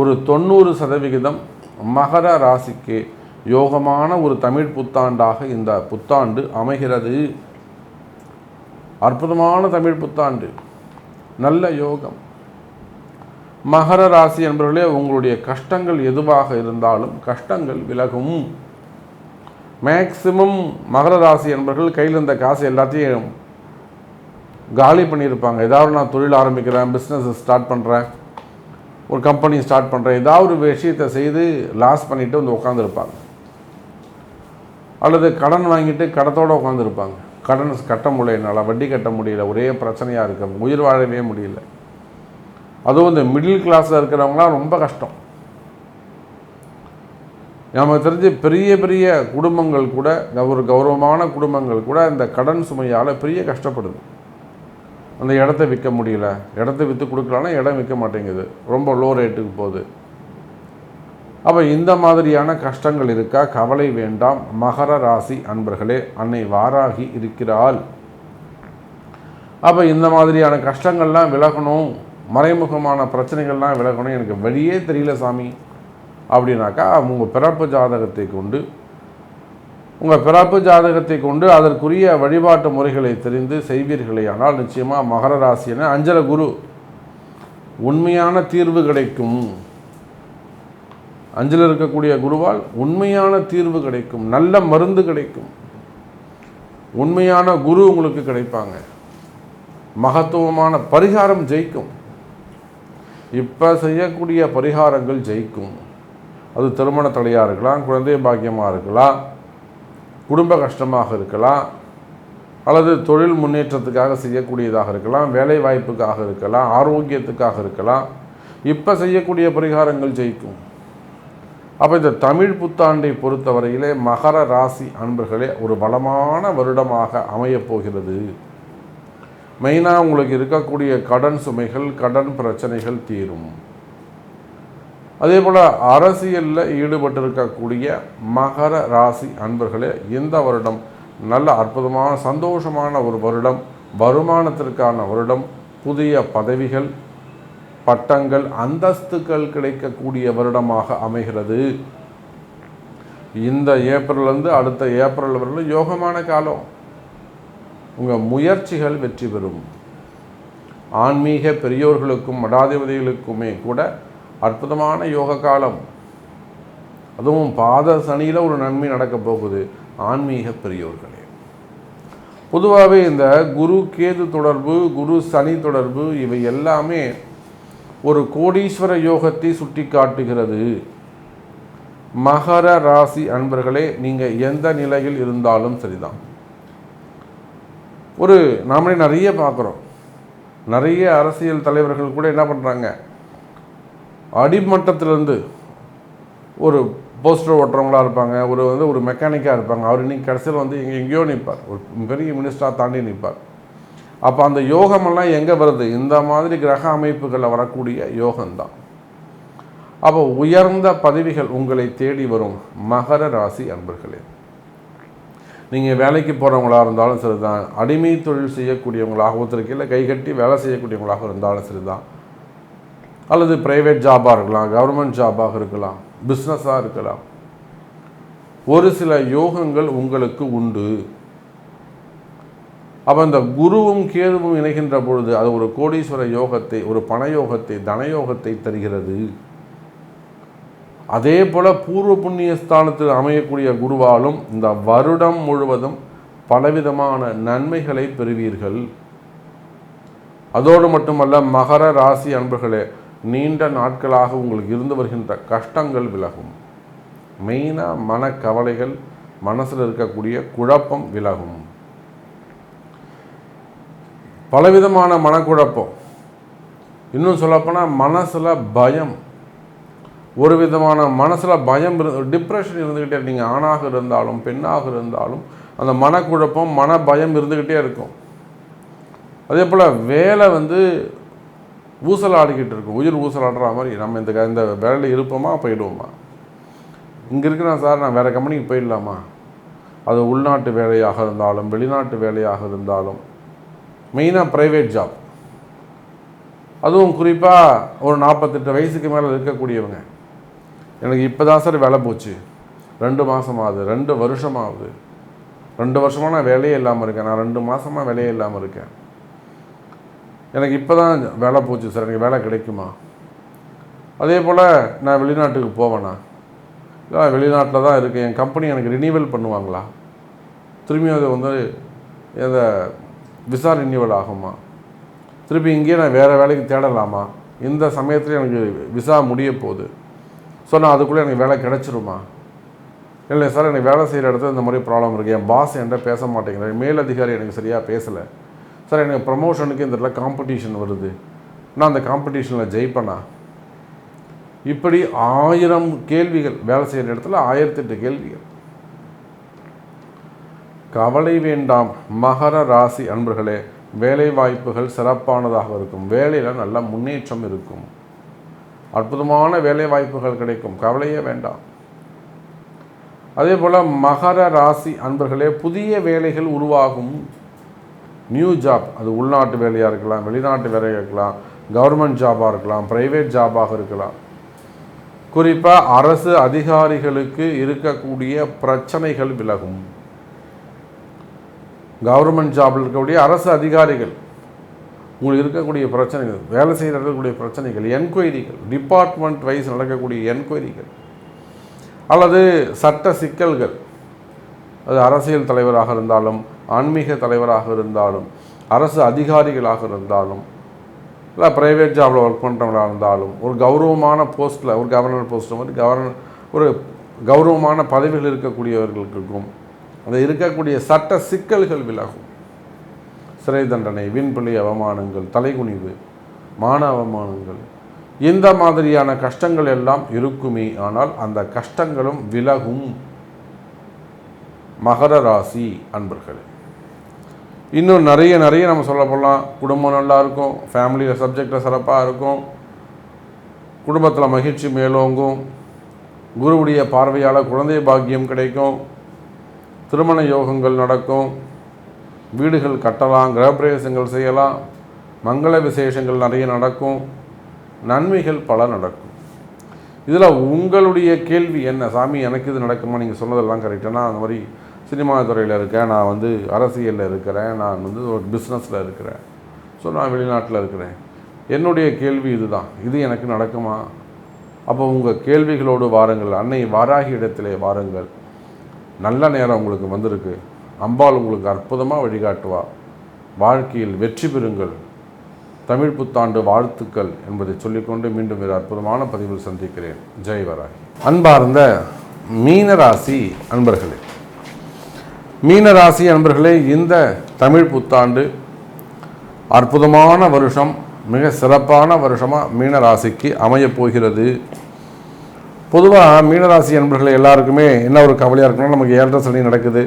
[SPEAKER 1] ஒரு 90% மகர ராசிக்கு யோகமான ஒரு தமிழ் புத்தாண்டாக இந்த புத்தாண்டு அமைகிறது. அற்புதமான தமிழ் புத்தாண்டு, நல்ல யோகம். மகர ராசி என்பவர்களே, உங்களுடைய கஷ்டங்கள் எதுவாக இருந்தாலும் கஷ்டங்கள் விலகும். மேக்சிமம் மகர ராசி என்பவர்கள் கையில் இருந்த காசு எல்லாத்தையும் காலி பண்ணியிருப்பாங்க. ஏதாவது நான் தொழில் ஆரம்பிக்கிறேன், பிஸ்னஸ் ஸ்டார்ட் பண்ணுறேன், ஒரு கம்பெனி ஸ்டார்ட் பண்ணுறேன், ஏதாவது ஒரு விஷயத்தை செய்து லாஸ் பண்ணிவிட்டு வந்து உட்காந்துருப்பாங்க. அல்லது கடன் வாங்கிட்டு கடத்தோடு உட்காந்துருப்பாங்க. கடன் கட்ட முடியல, வட்டி கட்ட முடியல, ஒரே பிரச்சனையாக இருக்கு, உயிர் வாழவே முடியல. அதுவும் இந்த மிடில் கிளாஸில் இருக்கிறவங்களாம் ரொம்ப கஷ்டம். நமக்கு தெரிஞ்சு பெரிய பெரிய குடும்பங்கள் கூட, ஒரு கௌரவமான குடும்பங்கள் கூட இந்த கடன் சுமையால் பெரிய கஷ்டப்படுது. அந்த இடத்த விற்க முடியல, இடத்த விற்று கொடுக்கலான்னா இடம் விற்க மாட்டேங்குது, ரொம்ப லோ ரேட்டுக்கு போகுது. அப்போ இந்த மாதிரியான கஷ்டங்கள் இருக்கா? கவலை வேண்டாம் மகர ராசி அன்பர்களே, அன்னை வாராகி இருக்கிறாள். அப்போ இந்த மாதிரியான கஷ்டங்கள்லாம் விலகணும், மறைமுகமான பிரச்சனைகள்லாம் விலகணும், எனக்கு வழியே தெரியல சாமி அப்படின்னாக்கா உங்கள் பிறப்பு ஜாதகத்தை கொண்டு அதற்குரிய வழிபாட்டு முறைகளை தெரிந்து செய்வீர்களே ஆனால் நிச்சயமாக மகர ராசியான அஞ்சல குரு உண்மையான தீர்வு கிடைக்கும். அஞ்சில் இருக்கக்கூடிய குருவால் உண்மையான தீர்வு கிடைக்கும், நல்ல மருந்து கிடைக்கும், உண்மையான குரு உங்களுக்கு கிடைப்பாங்க, மகத்துவமான பரிகாரம் ஜெயிக்கும். இப்போ செய்யக்கூடிய பரிகாரங்கள் ஜெயிக்கும். அது திருமண தடையாக இருக்கலாம், குழந்தை பாக்கியமாக இருக்கலாம், குடும்ப கஷ்டமாக இருக்கலாம், அல்லது தொழில் முன்னேற்றத்துக்காக செய்யக்கூடியதாக இருக்கலாம், வேலை வாய்ப்புக்காக இருக்கலாம், ஆரோக்கியத்துக்காக இருக்கலாம். இப்போ செய்யக்கூடிய பரிகாரங்கள் ஜெயிக்கும். அப்போ இந்த தமிழ் புத்தாண்டை பொறுத்தவரையிலே மகர ராசி அன்பர்களே ஒரு வளமான வருடமாக அமையப் போகிறது. மெயினாக உங்களுக்கு இருக்கக்கூடிய கடன் சுமைகள், கடன் பிரச்சனைகள் தீரும். அதே போல் அரசியலில் ஈடுபட்டிருக்கக்கூடிய மகர ராசி அன்பர்களே, இந்த வருடம் நல்ல அற்புதமான சந்தோஷமான ஒரு வருடம், வருமானத்திற்கான வருடம், புதிய பதவிகள், பட்டங்கள், அந்தஸ்துக்கள் கிடைக்கக்கூடிய வருடமாக அமைகிறது. இந்த ஏப்ரல்லேருந்து அடுத்த ஏப்ரல் வரையிலும் யோகமான காலம். உங்கள் முயற்சிகள் வெற்றி பெறும். ஆன்மீக பெரியோர்களுக்கும் மடாதிபதிகளுக்குமே கூட அற்புதமான யோக காலம். அதுவும் பாத சனியில் ஒரு நன்மை நடக்கப் போகுது. ஆன்மீக பெரியோர்களே, பொதுவாகவே இந்த குரு கேது தொடர்பு, குரு சனி தொடர்பு, இவை எல்லாமே ஒரு கோடீஸ்வர யோகத்தை சுட்டி காட்டுகிறது. மகர ராசி அன்பர்களே, நீங்கள் எந்த நிலையில் இருந்தாலும் சரிதான். நாமளே நிறைய பார்க்குறோம். நிறைய அரசியல் தலைவர்கள் கூட என்ன பண்ணுறாங்க, அடிமட்டத்திலேருந்து ஒரு போஸ்டர் ஓட்டுறவங்களாக இருப்பாங்க, ஒரு மெக்கானிக்காக இருப்பாங்க. அவர் இன்னைக்கு கடைசியில் எங்கேயோ நிற்பார், ஒரு பெரிய மினிஸ்டராக தாண்டி நிற்பார். அப்போ அந்த யோகமெல்லாம் எங்கே வருது? இந்த மாதிரி கிரக அமைப்புகளில் வரக்கூடிய யோகம்தான். அப்போ உயர்ந்த பதவிகள் உங்களை தேடி வரும். மகர ராசி அன்பர்களே, நீங்கள் வேலைக்கு போகிறவங்களாக இருந்தாலும் சரிதான், அடிமை தொழில் செய்யக்கூடியவங்களாக, ஒருத்தருக்கையில் கைகட்டி வேலை செய்யக்கூடியவங்களாக இருந்தாலும் சரிதான், அல்லது ப்ரைவேட் ஜாபாக இருக்கலாம், கவர்மெண்ட் ஜாபாக இருக்கலாம், பிஸ்னஸாக இருக்கலாம், ஒரு சில யோகங்கள் உங்களுக்கு உண்டு. அப்போ இந்த குருவும் கேதுவும் இணைகின்ற பொழுது அது ஒரு கோடீஸ்வர யோகத்தை, ஒரு பணயோகத்தை, தனயோகத்தை தருகிறது. அதே போல் பூர்வ புண்ணிய ஸ்தானத்தில் அமையக்கூடிய குருவாலும் இந்த வருடம் முழுவதும் பலவிதமான நன்மைகளை பெறுவீர்கள். அதோடு மட்டுமல்ல, மகர ராசி அன்பர்களே, நீண்ட நாட்களாக உங்களுக்கு இருந்து வருகின்ற கஷ்டங்கள் விலகும். மெயினாக மனக்கவலைகள், மனசில் இருக்கக்கூடிய குழப்பம் விலகும். பலவிதமான மனக்குழப்பம், இன்னும் சொல்லப்போனால் மனசில் பயம், ஒரு விதமான மனசில் பயம், டிப்ரெஷன் இருந்துக்கிட்டே, நீங்கள் ஆணாக இருந்தாலும் பெண்ணாக இருந்தாலும் அந்த மனக்குழப்பம், மன பயம் இருந்துக்கிட்டே இருக்கும். அதே போல் வேலை ஊசலாடிக்கிட்டு இருக்கும், உயிர் ஊசலாடுற மாதிரி. நம்ம இந்த வேலையில் இருப்போமா போயிடுவோமா, இங்கே இருக்கிறேன் சார், நான் வேறு கம்பெனிக்கு போயிடலாமா? அது உள்நாட்டு வேலையாக இருந்தாலும் வெளிநாட்டு வேலையாக இருந்தாலும், மெயினாக ப்ரைவேட் ஜாப், அதுவும் குறிப்பாக ஒரு 48 வயசுக்கு மேலே இருக்கக்கூடியவங்க, எனக்கு இப்போ தான் சார் வேலை போச்சு, 2 மாதமாகுது, 2 வருஷமாகுது, 2 வருஷமாக நான் வேலையே இல்லாமல் இருக்கேன், நான் 2 மாதமாக வேலையே இல்லாமல் இருக்கேன், எனக்கு இப்போ தான் வேலை போச்சு சார், எனக்கு வேலை கிடைக்குமா? அதே போல் நான் வெளிநாட்டுக்கு போவேனா? இல்லை, வெளிநாட்டில் தான் இருக்கேன், என் கம்பெனி எனக்கு ரினியூவல் பண்ணுவாங்களா? திரும்பியும் அது எந்த விசா ரினியூவல் ஆகுமா? திருப்பி இங்கேயே நான் வேறு வேலைக்கு தேடலாமா? இந்த சமயத்தில் எனக்கு விசா முடிய போகுது, ஸோ நான் அதுக்குள்ளே எனக்கு வேலை கிடச்சிருமா? இல்லை சார், எனக்கு வேலை செய்கிற இடத்துல இந்த மாதிரி ப்ராப்ளம் இருக்குது, என் பாஸ் என்கிட்ட பேச மாட்டேங்கிறார், மேலதிகாரி எனக்கு சரியாக பேசலை சார், எனக்கு ப்ரமோஷனுக்கு இந்த இடத்துல காம்படிஷன் வருது, நான் அந்த காம்படிஷனில் ஜெயிப்பேனா? இப்படி 1000 கேள்விகள், வேலை செய்கிற இடத்துல 1008 கேள்விகள். கவலை வேண்டாம் மகர ராசி அன்பர்களே, வேலை வாய்ப்புகள் சிறப்பானதாக இருக்கும், வேலையில் நல்ல முன்னேற்றம் இருக்கும், அற்புதமான வேலை வாய்ப்புகள் கிடைக்கும், கவலையே வேண்டாம். அதே போல் மகர ராசி அன்பர்களே, புதிய வேலைகள் உருவாகும். நியூ ஜாப், அது உள்நாட்டு வேலையாக இருக்கலாம், வெளிநாட்டு வேலையாக இருக்கலாம், கவர்மெண்ட் ஜாபாக இருக்கலாம், ப்ரைவேட் ஜாபாக இருக்கலாம். குறிப்பாக அரசு அதிகாரிகளுக்கு இருக்கக்கூடிய பிரச்சனைகள் விலகும். கவர்மெண்ட் ஜாபில் இருக்கக்கூடிய அரசு அதிகாரிகள், உங்களுக்கு இருக்கக்கூடிய பிரச்சனைகள், வேலை செய்கிற இருக்கக்கூடிய பிரச்சனைகள், என்கொயரிகள், டிபார்ட்மெண்ட் வைஸ் நடக்கக்கூடிய என்கொயரிகள், அல்லது சட்ட சிக்கல்கள், அது அரசியல் தலைவராக இருந்தாலும், ஆன்மீக தலைவராக இருந்தாலும், அரசு அதிகாரிகளாக இருந்தாலும், இல்லை ப்ரைவேட் ஜாபில் ஒர்க் பண்ணுறவங்களாக இருந்தாலும், ஒரு கௌரவமான போஸ்ட்டில், ஒரு கவர்னர் போஸ்ட்டு மாதிரி ஒரு கௌரவமான பதவிகள் இருக்கக்கூடியவர்களுக்கும் அது இருக்கக்கூடிய சட்ட சிக்கல்கள் விலகும். சிறை தண்டனை, வீண்பழி அவமானங்கள், தலைகுனிவு, மான அவமானங்கள், இந்த மாதிரியான கஷ்டங்கள் எல்லாம் இருக்குமே, ஆனால் அந்த கஷ்டங்களும் விலகும். மகர ராசி அன்பர்கள், இன்னும் நிறைய நம்ம சொல்ல போகலாம். குடும்பம் நல்லா இருக்கும், ஃபேமிலியில் சப்ஜெக்டில் சிறப்பாக இருக்கும், குடும்பத்தில் மகிழ்ச்சி மேலோங்கும். குருவுடைய பார்வையால் குழந்தை பாக்கியம் கிடைக்கும். திருமண யோகங்கள் நடக்கும். வீடுகள் கட்டலாம், கிரகப்பிரவேசங்கள் செய்யலாம், மங்கள விசேஷங்கள் நிறைய நடக்கும், நன்மைகள் பல நடக்கும். இதில் உங்களுடைய கேள்வி என்ன? சாமி எனக்கு இது நடக்குமா? நீங்கள் சொன்னதெல்லாம் கரெக்டாக. நான் அந்த மாதிரி சினிமா துறையில் இருக்கேன், நான் அரசியலில் இருக்கிறேன், நான் ஒரு பிஸ்னஸில் இருக்கிறேன், ஸோ நான் வெளிநாட்டில் இருக்கிறேன். என்னுடைய கேள்வி இதுதான், இது எனக்கு நடக்குமா? அப்போ உங்கள் கேள்விகளோடு வாருங்கள். அன்னை வாராகி இடத்திலே வாருங்கள். நல்ல நேரம் உங்களுக்கு வந்திருக்கு. அம்பாள் உங்களுக்கு அற்புதமாக வழிகாட்டுவா. வாழ்க்கையில் வெற்றி பெறுங்கள். தமிழ் புத்தாண்டு வாழ்த்துக்கள் என்பதை சொல்லிக்கொண்டு மீண்டும் ஒரு அற்புதமான பதிவில் சந்திக்கிறேன். ஜெய் வராகி. அன்பார்ந்த மீனராசி அன்பர்களே, மீனராசி அன்பர்களே, இந்த தமிழ் புத்தாண்டு அற்புதமான வருஷம், மிக சிறப்பான வருஷமாக மீனராசிக்கு அமையப்போகிறது. பொதுவாக மீனராசி அன்பர்களே எல்லாருக்குமே என்ன ஒரு கவலையாக இருக்குன்னா, நமக்கு 7.5 சனி நடக்குது.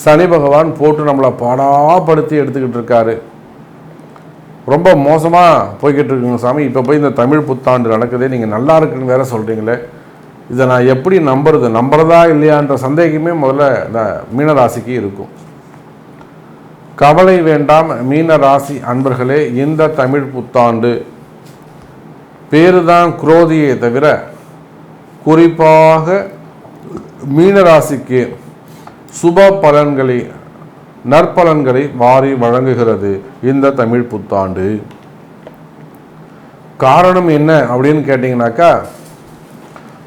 [SPEAKER 1] சனி பகவான் போட்டு நம்மளை பாடாப்படுத்தி எடுத்துக்கிட்டு இருக்காரு. ரொம்ப மோசமாக போய்கிட்டு இருக்குங்க சாமி. இப்போ போய் இந்த தமிழ் புத்தாண்டு நடக்குதே, நீங்கள் நல்லா இருக்குன்னு வேற சொல்கிறீங்களே, இதை நான் எப்படி நம்புறதா இல்லையான்ற சந்தேகமே முதல்ல இந்த மீனராசிக்கு இருக்கும். கவலை வேண்டாம் மீனராசி அன்பர்களே. இந்த தமிழ் புத்தாண்டு பேருதான் குரோதியை தவிர குறிப்பாக மீனராசிக்கு சுப பலன்களை, நற்பலன்களை வாரி வழங்குகிறது இந்த தமிழ் புத்தாண்டு. காரணம் என்ன அப்படின்னு கேட்டிங்கனாக்கா,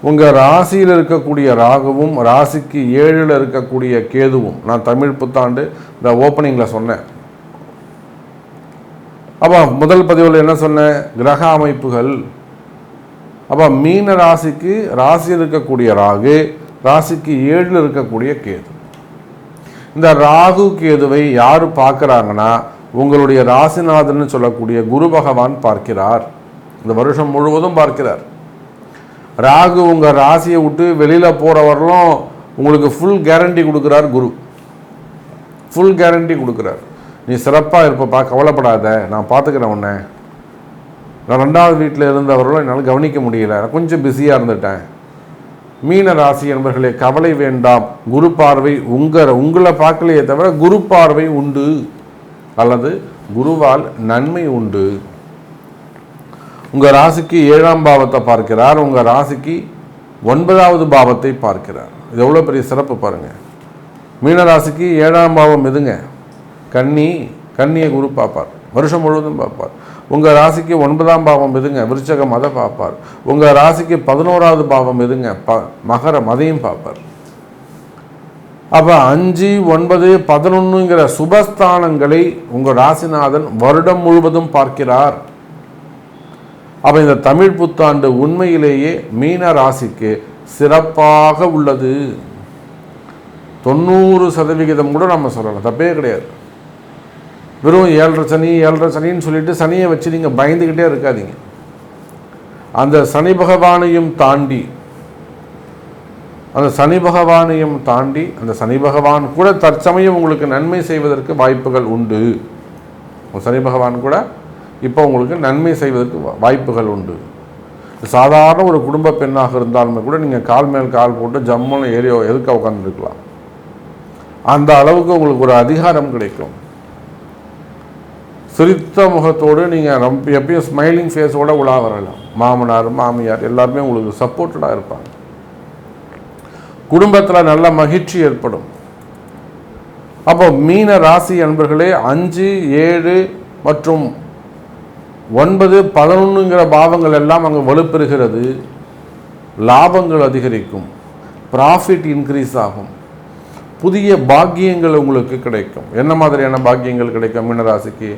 [SPEAKER 1] உங்கள் ராசியில் இருக்கக்கூடிய ராகுவும் ராசிக்கு 7ல் இருக்கக்கூடிய கேதுவும், நான் தமிழ் புத்தாண்டு இந்த ஓப்பனிங்கில் சொன்னேன். அப்போ முதல் பதிவில் என்ன சொன்னேன்? கிரக அமைப்புகள். அப்போ மீன ராசிக்கு ராசியில் இருக்கக்கூடிய ராகு, ராசிக்கு 7ல் இருக்கக்கூடிய கேது. இந்த ராகு கேதுவை யார் பார்க்குறாங்கன்னா, உங்களுடைய ராசிநாதன் சொல்லக்கூடிய குரு பகவான் பார்க்கிறார். இந்த வருஷம் முழுவதும் பார்க்கிறார். ராகு உங்கள் ராசியை விட்டு வெளியில் போகிறவர்களும் உங்களுக்கு ஃபுல் கேரண்டி கொடுக்குறார். குரு ஃபுல் கேரண்டி கொடுக்குறார். நீ சிறப்பாக இருப்பப்பா, கவலைப்படாத, நான் பார்த்துக்கிறேன் உன்னை. நான் 2வது வீட்டில் இருந்தவர்களும் என்னால் கவனிக்க முடியல, நான் கொஞ்சம் பிஸியாக இருந்துட்டேன். மீன ராசி என்பர்களே, கவலை வேண்டாம். குரு பார்வை உங்களை பார்க்கலையே தவிர குரு பார்வை உண்டு, அல்லது குருவால் நன்மை உண்டு. உங்கள் ராசிக்கு 7ஆம் பாவத்தை பார்க்கிறார், உங்கள் ராசிக்கு 9வது பாவத்தை பார்க்கிறார். இது எவ்வளோ பெரிய சிறப்பு பாருங்கள். மீனராசிக்கு 7ஆம் பாவம் எதுங்க? கன்னியை குரு பார்ப்பார், வருஷம் முழுவதும் பார்ப்பார். உங்கள் ராசிக்கு 9ஆம் பாவம் எதுங்க? விருச்சகம், அதை பார்ப்பார். உங்கள் ராசிக்கு 11வது பாவம் எதுங்க? மகரம், அதையும் பார்ப்பார். அப்போ 5, 9, 11ங்கிற சுபஸ்தானங்களை உங்கள் ராசிநாதன் வருடம் முழுவதும் பார்க்கிறார். அப்போ இந்த தமிழ் புத்தாண்டு உண்மையிலேயே மீன ராசிக்கு சிறப்பாக உள்ளது. 90% கூட நம்ம சொல்லலாம், தப்பே கிடையாது. வெறும் 7.5 சனின்னு சொல்லிட்டு சனியை வச்சு நீங்கள் பயந்துக்கிட்டே இருக்காதீங்க. அந்த சனி பகவானையும் தாண்டி அந்த சனி பகவான் கூட தற்சமயம் உங்களுக்கு நன்மை செய்வதற்கு வாய்ப்புகள் உண்டு. சனி பகவான் கூட இப்போ உங்களுக்கு நன்மை செய்வதற்கு வாய்ப்புகள் உண்டு. சாதாரண ஒரு குடும்ப பெண்ணாக இருந்தாலுமே கூட நீங்கள் கால் மேல் கால் போட்டு ஜம்முன்னு ஏரியா எதுக்க உட்காந்துருக்கலாம். அந்த அளவுக்கு உங்களுக்கு ஒரு அதிகாரம் கிடைக்கும். சிரித்த முகத்தோடு நீங்கள் எப்பயும் ஸ்மைலிங் ஃபேஸோட உலா வரலாம். மாமனார் மாமியார் எல்லாருமே உங்களுக்கு சப்போர்ட்டடாக இருப்பாங்க. குடும்பத்தில் நல்ல மகிழ்ச்சி ஏற்படும். அப்போ மீன ராசி அன்பர்களே, 5, 7 மற்றும் 9, 11ங்கிற பாவங்கள் எல்லாம் அங்கே வலுப்பெறுகிறது. லாபங்கள் அதிகரிக்கும், ப்ராஃபிட் இன்க்ரீஸ் ஆகும், புதிய பாக்கியங்கள் உங்களுக்கு கிடைக்கும். என்ன மாதிரியான பாக்கியங்கள் கிடைக்கும் மீனராசிக்கு?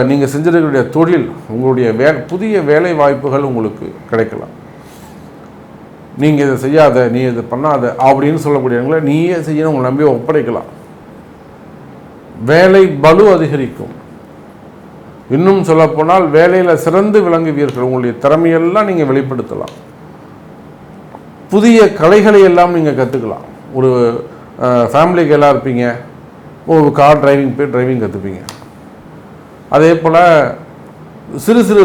[SPEAKER 1] நீங்கள் செஞ்சிருக்கக்கூடிய தொழில், உங்களுடைய புதிய வேலை வாய்ப்புகள் உங்களுக்கு கிடைக்கலாம். நீங்கள் இதை செய்யாத, நீ இதை பண்ணாத அப்படின்னு சொல்லக்கூடியவங்களை நீயே செய்யணும், உங்களை நம்பி ஒப்படைக்கலாம். வேலை பலு அதிகரிக்கும். இன்னும் சொல்லப்போனால் வேலையில் சிறந்து விளங்குவீர்கள். உங்களுடைய திறமையெல்லாம் நீங்கள் வெளிப்படுத்தலாம். புதிய கலைகளை எல்லாம் நீங்கள் கற்றுக்கலாம். ஒரு ஃபேமிலிக்கு எல்லாம் இருப்பீங்க, ஒரு கார் டிரைவிங் கற்றுப்பீங்க. அதே போல் சிறு சிறு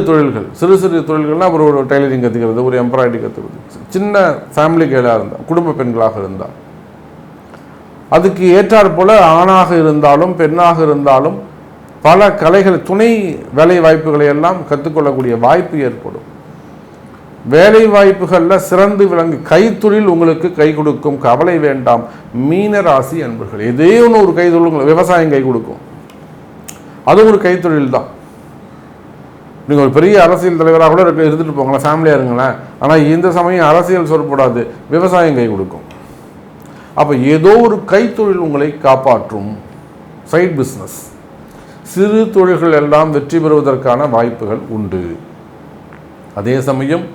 [SPEAKER 1] தொழில்கள்னால் ஒரு டெய்லரிங் கற்றுக்கிறது, ஒரு எம்ப்ராய்டரி கற்றுக்கிறது, சின்ன ஃபேமிலி கேளாக இருந்தால், குடும்ப பெண்களாக இருந்தால், அதுக்கு ஏற்றாற் போல் ஆணாக இருந்தாலும் பெண்ணாக இருந்தாலும் பல கலைகள், துணை வேலை வாய்ப்புகளை எல்லாம் கற்றுக்கொள்ளக்கூடிய வாய்ப்பு ஏற்படும். வேலை வாய்ப்புகளில் சிறந்து விளங்கு கைத்தொழில் உங்களுக்கு கை கொடுக்கும், கவலை வேண்டாம். மீன ராசி அன்பர்கள், ஏதே ஒன்று ஒரு கைத்தொழில், விவசாயம் கை கொடுக்கும், அது ஒரு கைத்தொழில் தான். நீங்கள் ஒரு பெரிய அரசியல் தலைவராக கூட இருந்துட்டு போங்களேன், ஃபேமிலியாக இருங்களேன், ஆனால் இந்த சமயம் அரசியல் சொல்லப்படாது, விவசாயம் கை கொடுக்கும். அப்போ ஏதோ ஒரு கைத்தொழில் உங்களை காப்பாற்றும். சைட் பிஸ்னஸ், சிறு தொழில்கள் எல்லாம் வெற்றி பெறுவதற்கான வாய்ப்புகள் உண்டு. அதே சமயம்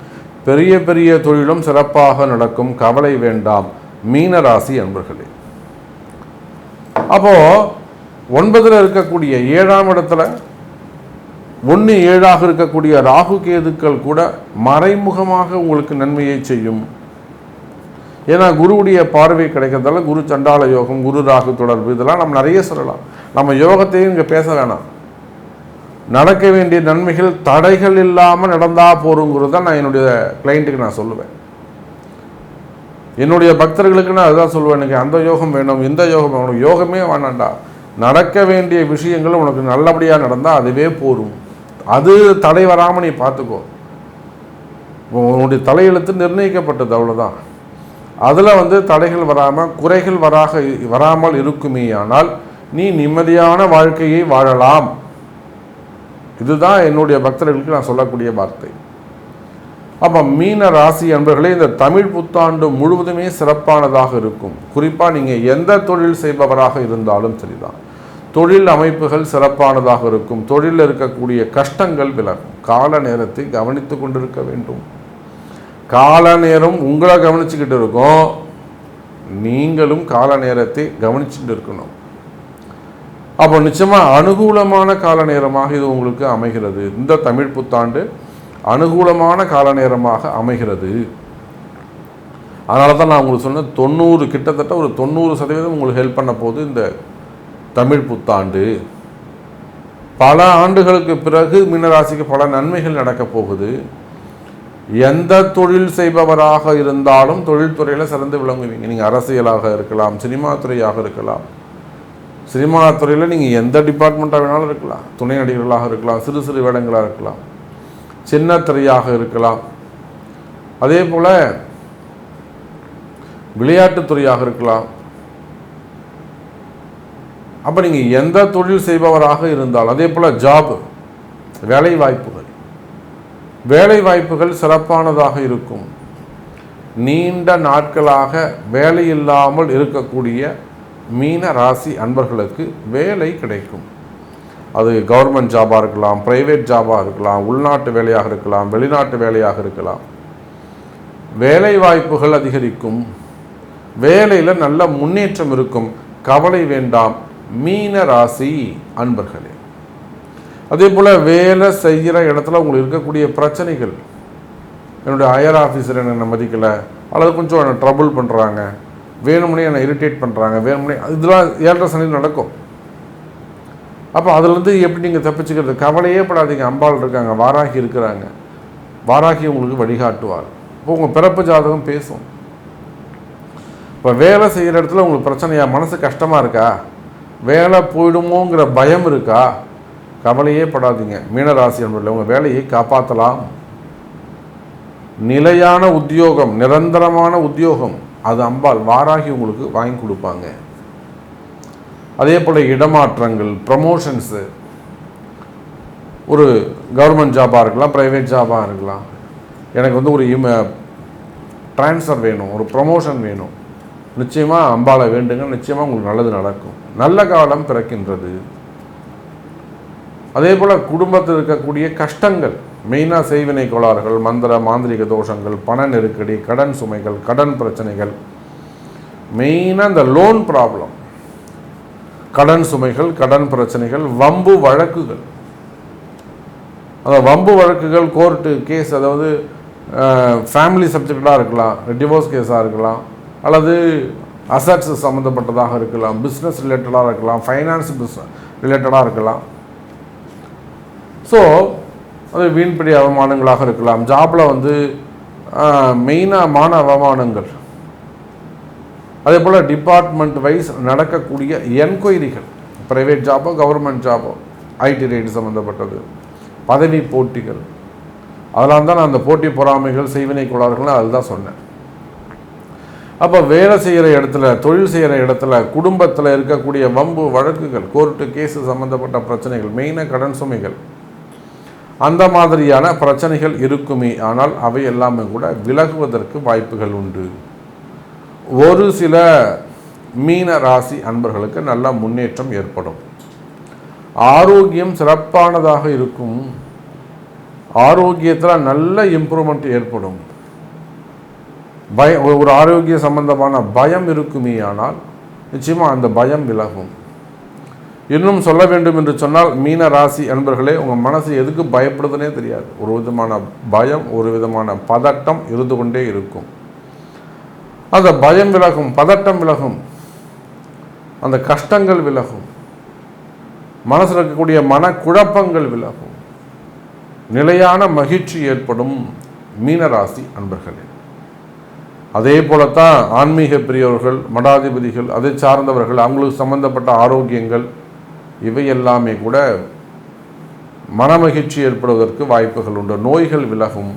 [SPEAKER 1] பெரிய பெரிய தொழிலும் சிறப்பாக நடக்கும், கவலை வேண்டாம் மீனராசி அன்பர்களே. அப்போ 9ல் இருக்கக்கூடிய 7ஆம் இடத்துல 1-7ஆக இருக்கக்கூடிய ராகு கேதுக்கள் கூட மறைமுகமாக உங்களுக்கு நன்மையை செய்யும். ஏன்னா குருவுடைய பார்வை கிடைக்கிறதால குரு சண்டால யோகம், குரு ராகு தொடர்பு, இதெல்லாம் நம்ம நிறைய சொல்லலாம். நம்ம யோகத்தையும் இங்கே பேச வேணாம். நடக்க வேண்டிய நன்மைகள் தடைகள் இல்லாமல் நடந்தால் போருங்கிறது தான் நான் என்னுடைய கிளைண்ட்டுக்கு நான் சொல்லுவேன். என்னுடைய பக்தர்களுக்கு நான் அதுதான் சொல்லுவேன், எனக்கு அந்த யோகம் வேணும், இந்த யோகம் வேணும். யோகமே வேணாண்டா, நடக்க வேண்டிய விஷயங்கள் உனக்கு நல்லபடியாக நடந்தால் அதுவே போரும். அது தடை வராமல் நீ பார்த்துக்கோ. உன்னுடைய தலையெழுத்து நிர்ணயிக்கப்பட்டது, அவ்வளோதான். அதில் தடைகள் வராமல் குறைகள் வராமல் இருக்குமே, ஆனால் நீ நிம்மதியான வாழ்க்கையை வாழலாம். இதுதான் என்னுடைய பக்தர்களுக்கு நான் சொல்லக்கூடிய வார்த்தை. அப்போ மீன ராசி அன்பர்களே, இந்த தமிழ் புத்தாண்டு முழுவதுமே சிறப்பானதாக இருக்கும். குறிப்பாக நீங்கள் எந்த தொழில் செய்பவராக இருந்தாலும் சரிதான், தொழில் அமைப்புகள் சிறப்பானதாக இருக்கும். தொழிலில் இருக்கக்கூடிய கஷ்டங்கள் விலகும். கால நேரத்தை கவனித்து கொண்டிருக்க வேண்டும். கால நேரம் உங்களை கவனிச்சுக்கிட்டு இருக்கும், நீங்களும் கால நேரத்தை கவனிச்சுட்டு இருக்கணும். அப்போ நிச்சயமாக அனுகூலமான கால நேரமாக இது உங்களுக்கு அமைகிறது. இந்த தமிழ் புத்தாண்டு அனுகூலமான கால நேரமாக அமைகிறது. அதனால தான் நான் உங்களுக்கு சொன்னேன், கிட்டத்தட்ட ஒரு 90% உங்களுக்கு ஹெல்ப் பண்ண போது இந்த தமிழ் புத்தாண்டு. பல ஆண்டுகளுக்கு பிறகு மீனராசிக்கு பல நன்மைகள் நடக்கப் போகுது. எந்த தொழில் செய்பவராக இருந்தாலும் தொழில்துறையில் சிறந்து விளங்குவீங்க. நீங்கள் அரசியலாக இருக்கலாம், சினிமா துறையாக இருக்கலாம். சினிமா துறையில் நீங்கள் எந்த டிபார்ட்மெண்ட்டாக வேணாலும் இருக்கலாம். துணை நடிகர்களாக இருக்கலாம், சிறு சிறு வேடங்களாக இருக்கலாம், சின்ன திரையாக இருக்கலாம். அதே போல் விளையாட்டுத்துறையாக இருக்கலாம். அப்போ நீங்கள் எந்த தொழில் செய்பவராக இருந்தால், அதே போல் ஜாப், வேலை வாய்ப்புகள் சிறப்பானதாக இருக்கும். நீண்ட நாட்களாக வேலை இல்லாமல் இருக்கக்கூடிய மீன ராசி அன்பர்களுக்கு வேலை கிடைக்கும். அது கவர்மெண்ட் ஜாபாக இருக்கலாம், பிரைவேட் ஜாபாக இருக்கலாம், உள்நாட்டு வேலையாக இருக்கலாம், வெளிநாட்டு வேலையாக இருக்கலாம். வேலை வாய்ப்புகள் அதிகரிக்கும். வேலையில் நல்ல முன்னேற்றம் இருக்கும். கவலை வேண்டாம் மீன ராசி அன்பர்களே. அதே போல் வேலை செய்கிற இடத்துல உங்களுக்கு இருக்கக்கூடிய பிரச்சனைகள், என்னுடைய ஹையர் ஆஃபீஸர் என்னை மதிக்கலை, அல்லது கொஞ்சம் என்னை ட்ரபுள் பண்ணுறாங்க, வேணும்னே என்னை இரிட்டேட் பண்ணுறாங்க, வேணும்னே, இதெல்லாம் 7.5 சனியில் நடக்கும். அப்போ அதுலேருந்து எப்படி நீங்கள் தப்பிச்சுக்கிறது? கவலையே படாதீங்க, அம்பாள் இருக்காங்க, வாராகி இருக்கிறாங்க. வாராகி உங்களுக்கு வழிகாட்டுவார். இப்போ உங்கள் பிறப்பு ஜாதகம் பேசும். இப்போ வேலை செய்கிற இடத்துல உங்களுக்கு பிரச்சனையா, மனசு கஷ்டமாக இருக்கா, வேலை போயிடுமோங்கிற பயம் இருக்கா, கவலையே படாதீங்க. மீனராசி என்பதில் உங்கள் வேலையை காப்பாற்றலாம். நிலையான உத்தியோகம், நிரந்தரமான உத்தியோகம், அது அம்பாள் வாராகி உங்களுக்கு வாங்கி கொடுப்பாங்க. அதே போல் இடமாற்றங்கள், ப்ரமோஷன்ஸு, ஒரு கவர்மெண்ட் ஜாபாக இருக்கலாம், ப்ரைவேட் ஜாபாக இருக்கலாம். எனக்கு ஒரு ட்ரான்ஸ்ஃபர் வேணும், ஒரு ப்ரமோஷன் வேணும், நிச்சயமாக அம்பாளை வேண்டுங்க, நிச்சயமாக உங்களுக்கு நல்லது நடக்கும். நல்ல காலம் பிறக்கின்றது. அதே போல் குடும்பத்தில் இருக்கக்கூடிய கஷ்டங்கள், மெயினாக செய்வினை கோளாறுகள், மந்திர மாந்திரிக தோஷங்கள், பண நெருக்கடி, கடன் சுமைகள், கடன் பிரச்சனைகள், மெயினாக இந்த லோன் ப்ராப்ளம், கடன் சுமைகள், கடன் பிரச்சனைகள், வம்பு வழக்குகள். அந்த வம்பு வழக்குகள், கோர்ட்டு கேஸ், அதாவது ஃபேமிலி சப்ஜெக்டாக இருக்கலாம், டிவோர்ஸ் கேஸாக இருக்கலாம், அல்லது அசட்ஸ் சம்மந்தப்பட்டதாக இருக்கலாம், பிஸ்னஸ் ரிலேட்டடாக இருக்கலாம், ஃபைனான்ஸ் ரிலேட்டடாக இருக்கலாம். ஸோ அது வீண்படி அவமானங்களாக இருக்கலாம். ஜாபில் வந்து மெயினான அவமானங்கள், அதே போல் டிபார்ட்மெண்ட் வைஸ் நடக்கக்கூடிய என்கொயரிகள், ப்ரைவேட் ஜாபோ கவர்மெண்ட் ஜாபோ, ஐடி ரைடு சம்மந்தப்பட்டது, பதவி போட்டிகள், அதெல்லாம் தான் நான் அந்த போட்டி பொறாமைகள் செய்வினை கோளாறுகள் அதுதான் சொன்னேன். அப்போ வேலை செய்கிற இடத்துல, தொழில் செய்கிற இடத்துல, குடும்பத்தில் இருக்கக்கூடிய வம்பு வழக்குகள், கோர்ட்டு கேஸு சம்மந்தப்பட்ட பிரச்சனைகள், மெயினாக கடன் சுமைகள், அந்த மாதிரியான பிரச்சனைகள் இருக்குமே. ஆனால் அவை எல்லாமே கூட விலகுவதற்கு வாய்ப்புகள் உண்டு. ஒரு சில மீன ராசி அன்பர்களுக்கு நல்ல முன்னேற்றம் ஏற்படும். ஆரோக்கியம் சிறப்பானதாக இருக்கும். ஆரோக்கியத்தில் நல்ல இம்ப்ரூவ்மெண்ட் ஏற்படும். ஒரு ஆரோக்கிய சம்பந்தமான பயம் இருக்குமே, ஆனால் நிச்சயமாக அந்த பயம் விலகும். இன்னும் சொல்ல வேண்டும் என்று சொன்னால், மீன ராசி அன்பர்களே, உங்கள் மனசு எதுக்கு பயப்படுதுன்னே தெரியாது. ஒரு விதமான பயம், ஒரு விதமான பதட்டம் இருந்து கொண்டே இருக்கும். அந்த பயம் விலகும், பதட்டம் விலகும், அந்த கஷ்டங்கள் விலகும், மனசில் இருக்கக்கூடிய மனக்குழப்பங்கள் விலகும், நிலையான மகிழ்ச்சி ஏற்படும் மீனராசி அன்பர்களே. அதே போலத்தான் ஆன்மீக பிரியவர்கள், மடாதிபதிகள், அதை சார்ந்தவர்கள், அவங்களுக்கு சம்பந்தப்பட்ட ஆரோக்கியங்கள், இவை எல்லாமே கூட மனமகிழ்ச்சி ஏற்படுவதற்கு வாய்ப்புகள் உண்டு. நோய்கள் விலகும்.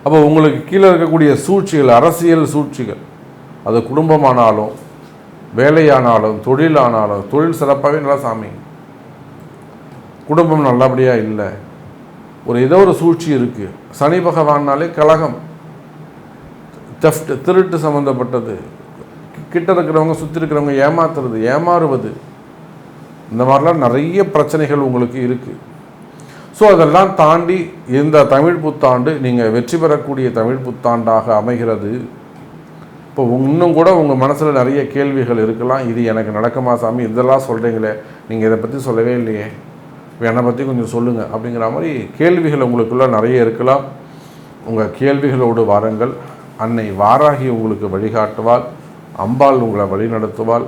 [SPEAKER 1] அப்போ உங்களுக்கு கீழே இருக்கக்கூடிய சூழ்ச்சிகள், அரசியல் சூழ்ச்சிகள், அது குடும்பமானாலும் வேலையானாலும் தொழிலானாலும், தொழில் சிறப்பாகவே நல்லா சாமி, குடும்பம் நல்லபடியாக இல்லை, ஏதோ ஒரு சூழ்ச்சி இருக்குது. சனி பகவான்னாலே கலகம், தெஃப்ட், திருட்டு சம்மந்தப்பட்டது, கிட்ட இருக்கிறவங்க சுற்றி இருக்கிறவங்க ஏமாத்துறது, ஏமாறுவது, இந்த மாதிரிலாம் நிறைய பிரச்சனைகள் உங்களுக்கு இருக்குது. ஸோ அதெல்லாம் தாண்டி இந்த தமிழ் புத்தாண்டு நீங்கள் வெற்றி பெறக்கூடிய தமிழ் புத்தாண்டாக அமைகிறது. இப்போ இன்னும் கூட உங்கள் மனசில் நிறைய கேள்விகள் இருக்கலாம். இது எனக்கு நடக்குமா சாமி, இதெல்லாம் சொல்கிறீங்களே, நீங்கள் இதை பற்றி சொல்லவே இல்லையே, என்னை பற்றி கொஞ்சம் சொல்லுங்கள் அப்படிங்கிற மாதிரி கேள்விகள் உங்களுக்குள்ள நிறைய இருக்கலாம். உங்கள் கேள்விகளோடு வாருங்கள். அன்னை வாராகி உங்களுக்கு வழிகாட்டுவாள், அம்பாள் உங்களை வழிநடத்துவாள்.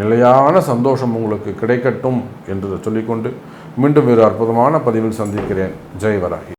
[SPEAKER 1] நிலையான சந்தோஷம் உங்களுக்கு கிடைக்கட்டும் என்று சொல்லிக்கொண்டு மீண்டும் வேறு அற்புதமான பதிவில் சந்திக்கிறேன். ஜெய் வராகி.